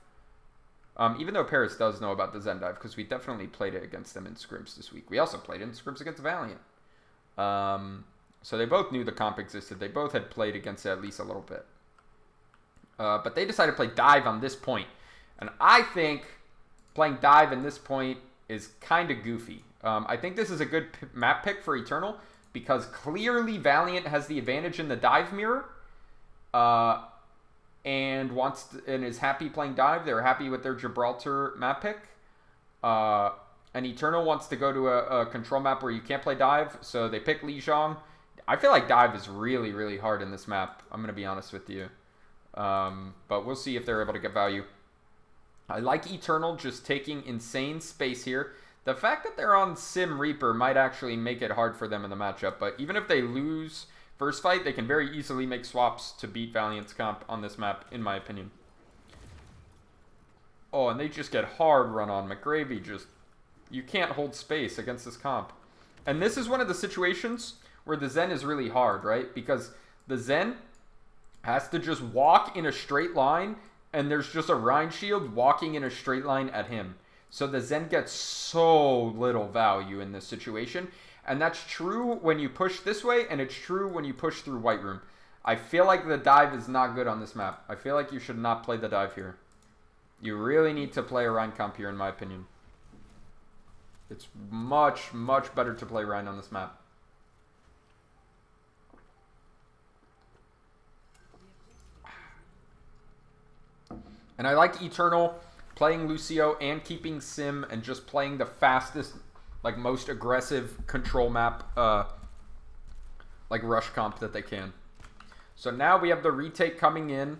Even though Paris does know about the Zen dive, because we definitely played it against them in scrims this week. We also played it in scrims against Valiant. So they both knew the comp existed. They both had played against it at least a little bit. But they decided to play dive on this point. And I think playing dive in this point is kind of goofy. I think this is a good map pick for Eternal, because clearly Valiant has the advantage in the dive mirror. And is happy playing dive. They're happy with their Gibraltar map pick. And Eternal wants to go to a control map where you can't play dive, so they pick Lijiang. I feel like dive is really, really hard in this map. I'm going to be honest with you. But we'll see if they're able to get value. I like Eternal just taking insane space here. The fact that they're on Sim Reaper might actually make it hard for them in the matchup. But even if they lose first fight, they can very easily make swaps to beat Valiant's comp on this map, in my opinion. Oh, and they just get hard run on. McGravy just... You can't hold space against this comp. And this is one of the situations where the Zen is really hard, right? Because the Zen has to just walk in a straight line, and there's just a Rhine shield walking in a straight line at him. So the Zen gets so little value in this situation. And that's true when you push this way, and it's true when you push through White Room. I feel like the dive is not good on this map. I feel like you should not play the dive here. You really need to play a Rhine comp here, in my opinion. It's much, much better to play Rhine on this map. And I like Eternal playing Lucio and keeping Sim and just playing the fastest, like most aggressive control map, like rush comp that they can. So now we have the retake coming in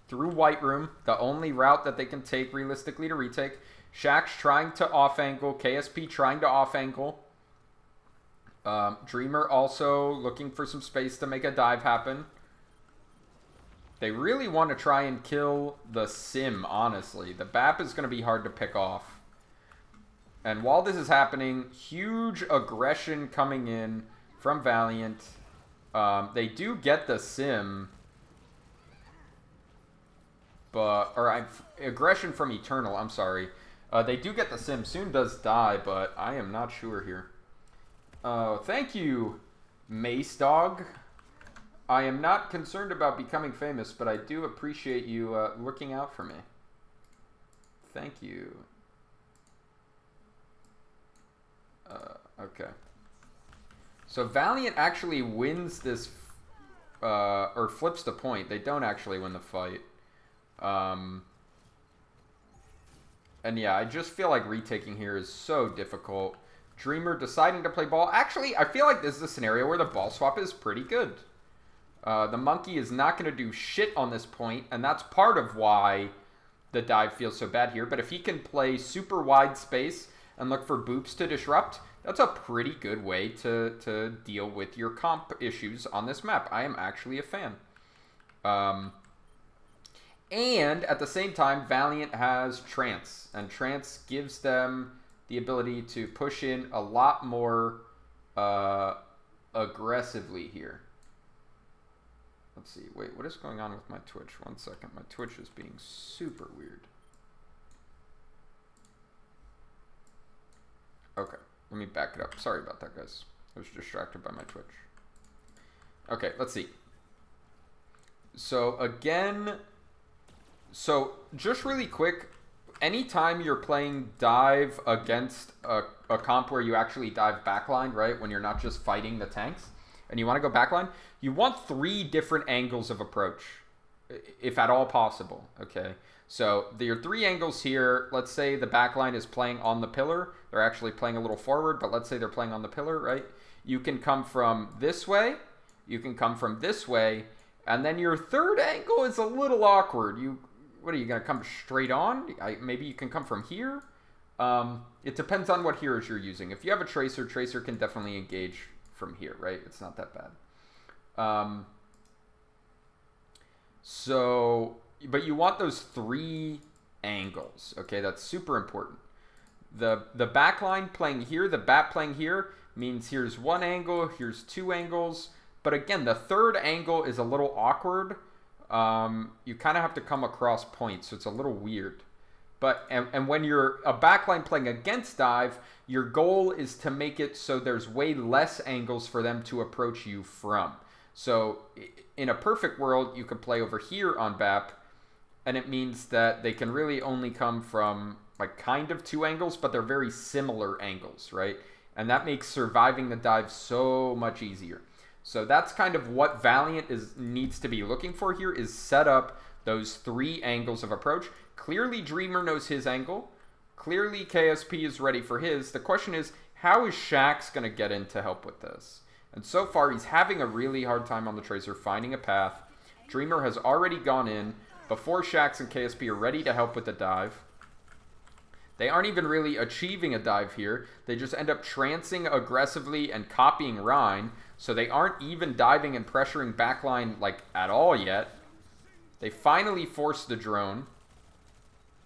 through White Room, the only route that they can take realistically to retake. Shax trying to off angle, KSP trying to off angle. Dreamer also looking for some space to make a dive happen. They really want to try and kill the Sim, honestly. The BAP is going to be hard to pick off. And while this is happening, huge aggression coming in from Valiant. They do get the Sim. Aggression from Eternal, I'm sorry. They do get the Sim. Soon does die, but I am not sure here. Thank you, Mace Dog. I am not concerned about becoming famous, but I do appreciate you looking out for me. Thank you. Okay. So Valiant actually wins this, or flips the point. They don't actually win the fight. And yeah, I just feel like retaking here is so difficult. Dreamer deciding to play ball. Actually, I feel like this is a scenario where the ball swap is pretty good. The monkey is not going to do shit on this point, and that's part of why the dive feels so bad here. But if he can play super wide space and look for boops to disrupt, that's a pretty good way to deal with your comp issues on this map. I am actually a fan. And at the same time, Valiant has Trance, and Trance gives them the ability to push in a lot more aggressively here. Let's see. Wait, what is going on with my Twitch? 1 second. My Twitch is being super weird. Okay, let me back it up. Sorry about that, guys. I was distracted by my Twitch. Okay, let's see. So again, just really quick, anytime you're playing dive against a comp where you actually dive backline, right, when you're not just fighting the tanks, and you want to go backline, you want 3 different angles of approach, if at all possible, okay? So your 3 angles here, let's say the backline is playing on the pillar. They're actually playing a little forward, but let's say they're playing on the pillar, right? You can come from this way, you can come from this way, and then your third angle is a little awkward. What are you going to come straight on? Maybe you can come from here? It depends on what heroes you're using. If you have a Tracer, Tracer can definitely engage from here, right? It's not that bad. But you want those 3 angles, okay? That's super important. The backline playing here, the bat playing here, means here's 1 angle, here's 2 angles. But again, the 3rd angle is a little awkward. You kind of have to come across points, so it's a little weird. But and when you're a backline playing against dive, your goal is to make it so there's way less angles for them to approach you from. So in a perfect world, you could play over here on BAP, and it means that they can really only come from like kind of 2 angles, but they're very similar angles, right? And that makes surviving the dive so much easier. So that's kind of what Valiant needs to be looking for here, is set up those 3 angles of approach. Clearly Dreamer knows his angle. Clearly KSP is ready for his. The question is, how is Shaxx going to get in to help with this? And so far, he's having a really hard time on the Tracer finding a path. Dreamer has already gone in before Shaxx and KSP are ready to help with the dive. They aren't even really achieving a dive here. They just end up trancing aggressively and copying Rhine. So they aren't even diving and pressuring backline like at all yet. They finally force the drone.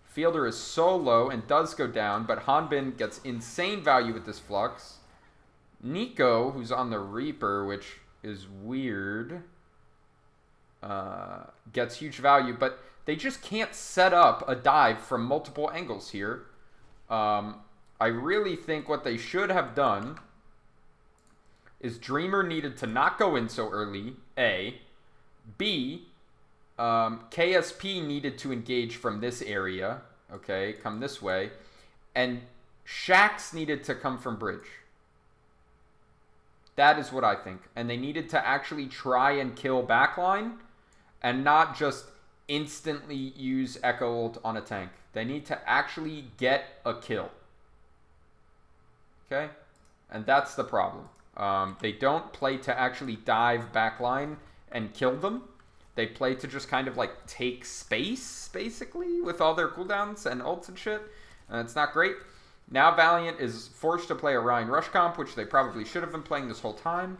Fielder is so low and does go down, but Hanbin gets insane value with this Flux. Nico, who's on the Reaper, which is weird, gets huge value, but they just can't set up a dive from multiple angles here. I really think what they should have done is Dreamer needed to not go in so early, A. B, KSP needed to engage from this area, okay, come this way, and Shaxx needed to come from bridge. That is what I think. And they needed to actually try and kill backline and not just instantly use Echo ult on a tank. They need to actually get a kill. Okay? And that's the problem. They don't play to actually dive backline and kill them. They play to just kind of like take space, basically, with all their cooldowns and ults and shit. And it's not great. Now Valiant is forced to play a Ryan Rush comp, which they probably should have been playing this whole time.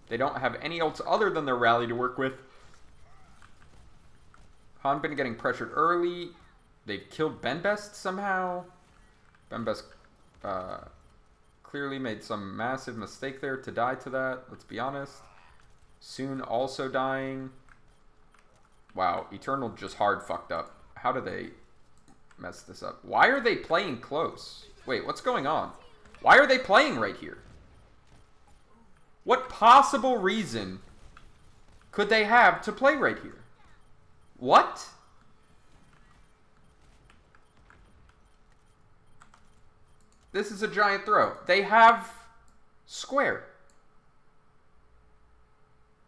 They don't have any ults other than their rally to work with. Hanbin getting pressured early. They've killed Benbest somehow. Benbest clearly made some massive mistake there to die to that, let's be honest. Soon also dying. Wow, Eternal just hard fucked up. How do they mess this up? Why are they playing close? Wait, what's going on? Why are they playing right here? What possible reason could they have to play right here? What? This is a giant throw. They have square.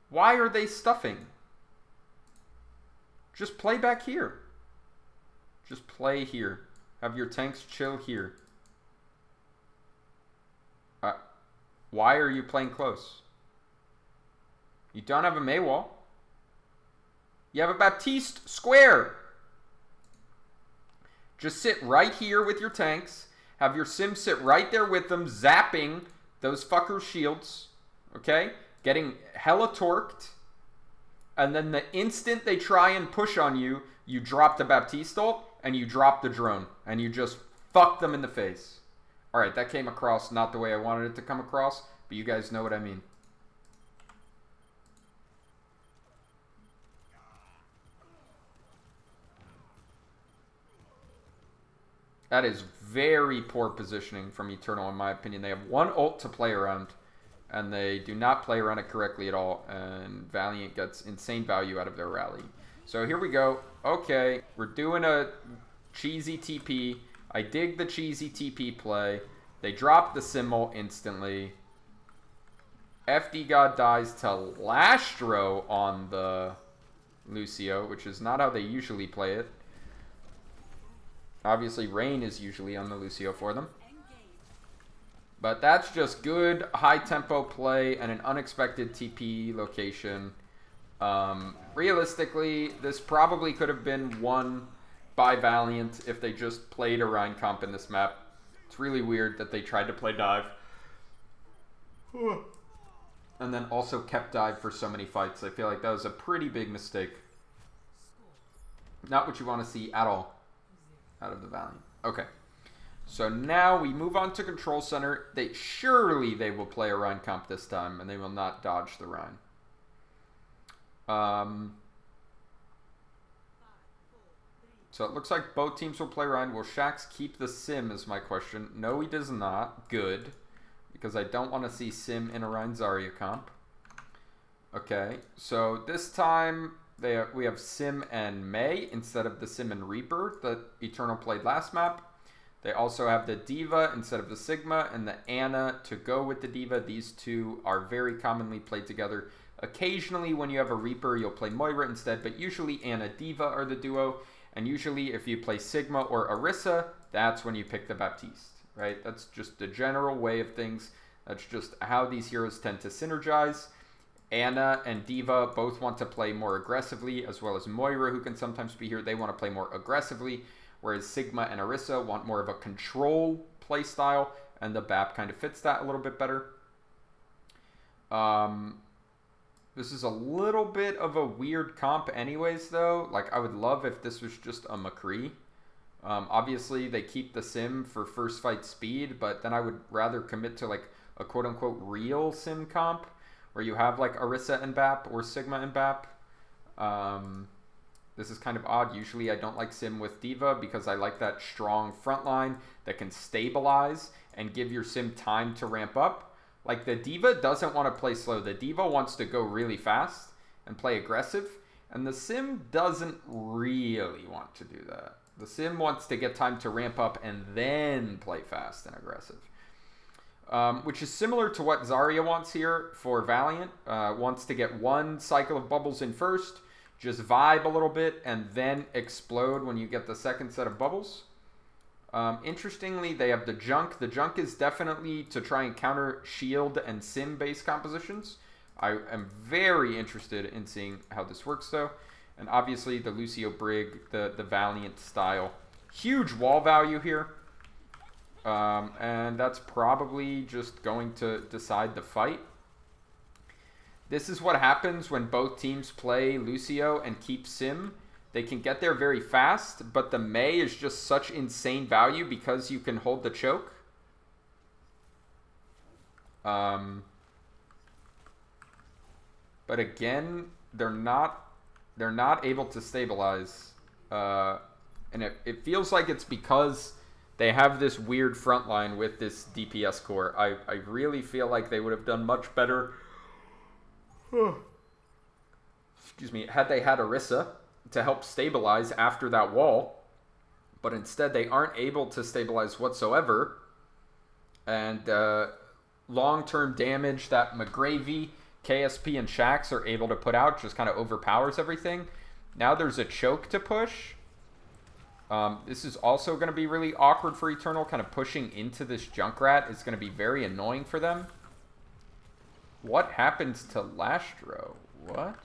Why are they stuffing? Just play back here. Just play here. Have your tanks chill here. Why are you playing close? You don't have a Maywall. You have a Baptiste square. Just sit right here with your tanks. Have your Sim sit right there with them, zapping those fuckers' shields. Okay? Getting hella torqued. And then the instant they try and push on you, you drop the Baptiste ult and you drop the drone. And you just fuck them in the face. Alright, that came across not the way I wanted it to come across, but you guys know what I mean. That is very poor positioning from Eternal, in my opinion. They have one ult to play around, and they do not play around it correctly at all, and Valiant gets insane value out of their rally. So here we go. Okay, we're doing a cheesy TP. I dig the cheesy TP play. They drop the Symbol instantly. FD God dies to Lastro on the Lucio, which is not how they usually play it. Obviously, Rain is usually on the Lucio for them. But that's just good high-tempo play and an unexpected TP location. Realistically, this probably could have been won by Valiant if they just played a Rhine comp in this map. It's really weird that they tried to play dive. And then also kept dive for so many fights. I feel like that was a pretty big mistake. Not what you want to see at all out of the Valiant. Okay. So now we move on to Control Center. Surely they will play a Rhine comp this time, and they will not dodge the Rhine. So it looks like both teams will play Rhine. Will Shax keep the Sim is my question. No, he does not. Good. Because I don't want to see Sim in a Rhine Zarya comp. Okay, so this time we have Sim and Mei instead of the Sim and Reaper that Eternal played last map. They also have the Diva instead of the Sigma and the Ana to go with the Diva. These two are very commonly played together. Occasionally when you have a Reaper, you'll play Moira instead, but usually Ana Diva are the duo. And usually if you play Sigma or Orisa, that's when you pick the Baptiste, right? That's just the general way of things. That's just how these heroes tend to synergize. Ana and Diva both want to play more aggressively, as well as Moira, who can sometimes be here. They want to play more aggressively, whereas Sigma and Orisa want more of a control play style, and the BAP kind of fits that a little bit better. This is a little bit of a weird comp anyways, though. Like, I would love if this was just a McCree. Obviously, they keep the Sim for first fight speed, but then I would rather commit to, like, a quote-unquote real Sim comp, where you have, like, Orisa and BAP or Sigma and BAP. This is kind of odd. Usually I don't like Sim with Diva because I like that strong front line that can stabilize and give your Sim time to ramp up. Like, the Diva doesn't want to play slow. The Diva wants to go really fast and play aggressive. And the Sim doesn't really want to do that. The Sim wants to get time to ramp up and then play fast and aggressive. Which is similar to what Zarya wants here for Valiant. Wants to get one cycle of bubbles in first, just vibe a little bit, and then explode when you get the second set of bubbles. Interestingly, they have the Junk. The Junk is definitely to try and counter shield and Sim-based compositions. I am very interested in seeing how this works, though. And obviously, the Lucio Brig, the Valiant style. Huge wall value here. And that's probably just going to decide the fight. This is what happens when both teams play Lucio and keep Sim. They can get there very fast, but the Mei is just such insane value because you can hold the choke. But again, they're not able to stabilize. And it feels like it's because they have this weird front line with this DPS core. I really feel like they would have done much better. Excuse me, had they had Orisa to help stabilize after that wall, but instead they aren't able to stabilize whatsoever, and long-term damage that McGravy, KSP, and Shax are able to put out just kind of overpowers everything. Now there's a choke to push. This is also going to be really awkward for Eternal. Kind of pushing into this Junkrat is going to be very annoying for them. What happens to Lastro? What?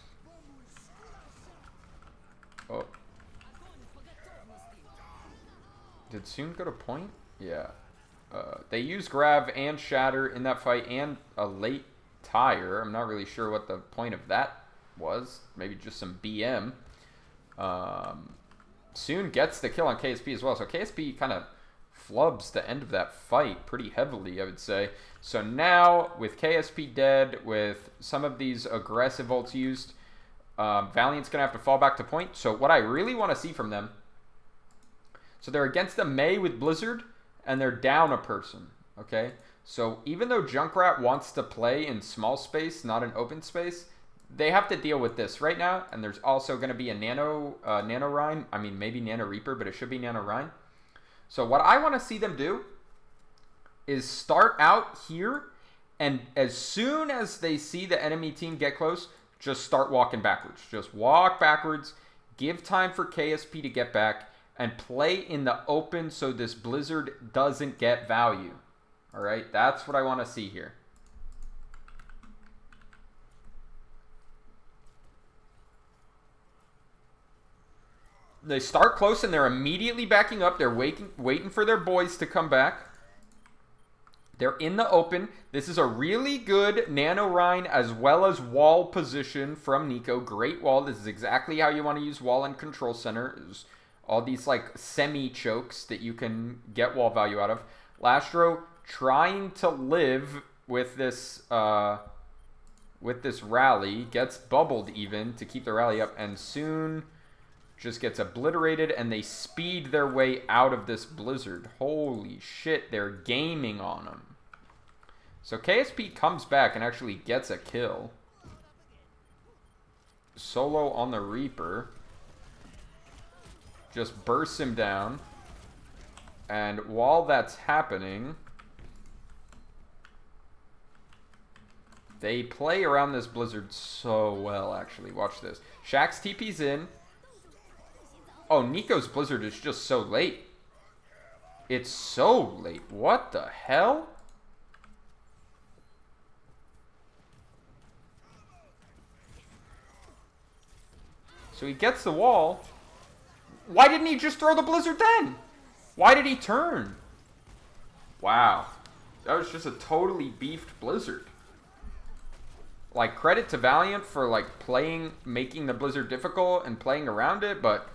Oh. Did Soon go to point? Yeah. They use Grav and Shatter in that fight and a late tire. I'm not really sure what the point of that was. Maybe just some BM. Soon gets the kill on KSP as well. So KSP kind of flubs the end of that fight pretty heavily, I would say. So now, with KSP dead, with some of these aggressive ults used, Valiant's going to have to fall back to point. So what I really want to see from them... So they're against a Mei with Blizzard, and they're down a person, okay? So even though Junkrat wants to play in small space, not in open space, they have to deal with this right now. And there's also going to be a Nano Rhine. I mean, maybe Nano Reaper, but it should be Nano Rhine. So what I want to see them do is start out here, and as soon as they see the enemy team get close, just start walking backwards. Just walk backwards, give time for KSP to get back, and play in the open so this Blizzard doesn't get value. All right, that's what I want to see here. They start close and they're immediately backing up. They're waiting for their boys to come back. They're in the open. This is a really good nano Rhine as well as wall position from Nico. Great wall. This is exactly how you want to use wall and control center. There's all these like semi-chokes that you can get wall value out of. Lastro trying to live with this rally. Gets bubbled even to keep the rally up. And soon just gets obliterated. And they speed their way out of this blizzard. Holy shit. They're gaming on them. So KSP comes back and actually gets a kill. Solo on the Reaper. Just bursts him down. And while that's happening, they play around this blizzard so well, actually. Watch this. Shaxx TP's in. Oh, Nico's blizzard is just so late. It's so late. What the hell? So he gets the wall. Why didn't he just throw the blizzard then? Why did he turn? Wow. That was just a totally beefed blizzard. Like, credit to Valiant for, like, making the blizzard difficult and playing around it, but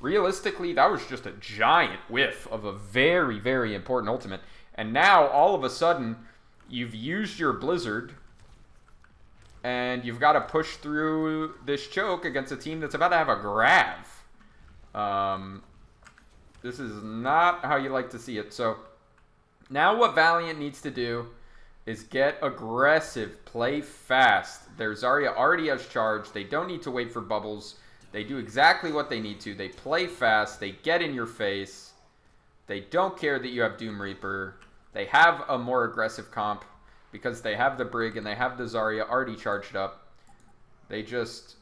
realistically, that was just a giant whiff of a very, very important ultimate. And now, all of a sudden, you've used your blizzard, and you've got to push through this choke against a team that's about to have a grav. This is not how you like to see it. So now what Valiant needs to do is get aggressive, play fast. Their Zarya already has charge. They don't need to wait for bubbles. They do exactly what they need to. They play fast. They get in your face. They don't care that you have Doom Reaper. They have a more aggressive comp because they have the Brig and they have the Zarya already charged up. They just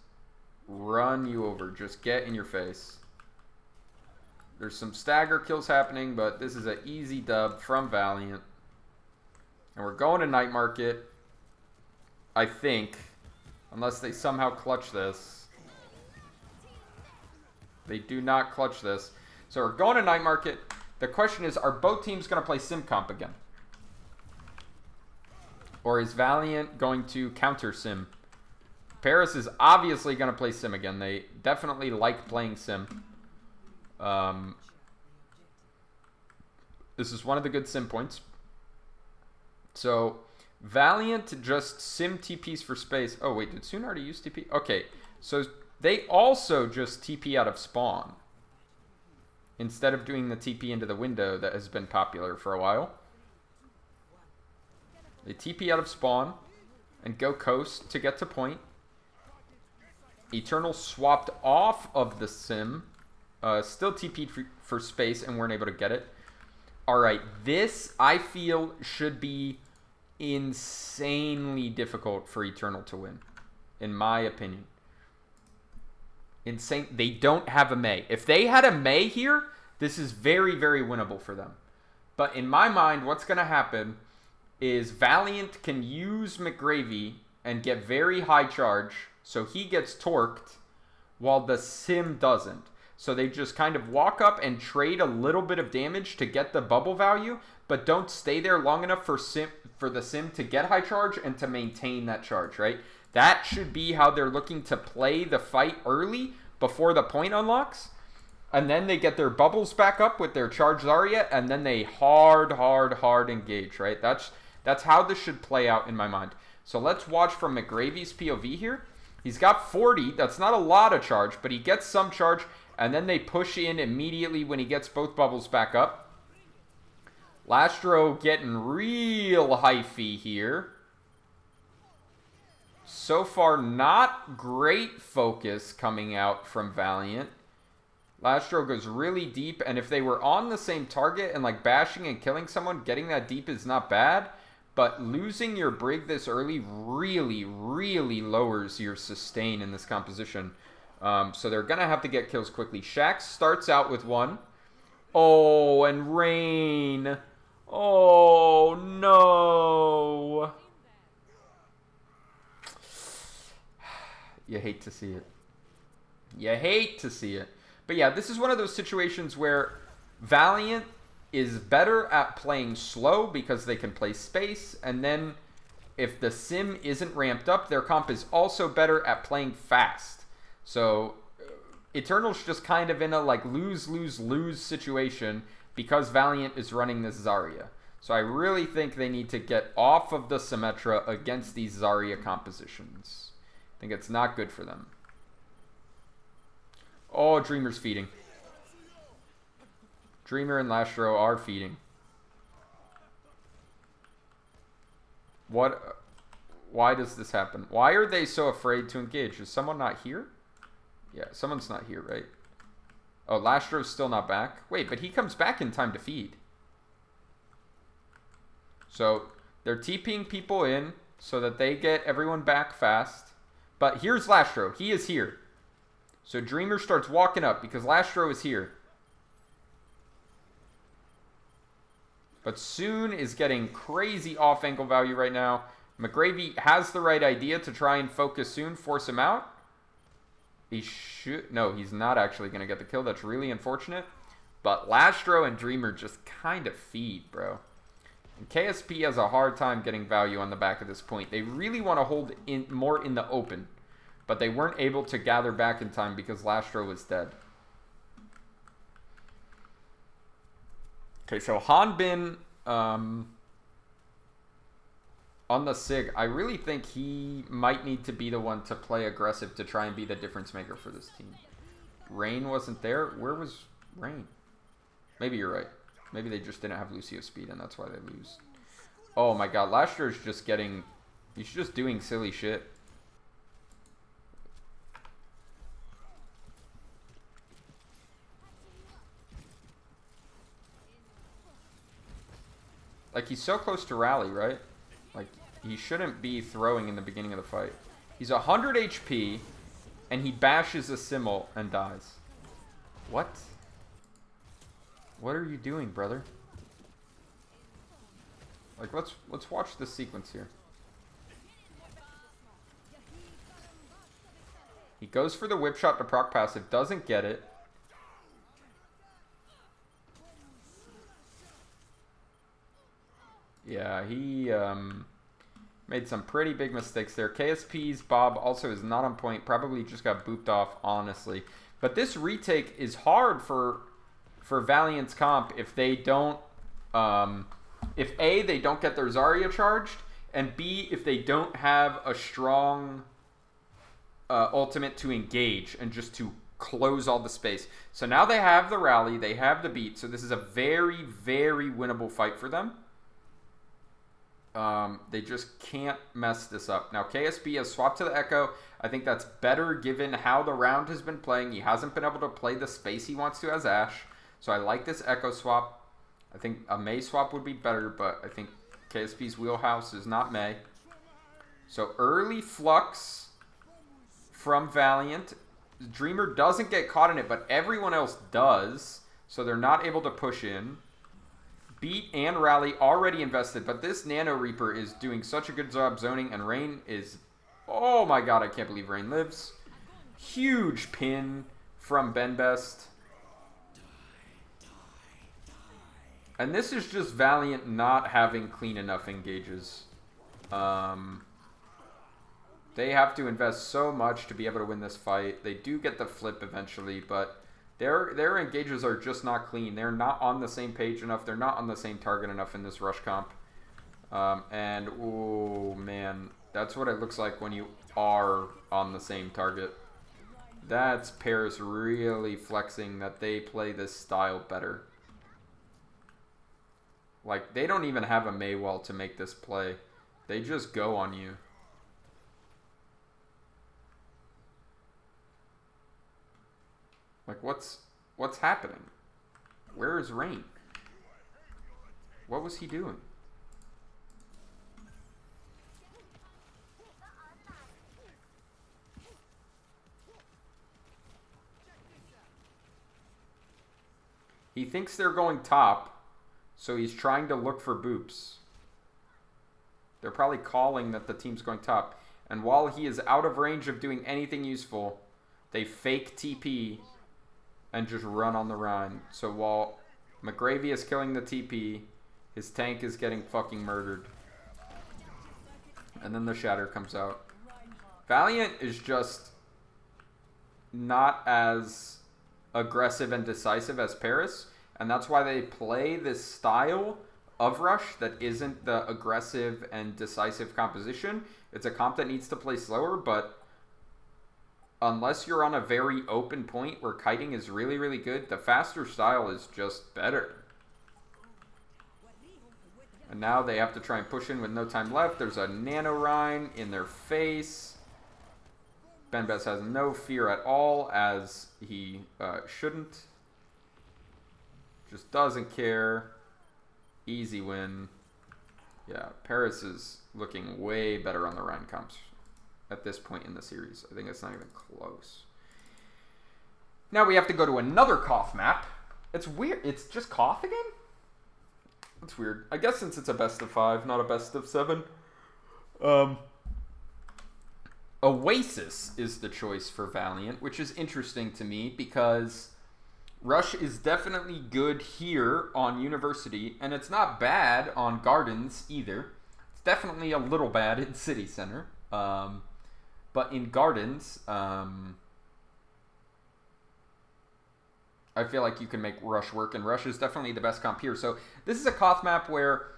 run you over. Just get in your face. There's some stagger kills happening, but this is an easy dub from Valiant. And we're going to Night Market, I think, unless they somehow clutch this. They do not clutch this. So we're going to Night Market. The question is, are both teams going to play Sim Comp again? Or is Valiant going to counter Sim? Paris is obviously going to play Sim again. They definitely like playing Sim. This is one of the good Sim points. So, Valiant just Sim TPs for space. Oh, wait, did Soon already use TP? Okay, so they also just TP out of spawn. Instead of doing the TP into the window that has been popular for a while. They TP out of spawn and go coast to get to point. Eternal swapped off of the Sim. Still TP'd for space and weren't able to get it. Alright, this I feel should be insanely difficult for Eternal to win. In my opinion. Insane. They don't have a Mei. If they had a Mei here, this is very, very winnable for them. But in my mind, what's going to happen is Valiant can use McGravy and get very high charge, so he gets torqued, while the Sim doesn't. So they just kind of walk up and trade a little bit of damage to get the bubble value, but don't stay there long enough for the Sim to get high charge and to maintain that charge, right? That should be how they're looking to play the fight early before the point unlocks. And then they get their bubbles back up with their charge Zarya, and then they hard engage, right? That's how this should play out in my mind. So let's watch from McGravy's POV here. He's got 40. That's not a lot of charge, but he gets some charge, and then they push in immediately when he gets both bubbles back up. Lastro getting real hyphy here. So far, not great focus coming out from Valiant. Lastro goes really deep, and if they were on the same target and like bashing and killing someone, getting that deep is not bad. But losing your Brig this early really lowers your sustain in this composition. So they're going to have to get kills quickly. Shaxx starts out with one. Oh, and Rain. Oh, no. You hate to see it. You hate to see it. But yeah, this is one of those situations where Valiant is better at playing slow because they can play space, and then if the sim isn't ramped up, their comp is also better at playing fast. So Eternal's just kind of in a like lose situation because Valiant is running this Zarya. So I really think they need to get off of the Symmetra against these Zarya compositions. I think it's not good for them. Oh, Dreamer's feeding. Dreamer and Lastro are feeding. What? Why does this happen? Why are they so afraid to engage? Is someone not here? Yeah, someone's not here, right? Oh, Lastro's still not back. Wait, but he comes back in time to feed. So they're TPing people in so that they get everyone back fast. But here's Lastro. He is here. So Dreamer starts walking up because Lastro is here. But Soon is getting crazy off-angle value right now. McGravy has the right idea to try and focus Soon, force him out. He should... No, he's not actually going to get the kill. That's really unfortunate. But Lastro and Dreamer just kind of feed, bro. And KSP has a hard time getting value on the back at this point. They really want to hold in more in the open. But they weren't able to gather back in time because Lastro was dead. Okay, so Hanbin on the Sig, I really think he might need to be the one to play aggressive to try and be the difference maker for this team. Rain wasn't there. Where was Rain? Maybe you're right. Maybe they just didn't have Lucio speed and that's why they lose. Oh my god, Lastro's just getting... He's just doing silly shit. Like, he's so close to rally, right? Like, he shouldn't be throwing in the beginning of the fight. He's 100 HP, and he bashes a Simmel and dies. What? What are you doing, brother? Like, let's watch this sequence here. He goes for the whip shot to proc passive, doesn't get it. Yeah, he made some pretty big mistakes there. KSP's Bob also is not on point. Probably just got booped off, honestly. But this retake is hard for Valiant's comp if they don't... if A, they don't get their Zarya charged, and B, if they don't have a strong ultimate to engage and just to close all the space. So now they have the rally, they have the beat, so this is a very, very winnable fight for them. They just can't mess this up. Now, KSP has swapped to the Echo. I think that's better given how the round has been playing. He hasn't been able to play the space he wants to as Ashe. So I like this Echo swap. I think a Mei swap would be better, but I think KSP's wheelhouse is not Mei. So early flux from Valiant. Dreamer doesn't get caught in it, but everyone else does. So they're not able to push in. Beat and Rally already invested, but this Nano Reaper is doing such a good job zoning, and Rain is... Oh my god, I can't believe Rain lives. Huge pin from Benbest. And this is just Valiant not having clean enough engages. They have to invest so much to be able to win this fight. They do get the flip eventually, but... Their engages are just not clean. They're not on the same page enough. They're not on the same target enough in this rush comp. And, oh, man. That's what it looks like when you are on the same target. That's Paris really flexing that they play this style better. Like, they don't even have a Maywell to make this play. They just go on you. Like, what's happening? Where is Rain? What was he doing? He thinks they're going top, so he's trying to look for boops. They're probably calling that the team's going top. And while he is out of range of doing anything useful, they fake TP and just run on the Rhine. So while McGravy is killing the TP, his tank is getting fucking murdered. And then the Shatter comes out. Valiant is just not as aggressive and decisive as Paris, and that's why they play this style of rush that isn't the aggressive and decisive composition. It's a comp that needs to play slower, but unless you're on a very open point where kiting is really, really good, the faster style is just better. And now they have to try and push in with no time left. There's a Nano Rhine in their face. Benbes has no fear at all, as he shouldn't. Just doesn't care. Easy win. Yeah, Paris is looking way better on the Rhine comps at this point in the series. I think it's not even close. Now we have to go to another Koth map. It's weird. It's just Koth again? That's weird. I guess since it's a best of 5, not a best of 7. Oasis is the choice for Valiant, which is interesting to me because Rush is definitely good here on University, and it's not bad on Gardens either. It's definitely a little bad in City Center. But in Gardens, I feel like you can make Rush work, and Rush is definitely the best comp here. So this is a Koth map where,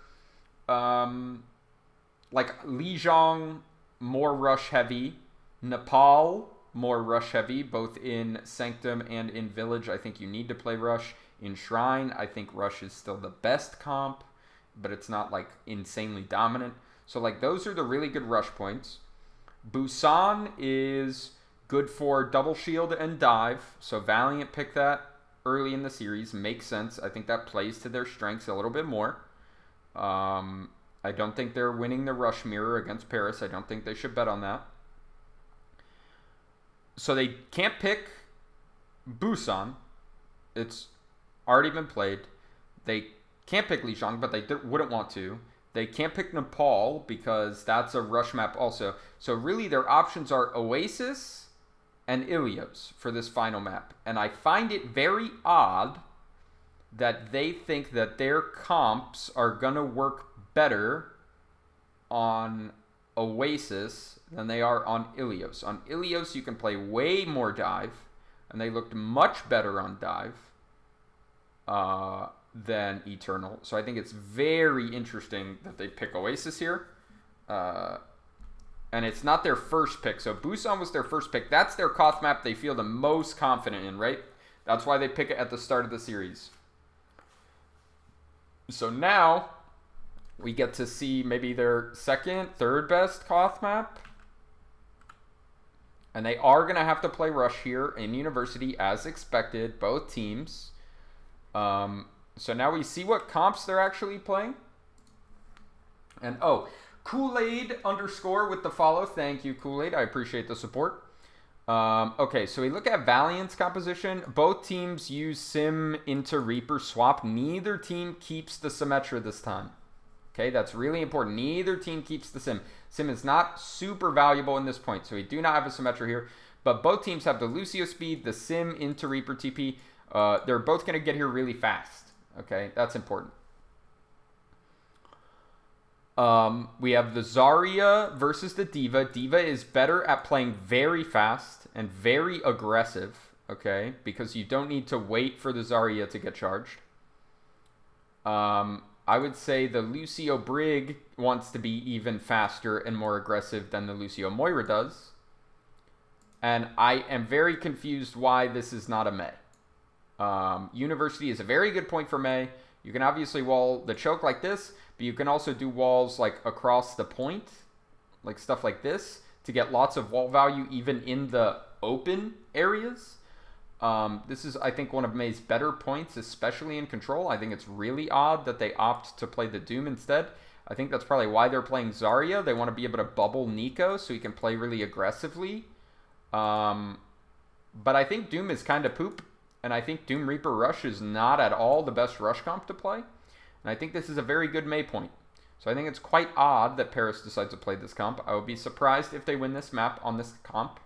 like, Lijiang, more Rush heavy. Nepal, more Rush heavy, both in Sanctum and in Village. I think you need to play Rush. In Shrine, I think Rush is still the best comp, but it's not, like, insanely dominant. So, like, those are the really good Rush points. Busan is good for double shield and dive. So Valiant picked that early in the series. Makes sense. I think that plays to their strengths a little bit more. I don't think they're winning the Rush mirror against Paris. I don't think they should bet on that. So they can't pick Busan. It's already been played. They can't pick Lijiang, but they wouldn't want to. They can't pick Nepal because that's a Rush map also. So really their options are Oasis and Ilios for this final map. And I find it very odd that they think that their comps are going to work better on Oasis than they are on Ilios. On Ilios, you can play way more dive, and they looked much better on dive than Eternal. So I think it's very interesting that they pick Oasis here. And it's not their first pick. So Busan was their first pick. That's their Koth map they feel the most confident in, right? That's why they pick it at the start of the series. So now we get to see maybe their second, third best Koth map. And they are going to have to play Rush here in University as expected, both teams. So now we see what comps they're actually playing. And Kool-Aid _ with the follow. Thank you, Kool-Aid. I appreciate the support. Okay, so we look at Valiant's composition. Both teams use Sim into Reaper swap. Neither team keeps the Symmetra this time. Okay, that's really important. Neither team keeps the Sim. Sim is not super valuable in this point, so we do not have a Symmetra here. But both teams have the Lucio speed, the Sim into Reaper TP. They're both going to get here really fast. Okay, that's important. We have the Zarya versus the D.Va. D.Va is better at playing very fast and very aggressive, okay? Because you don't need to wait for the Zarya to get charged. I would say the Lucio Brig wants to be even faster and more aggressive than the Lucio Moira does. And I am very confused why this is not a Mei. University is a very good point for Mei. You can obviously wall the choke like this, but you can also do walls like across the point, like stuff like this, to get lots of wall value even in the open areas. This is, I think, one of Mei's better points, especially in control. I think it's really odd that they opt to play the Doom instead. I think that's probably why they're playing Zarya. They want to be able to bubble Nico so he can play really aggressively. But I think Doom is kind of poop. And I think Doom Reaper Rush is not at all the best Rush comp to play. And I think this is a very good Mei point. So I think it's quite odd that Paris decides to play this comp. I would be surprised if they win this map on this comp.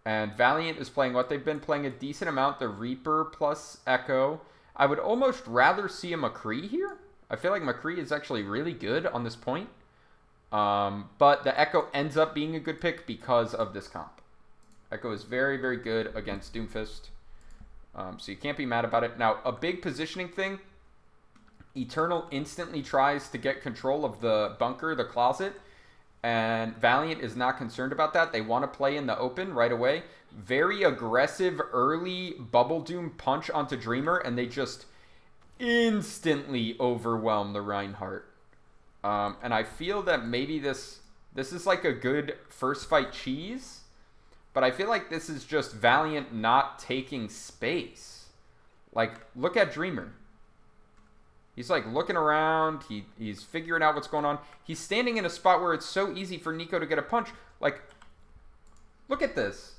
And Valiant is playing what they've been playing a decent amount, the Reaper plus Echo. I would almost rather see a McCree here. I feel like McCree is actually really good on this point. But the Echo ends up being a good pick because of this comp. Echo is very, very good against Doomfist. So you can't be mad about it. Now, a big positioning thing. Eternal instantly tries to get control of the bunker, the closet. And Valiant is not concerned about that. They want to play in the open right away. Very aggressive early Bubble Doom punch onto Dreamer. And they just instantly overwhelm the Reinhardt. And I feel that maybe this is like a good first fight cheese. But I feel like this is just Valiant not taking space. Like, look at Dreamer. He's like looking around. He's figuring out what's going on. He's standing in a spot where it's so easy for Nico to get a punch. Like, look at this.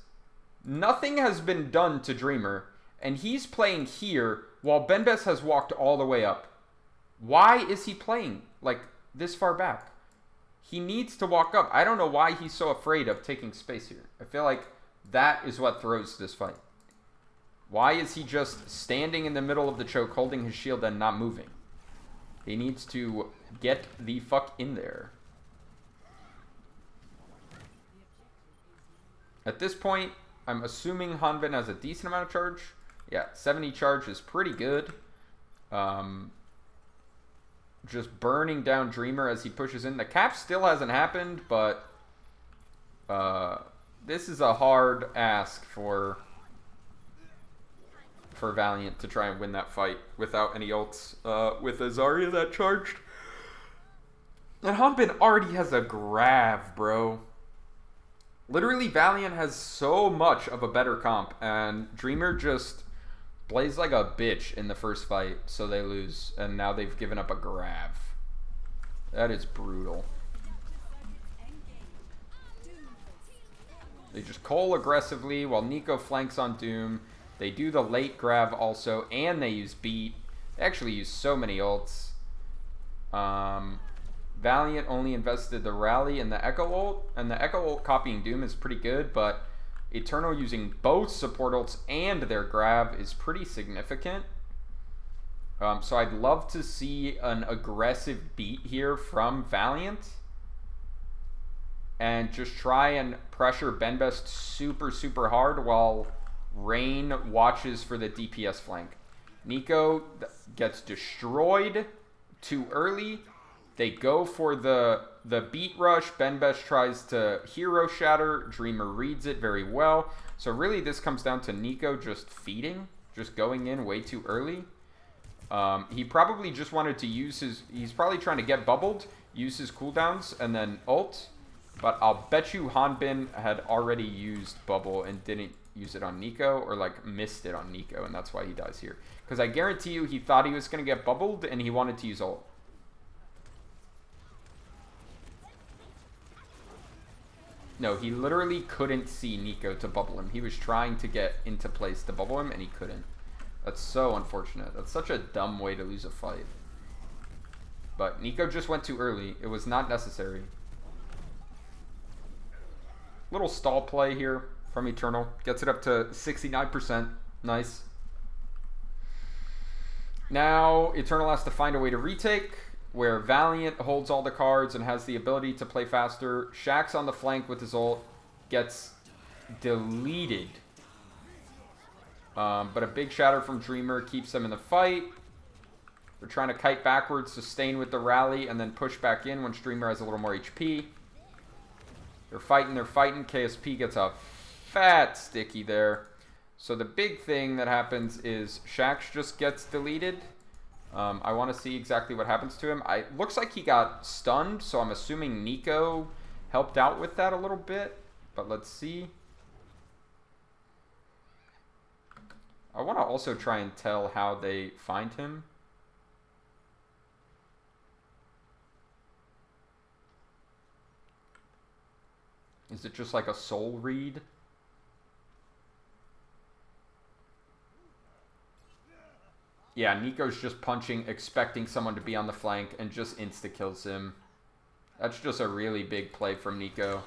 Nothing has been done to Dreamer. And he's playing here while Benbes has walked all the way up. Why is he playing like this far back? He needs to walk up. I don't know why he's so afraid of taking space here. I feel like that is what throws this fight. Why is he just standing in the middle of the choke, holding his shield and not moving? He needs to get the fuck in there. At this point, I'm assuming Hanbin has a decent amount of charge. Yeah, 70 charge is pretty good. Just burning down Dreamer as he pushes in. The cap still hasn't happened, but this is a hard ask for Valiant to try and win that fight without any ults with a Zarya that charged. And Hanbin already has a grav, bro. Literally, Valiant has so much of a better comp, and Dreamer just plays like a bitch in the first fight, so they lose, and now they've given up a grav. That is brutal. They just call aggressively while Nico flanks on Doom. They do the late grab also, and they use beat. They actually use so many ults. Valiant only invested the rally and the Echo ult, and the Echo ult copying Doom is pretty good, but Eternal using both support ults and their grab is pretty significant. So I'd love to see an aggressive beat here from Valiant. And just try and pressure Benbest super, super hard while Rain watches for the DPS flank. Nico gets destroyed too early. They go for the beat rush. Benbest tries to hero shatter. Dreamer reads it very well. So really this comes down to Nico just feeding, just going in way too early. He probably just wanted to use his... He's probably trying to get bubbled, use his cooldowns, and then ult. But I'll bet you Hanbin had already used bubble and didn't use it on Nico, or like missed it on Nico, and that's why he dies here. Because I guarantee you he thought he was going to get bubbled and he wanted to use ult. No, he literally couldn't see Nico to bubble him. He was trying to get into place to bubble him, and he couldn't. That's so unfortunate. That's such a dumb way to lose a fight. But Nico just went too early. It was not necessary. Little stall play here from Eternal. Gets it up to 69%. Nice. Now, Eternal has to find a way to retake, where Valiant holds all the cards and has the ability to play faster. Shaxx on the flank with his ult gets deleted. But a big shatter from Dreamer keeps them in the fight. They're trying to kite backwards, sustain with the rally, and then push back in when Dreamer has a little more HP. They're fighting. KSP gets a fat sticky there. So the big thing that happens is Shaxx just gets deleted. I want to see exactly what happens to him. It looks like he got stunned, so I'm assuming Nico helped out with that a little bit. But let's see. I want to also try and tell how they find him. Is it just like a soul read? Yeah, Nico's just punching, expecting someone to be on the flank, and just insta-kills him. That's just a really big play from Nico.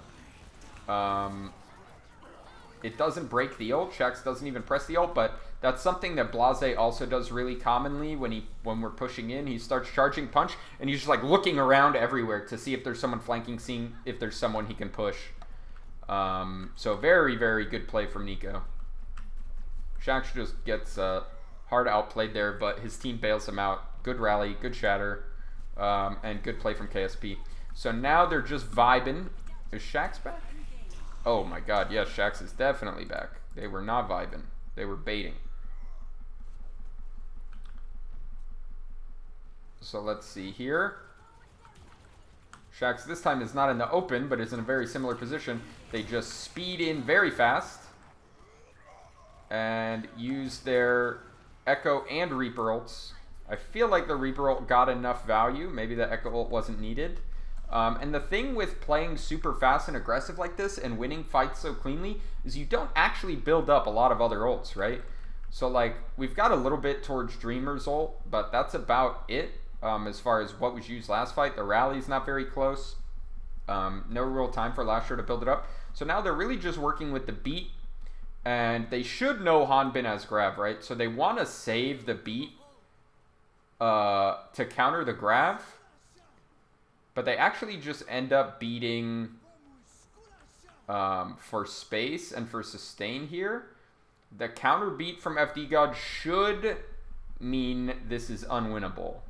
it doesn't break the ult. Shax doesn't even press the ult, but that's something that Blase also does really commonly when we're pushing in. He starts charging punch, and he's just like looking around everywhere to see if there's someone flanking, seeing if there's someone he can push. So very, very good play from Nico. Shax just gets hard outplayed there, but his team bails him out. Good rally, good shatter, and good play from KSP. So now they're just vibing. Is Shax back? Oh my god, yes, Shax is definitely back. They were not vibing. They were baiting. So let's see here. Shax this time is not in the open, but is in a very similar position. They just speed in very fast and use their Echo and Reaper ults. I feel like the Reaper ult got enough value. Maybe the Echo ult wasn't needed. And the thing with playing super fast and aggressive like this and winning fights so cleanly is you don't actually build up a lot of other ults, right? So like we've got a little bit towards Dreamer's ult, but that's about it as far as what was used last fight. The rally's not very close. No real time for Lashro to build it up. So now they're really just working with the beat, and they should know Hanbin has grab, right? So they want to save the beat to counter the grav. But they actually just end up beating for space and for sustain here. The counter beat from FD God should mean this is unwinnable.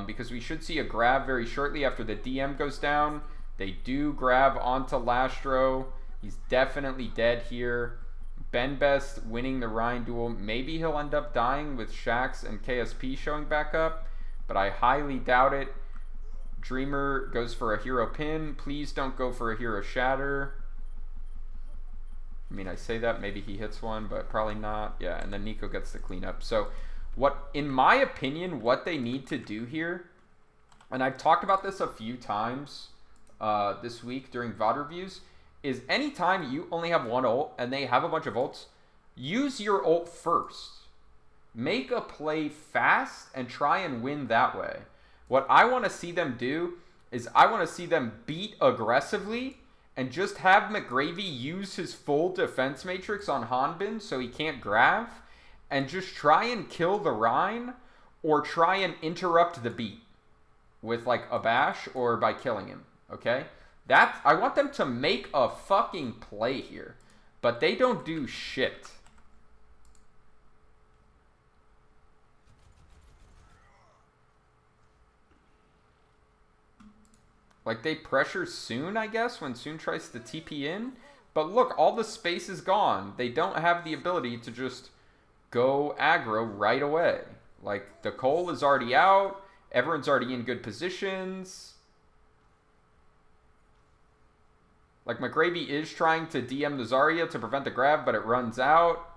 Because we should see a grab very shortly after the DM goes down. They do grab onto Lastro. He's definitely dead here. Ben Best winning the Rhine duel. Maybe he'll end up dying with Shax and KSP showing back up. But I highly doubt it. Dreamer goes for a hero pin. Please don't go for a hero shatter. I mean, I say that, maybe he hits one, but probably not. Yeah, and then Nico gets the cleanup. So what, in my opinion, what they need to do here, and I've talked about this a few times this week during VOD reviews, is anytime you only have one ult and they have a bunch of ults, use your ult first. Make a play fast and try and win that way. What I want to see them do is I want to see them beat aggressively and just have McGravy use his full defense matrix on Hanbin so he can't grab, and just try and kill the Rhine or try and interrupt the beat with like a bash or by killing him, okay? I want them to make a fucking play here, but they don't do shit. Like, they pressure Soon, I guess, when Soon tries to TP in. But look, all the space is gone. They don't have the ability to just go aggro right away. Like, the Cole is already out. Everyone's already in good positions. Like, McGravy is trying to DM the Zarya to prevent the grab, but it runs out.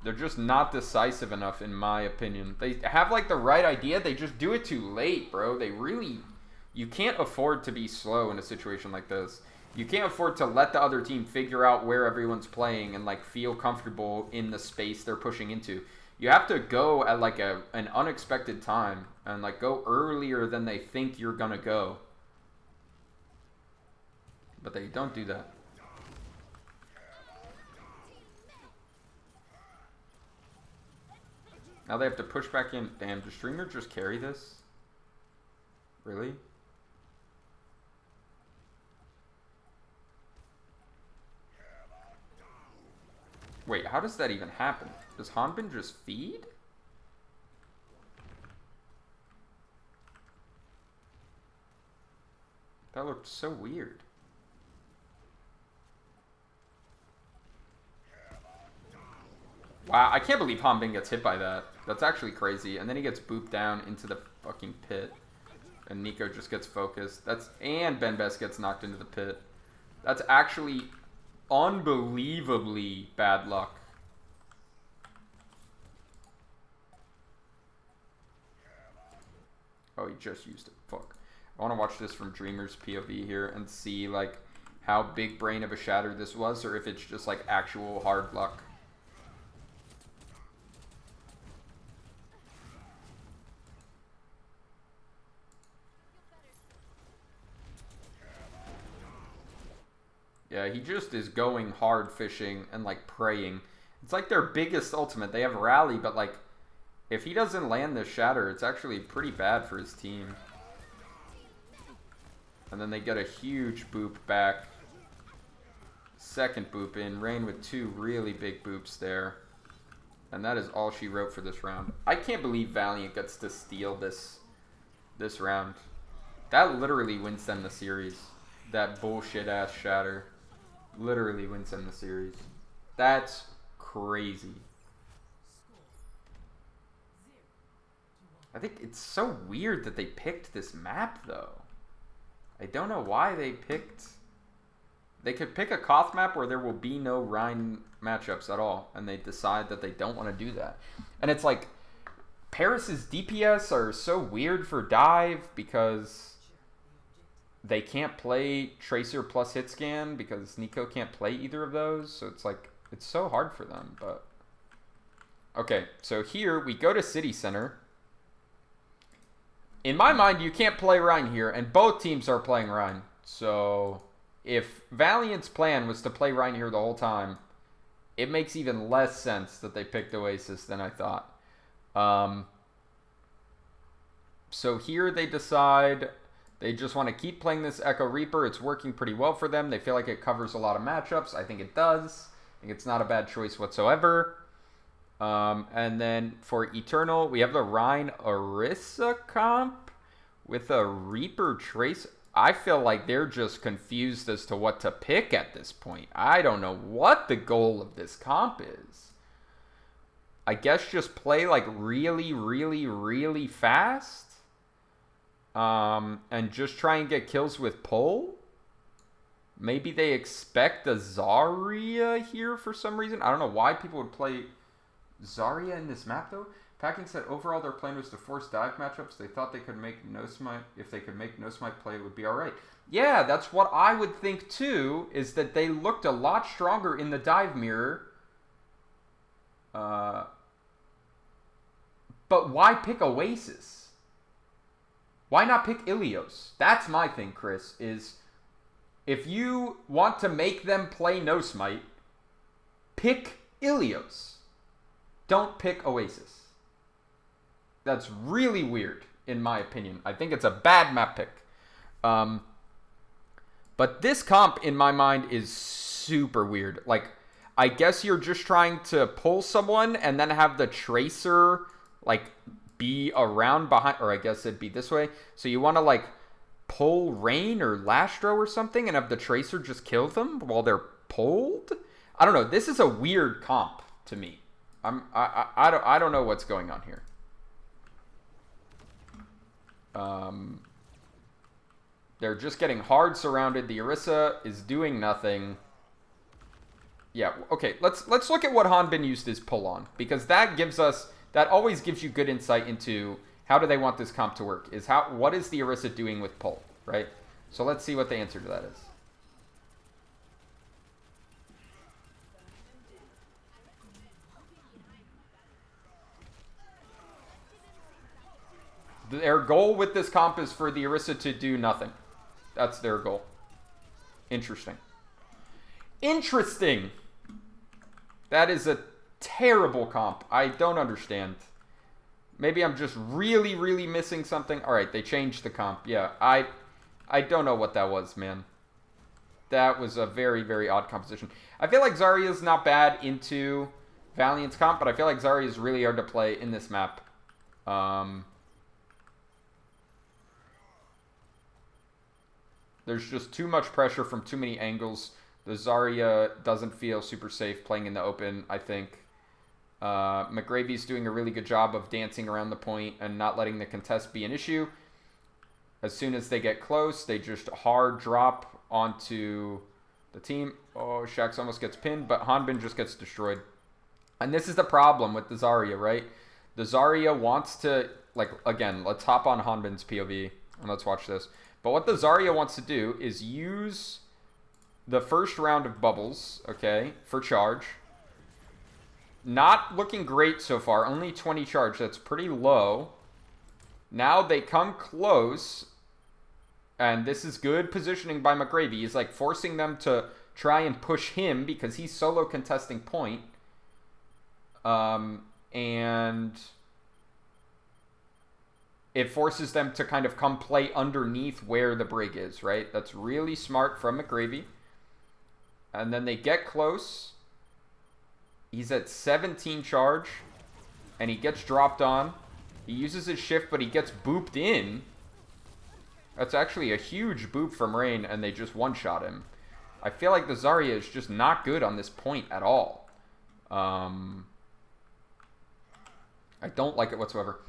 They're just not decisive enough, in my opinion. They have, like, the right idea. They just do it too late, bro. They really... You can't afford to be slow in a situation like this. You can't afford to let the other team figure out where everyone's playing and like feel comfortable in the space they're pushing into. You have to go at like an unexpected time and like go earlier than they think you're gonna go. But they don't do that. Now they have to push back in. Damn, does Streamer just carry this? Really? Wait, how does that even happen? Does Hanbin just feed? That looked so weird. Wow, I can't believe Hanbin gets hit by that. That's actually crazy. And then he gets booped down into the fucking pit. And Nico just gets focused. And Ben Best gets knocked into the pit. That's actually unbelievably bad luck. Oh, he just used it. Fuck. I want to watch this from Dreamer's POV here and see like how big brain of a shatter this was, or if it's just like actual hard luck. Yeah, he just is going hard fishing and like praying. It's like their biggest ultimate. They have rally, but like if he doesn't land this shatter, it's actually pretty bad for his team. And then they get a huge boop back. Second boop in. Rain with 2 really big boops there. And that is all she wrote for this round. I can't believe Valiant gets to steal this round. That literally wins them the series. That bullshit ass shatter literally wins them the series. That's crazy. I think it's so weird that they picked this map though. I don't know why they picked... They could pick a Koth map where there will be no Rhine matchups at all, and they decide that they don't want to do that. And it's like, Paris's DPS are so weird for dive because they can't play Tracer plus hit scan because Nico can't play either of those. So it's like, it's so hard for them, but... Okay, so here we go to City Center. In my mind, you can't play Rhine here, and both teams are playing Rhine. So if Valiant's plan was to play Rhine here the whole time, it makes even less sense that they picked Oasis than I thought. So here they decide they just want to keep playing this Echo Reaper. It's working pretty well for them. They feel like it covers a lot of matchups. I think it does. I think it's not a bad choice whatsoever. And then for Eternal, we have the Rhine Orisa comp with a Reaper Trace. I feel like they're just confused as to what to pick at this point. I don't know what the goal of this comp is. I guess just play like really, really, really fast. And just try and get kills with pull. Maybe they expect a Zarya here for some reason. I don't know why people would play Zarya in this map though. Packing said overall their plan was to force dive matchups. They thought they could make no smite. If they could make no smite play, it would be alright. Yeah, that's what I would think too, is that they looked a lot stronger in the dive mirror. But why pick Oasis? Why not pick Ilios? That's my thing, Chris, is if you want to make them play no smite, pick Ilios. Don't pick Oasis. That's really weird, in my opinion. I think it's a bad map pick. But this comp, in my mind, is super weird. Like, I guess you're just trying to pull someone and then have the Tracer, like, be around behind... Or I guess it'd be this way. So you want to, like, pull Rain or Lastro or something and have the Tracer just kill them while they're pulled? I don't know. This is a weird comp to me. I don't know what's going on here. They're just getting hard surrounded. The Orisa is doing nothing. Yeah, okay. Let's look at what Hanbin used his pull on, because that always gives you good insight into how do they want this comp to work. What is the Orisa doing with pull, right? So let's see what the answer to that is. Their goal with this comp is for the Orisa to do nothing. That's their goal. Interesting. Interesting! That is a terrible comp. I don't understand. Maybe I'm just really, really missing something. Alright, they changed the comp. Yeah, I don't know what that was, man. That was a very, very odd composition. I feel like Zarya's not bad into Valiant's comp, but I feel like Zarya is really hard to play in this map. There's just too much pressure from too many angles. The Zarya doesn't feel super safe playing in the open, I think. McGravy's doing a really good job of dancing around the point and not letting the contest be an issue. As soon as they get close, they just hard drop onto the team. Oh, Shax almost gets pinned, but Hanbin just gets destroyed. And this is the problem with the Zarya, right? The Zarya wants to, like, again, let's hop on Hanbin's POV and let's watch this. But what the Zarya wants to do is use the first round of bubbles, okay, for charge. Not looking great so far. Only 20 charge. That's pretty low. Now they come close. And this is good positioning by McGravy. He's like forcing them to try and push him because he's solo contesting point. And it forces them to kind of come play underneath where the brig is, right? That's really smart from McGravy. And then they get close. He's at 17 charge. And he gets dropped on. He uses his shift, but he gets booped in. That's actually a huge boop from Rain, and they just one-shot him. I feel like the Zarya is just not good on this point at all. I don't like it whatsoever.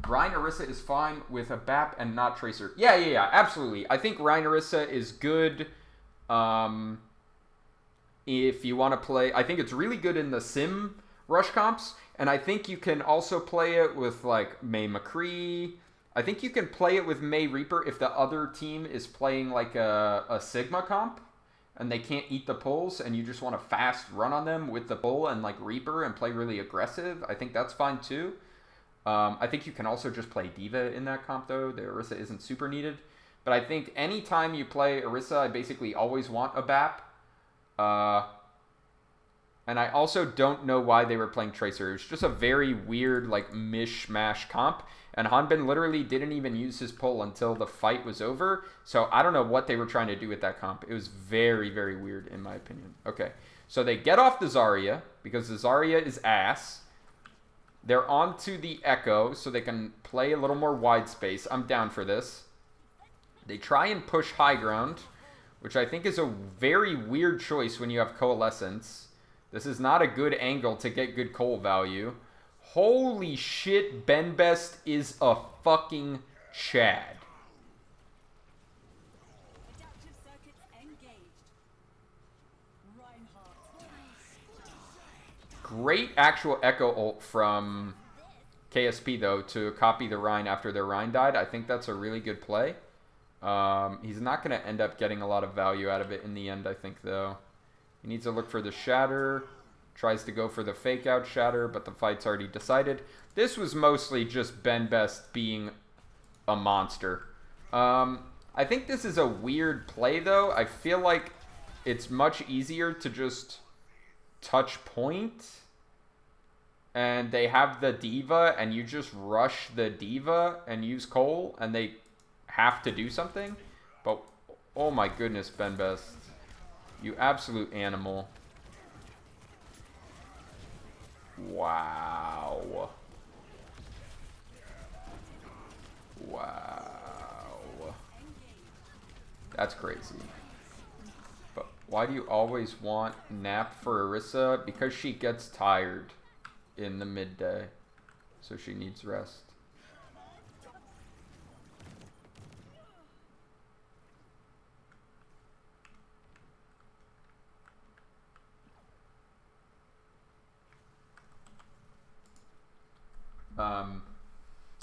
Rein Orisa is fine with a BAP and not Tracer. Yeah, absolutely. I think Rein Orisa is good if you want to play. I think it's really good in the sim rush comps, and I think you can also play it with like May McCree. I think you can play it with May Reaper if the other team is playing like a Sigma comp and they can't eat the pulls and you just want to fast run on them with the bull and like Reaper and play really aggressive. I think that's fine too. I think you can also just play Diva in that comp though. The Orisa isn't super needed. But I think anytime you play Orisa, I basically always want a BAP. And I also don't know why they were playing Tracer. It's just a very weird like mishmash comp. And Hanbin literally didn't even use his pull until the fight was over. So I don't know what they were trying to do with that comp. It was very, very weird in my opinion. Okay, so they get off the Zarya because the Zarya is ass. They're onto the Echo so they can play a little more wide space. I'm down for this. They try and push high ground, which I think is a very weird choice when you have Coalescence. This is not a good angle to get good coal value. Holy shit, Ben Best is a fucking Chad. Great actual Echo ult from KSP, though, to copy the Rein after their Rein died. I think that's a really good play. He's not going to end up getting a lot of value out of it in the end, I think, though. He needs to look for the Shatter. Tries to go for the fake out Shatter, but the fight's already decided. This was mostly just Ben Best being a monster. I think this is a weird play, though. I feel like it's much easier to just touch point. And they have the Diva, and you just rush the Diva and use Cole, and they have to do something. But, oh my goodness, Ben Best. You absolute animal. Wow. Wow. That's crazy. But why do you always want nap for Orisa? Because she gets tired in the midday. So she needs rest.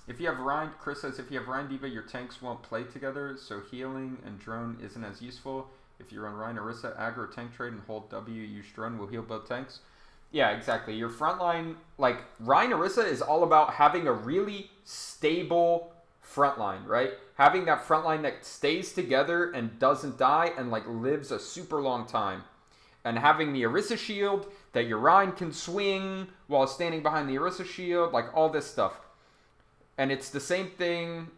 If you have Rein, Chris says, if you have Rein Diva, your tanks won't play together, so healing and drone isn't as useful. If you run Rein Orisa, aggro tank trade and hold W, use drone will heal both tanks. Yeah, exactly. Your frontline, like, Rein Orisa is all about having a really stable frontline, right? Having that frontline that stays together and doesn't die and, like, lives a super long time. And having the Orisa shield that your Rein can swing while standing behind the Orisa shield, like, all this stuff. And it's the same thing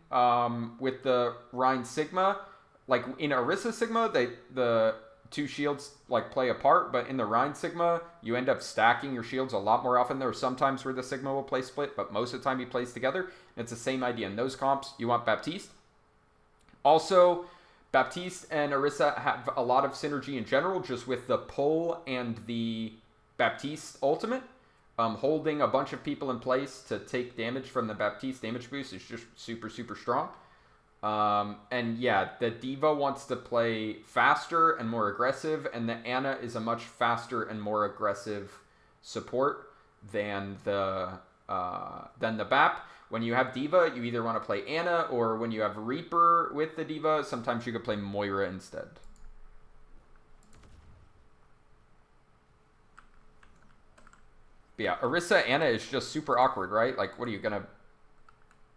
with the Rein Sigma. Like, in Orisa Sigma, the two shields like play apart, but in the Rein Sigma, you end up stacking your shields a lot more often. There are some times where the Sigma will play split, but most of the time he plays together. And it's the same idea. In those comps, you want Baptiste. Also, Baptiste and Orisa have a lot of synergy in general, just with the pull and the Baptiste ultimate. Holding a bunch of people in place to take damage from the Baptiste damage boost is just super, super strong. And yeah, the Diva wants to play faster and more aggressive, and the Ana is a much faster and more aggressive support than the BAP. When you have Diva, you either want to play Ana, or when you have Reaper with the Diva, sometimes you could play Moira instead. But yeah, Orisa Ana is just super awkward, right? Like, what are you gonna?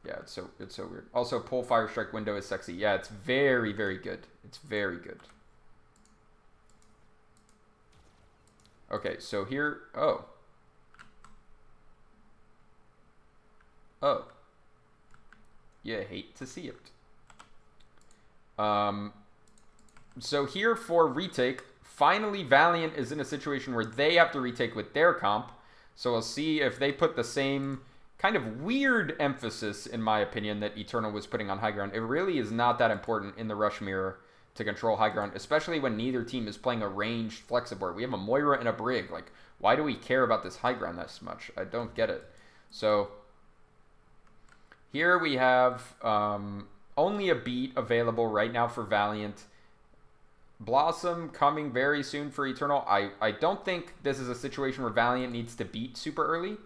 Yeah, it's so weird. Also, pull Fire Strike window is sexy. Yeah, it's very, very good. It's very good. Okay, so here... Oh. Oh. You hate to see it. So here for retake, finally Valiant is in a situation where they have to retake with their comp. So we'll see if they put the same kind of weird emphasis, in my opinion, that Eternal was putting on high ground. It really is not that important in the Rush Mirror to control high ground, especially when neither team is playing a ranged Flexiboard. We have a Moira and a Brig. Like, why do we care about this high ground this much? I don't get it. So here we have only a beat available right now for Valiant. Blossom coming very soon for Eternal. I don't think this is a situation where Valiant needs to beat super early.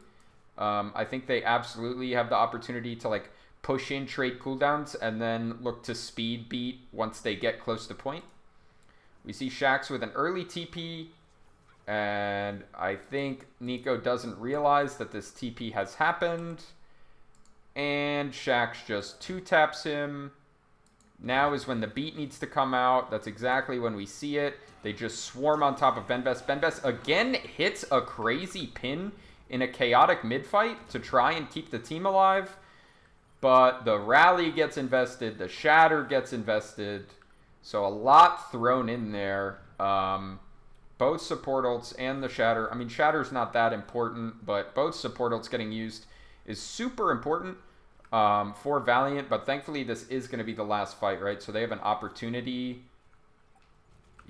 I think they absolutely have the opportunity to like push in trade cooldowns and then look to speed beat once they get close to point. We see Shaxx with an early TP, and I think Nico doesn't realize that this TP has happened. And Shaxx just 2-taps him. Now is when the beat needs to come out. That's exactly when we see it. They just swarm on top of Benbest. Benbest again hits a crazy pin in a chaotic mid-fight to try and keep the team alive. But the rally gets invested. The shatter gets invested. So a lot thrown in there. Both support ults and the shatter. I mean, shatter's not that important, but both support ults getting used is super important for Valiant, but thankfully this is going to be the last fight, right? So they have an opportunity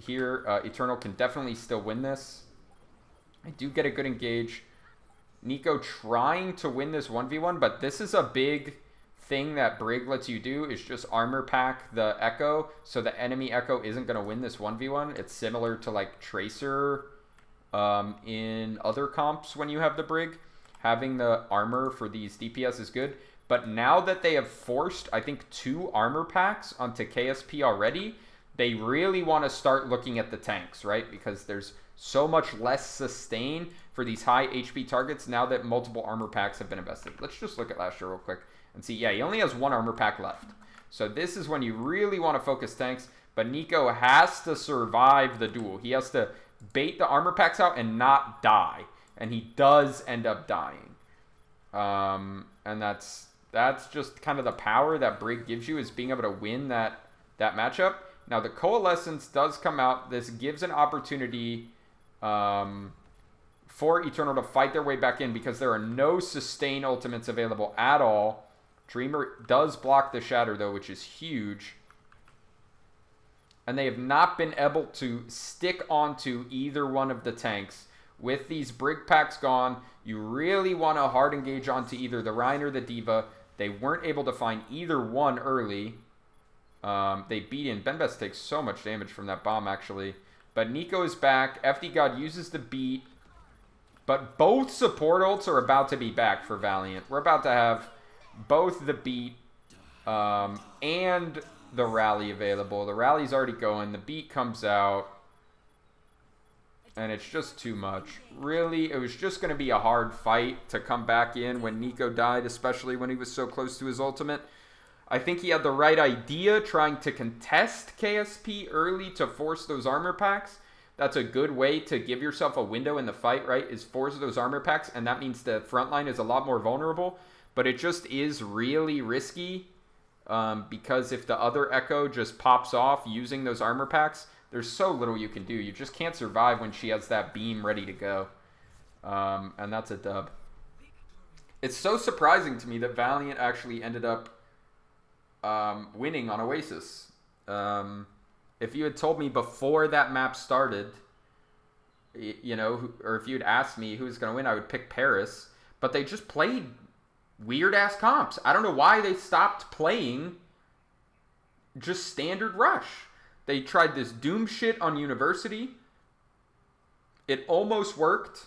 here. Eternal can definitely still win this. I do get a good engage. Nico trying to win this 1v1, but this is a big thing that Brig lets you do, is just armor pack the Echo, so the enemy Echo isn't going to win this 1v1. It's similar to like Tracer in other comps when you have the Brig. Having the armor for these DPS is good. But now that they have forced, I think, 2 armor packs onto KSP already, they really want to start looking at the tanks, right? Because there's so much less sustain for these high HP targets now that multiple armor packs have been invested. Let's just look at last year real quick and see. Yeah, he only has 1 armor pack left. So this is when you really want to focus tanks. But Nico has to survive the duel. He has to bait the armor packs out and not die. And he does end up dying. And that's just kind of the power that Brig gives you, is being able to win that matchup. Now, the Coalescence does come out. This gives an opportunity for Eternal to fight their way back in because there are no sustain ultimates available at all. Dreamer does block the Shatter, though, which is huge. And they have not been able to stick onto either one of the tanks. With these Brig packs gone, you really want to hard engage onto either the Rein or the D.Va. They weren't able to find either one early. They beat in. Benbest takes so much damage from that bomb, actually. But Nico is back. FD God uses the beat. But both support ults are about to be back for Valiant. We're about to have both the beat and the rally available. The rally's already going. The beat comes out. And it's just too much. Really, it was just going to be a hard fight to come back in when Nico died, especially when he was so close to his ultimate. I think he had the right idea trying to contest KSP early to force those armor packs. That's a good way to give yourself a window in the fight, right? Is force those armor packs, and that means the front line is a lot more vulnerable. But it just is really risky because if the other Echo just pops off using those armor packs, there's so little you can do. You just can't survive when she has that beam ready to go. And that's a dub. It's so surprising to me that Valiant actually ended up winning on Oasis. If you had told me before that map started, you know, or if you had asked me who's going to win, I would pick Paris. But they just played weird-ass comps. I don't know why they stopped playing just standard Rush. They tried this Doom shit on University. It almost worked.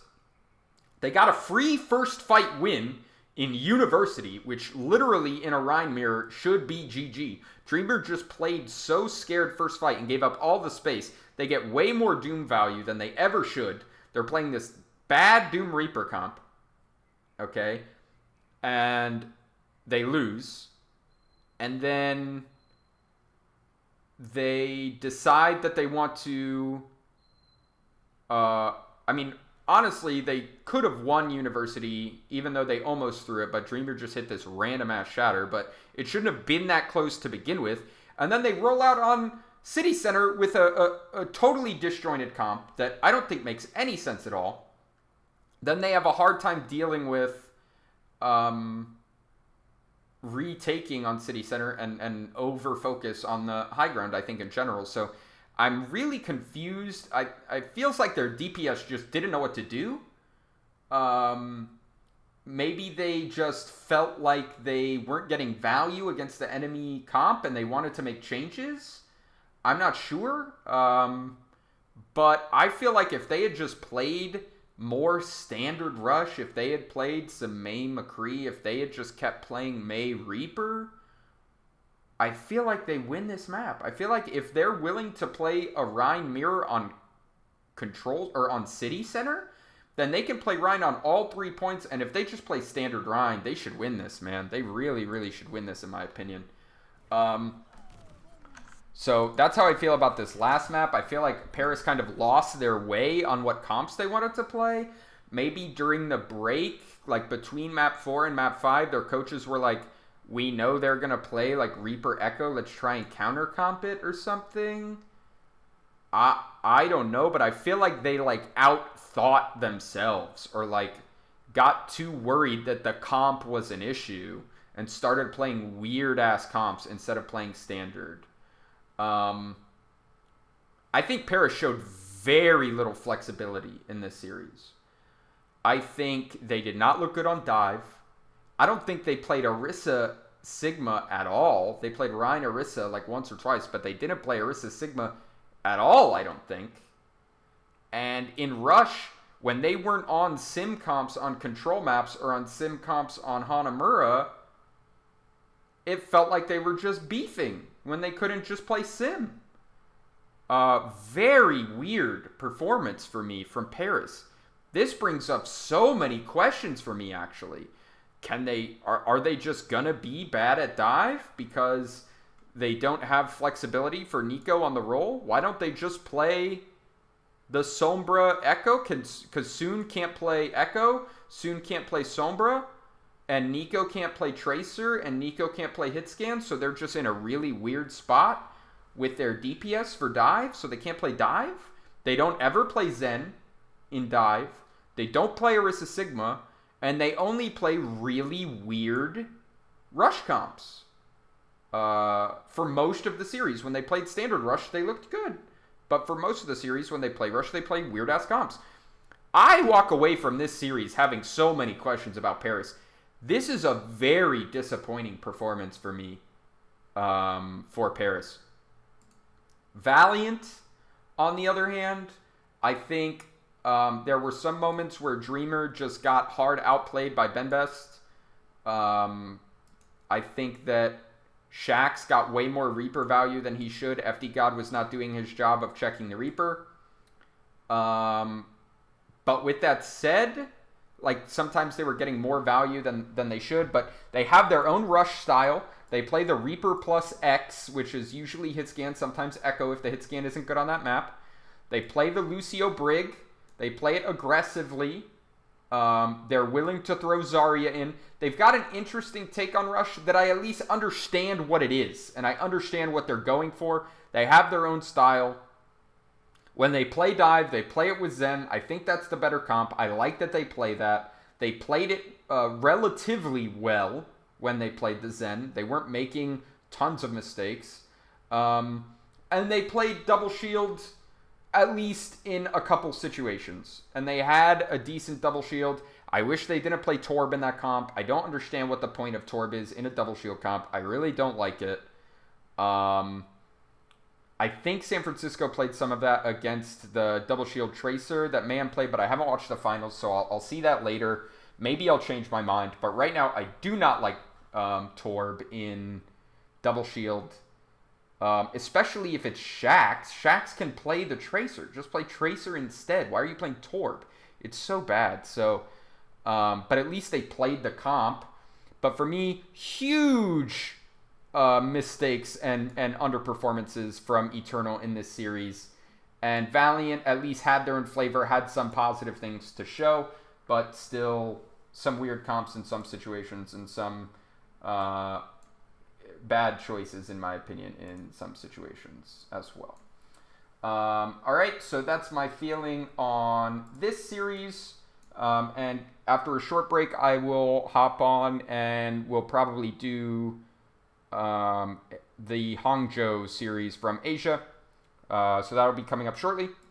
They got a free first fight win in University, which literally in a Rhine mirror should be GG. Dreamer just played so scared first fight and gave up all the space. They get way more Doom value than they ever should. They're playing this bad Doom Reaper comp. Okay? And they lose. And then they decide that they want to... I I mean, honestly, they could have won University, even though they almost threw it, but Dreamer just hit this random ass shatter. But it shouldn't have been that close to begin with. And then they roll out on City Center with a totally disjointed comp that I don't think makes any sense at all. Then they have a hard time dealing with retaking on City Center and over focus on the high ground, I think, in general. So I'm really confused. It feels like their DPS just didn't know what to do. Maybe they just felt like they weren't getting value against the enemy comp and they wanted to make changes. I'm not sure. But I feel like if they had just played more standard rush, if they had played some Mei McCree, if they had just kept playing Mei Reaper, I feel like they win this map. I feel like if they're willing to play a Rhine Mirror on control or on City Center, then they can play Rhine on all 3 points. And if they just play standard Rhine, they should win this, man. They really, really should win this, in my opinion. So that's how I feel about this last map. I feel like Paris kind of lost their way on what comps they wanted to play. Maybe during the break, like between map 4 and map 5, their coaches were like, we know they're going to play like Reaper Echo. Let's try and counter comp it or something. I don't know, but I feel like they like outthought themselves or like got too worried that the comp was an issue and started playing weird ass comps instead of playing standard. I think Paris showed very little flexibility in this series. I think they did not look good on dive. I don't think they played Orisa Sigma at all. They played Rhine Orisa like once or twice, but they didn't play Orisa Sigma at all, I don't think. And in Rush, when they weren't on sim comps on control maps or on sim comps on Hanamura, it felt like they were just beefing when they couldn't just play sim. Very weird performance for me from Paris. This brings up so many questions for me, actually. Are they just gonna be bad at dive because they don't have flexibility for Nico on the roll? Why don't they just play the Sombra Echo? Because Soon can't play Echo, Soon can't play Sombra, and Nico can't play Tracer, and Nico can't play Hitscan, so they're just in a really weird spot with their DPS for dive, so they can't play dive. They don't ever play Zen in dive. They don't play Orisa Sigma, and they only play really weird rush comps. For most of the series, when they played standard rush, they looked good. But for most of the series, when they play rush, they play weird-ass comps. I walk away from this series having so many questions about Paris. This is a very disappointing performance for me for Paris. Valiant, on the other hand, I think there were some moments where Dreamer just got hard outplayed by Benbest. I think that Shax got way more Reaper value than he should. FD God was not doing his job of checking the Reaper. But with that said, like sometimes they were getting more value than they should, but they have their own rush style. They play the Reaper plus X, which is usually hit scan, sometimes Echo if the hit scan isn't good on that map. They play the Lucio Brig. They play it aggressively. They're willing to throw Zarya in. They've got an interesting take on Rush that I at least understand what it is, and I understand what they're going for. They have their own style. When they play dive, they play it with Zen. I think that's the better comp. I like that they play that. They played it relatively well when they played the Zen. They weren't making tons of mistakes. And they played double shield at least in a couple situations. And they had a decent double shield. I wish they didn't play Torb in that comp. I don't understand what the point of Torb is in a double shield comp. I really don't like it. I think San Francisco played some of that against the double shield Tracer that Man played, but I haven't watched the finals, so I'll see that later. Maybe I'll change my mind. But right now, I do not like Torb in double shield. Especially if it's Shax. Shax can play the Tracer. Just play Tracer instead. Why are you playing Torb? It's so bad. So, but at least they played the comp. But for me, huge mistakes and underperformances from Eternal in this series. And Valiant at least had their own flavor, had some positive things to show, but still some weird comps in some situations and some bad choices, in my opinion, in some situations as well. All right, so that's my feeling on this series. And after a short break, I will hop on and we'll probably do the Hangzhou series from Asia. So that'll be coming up shortly.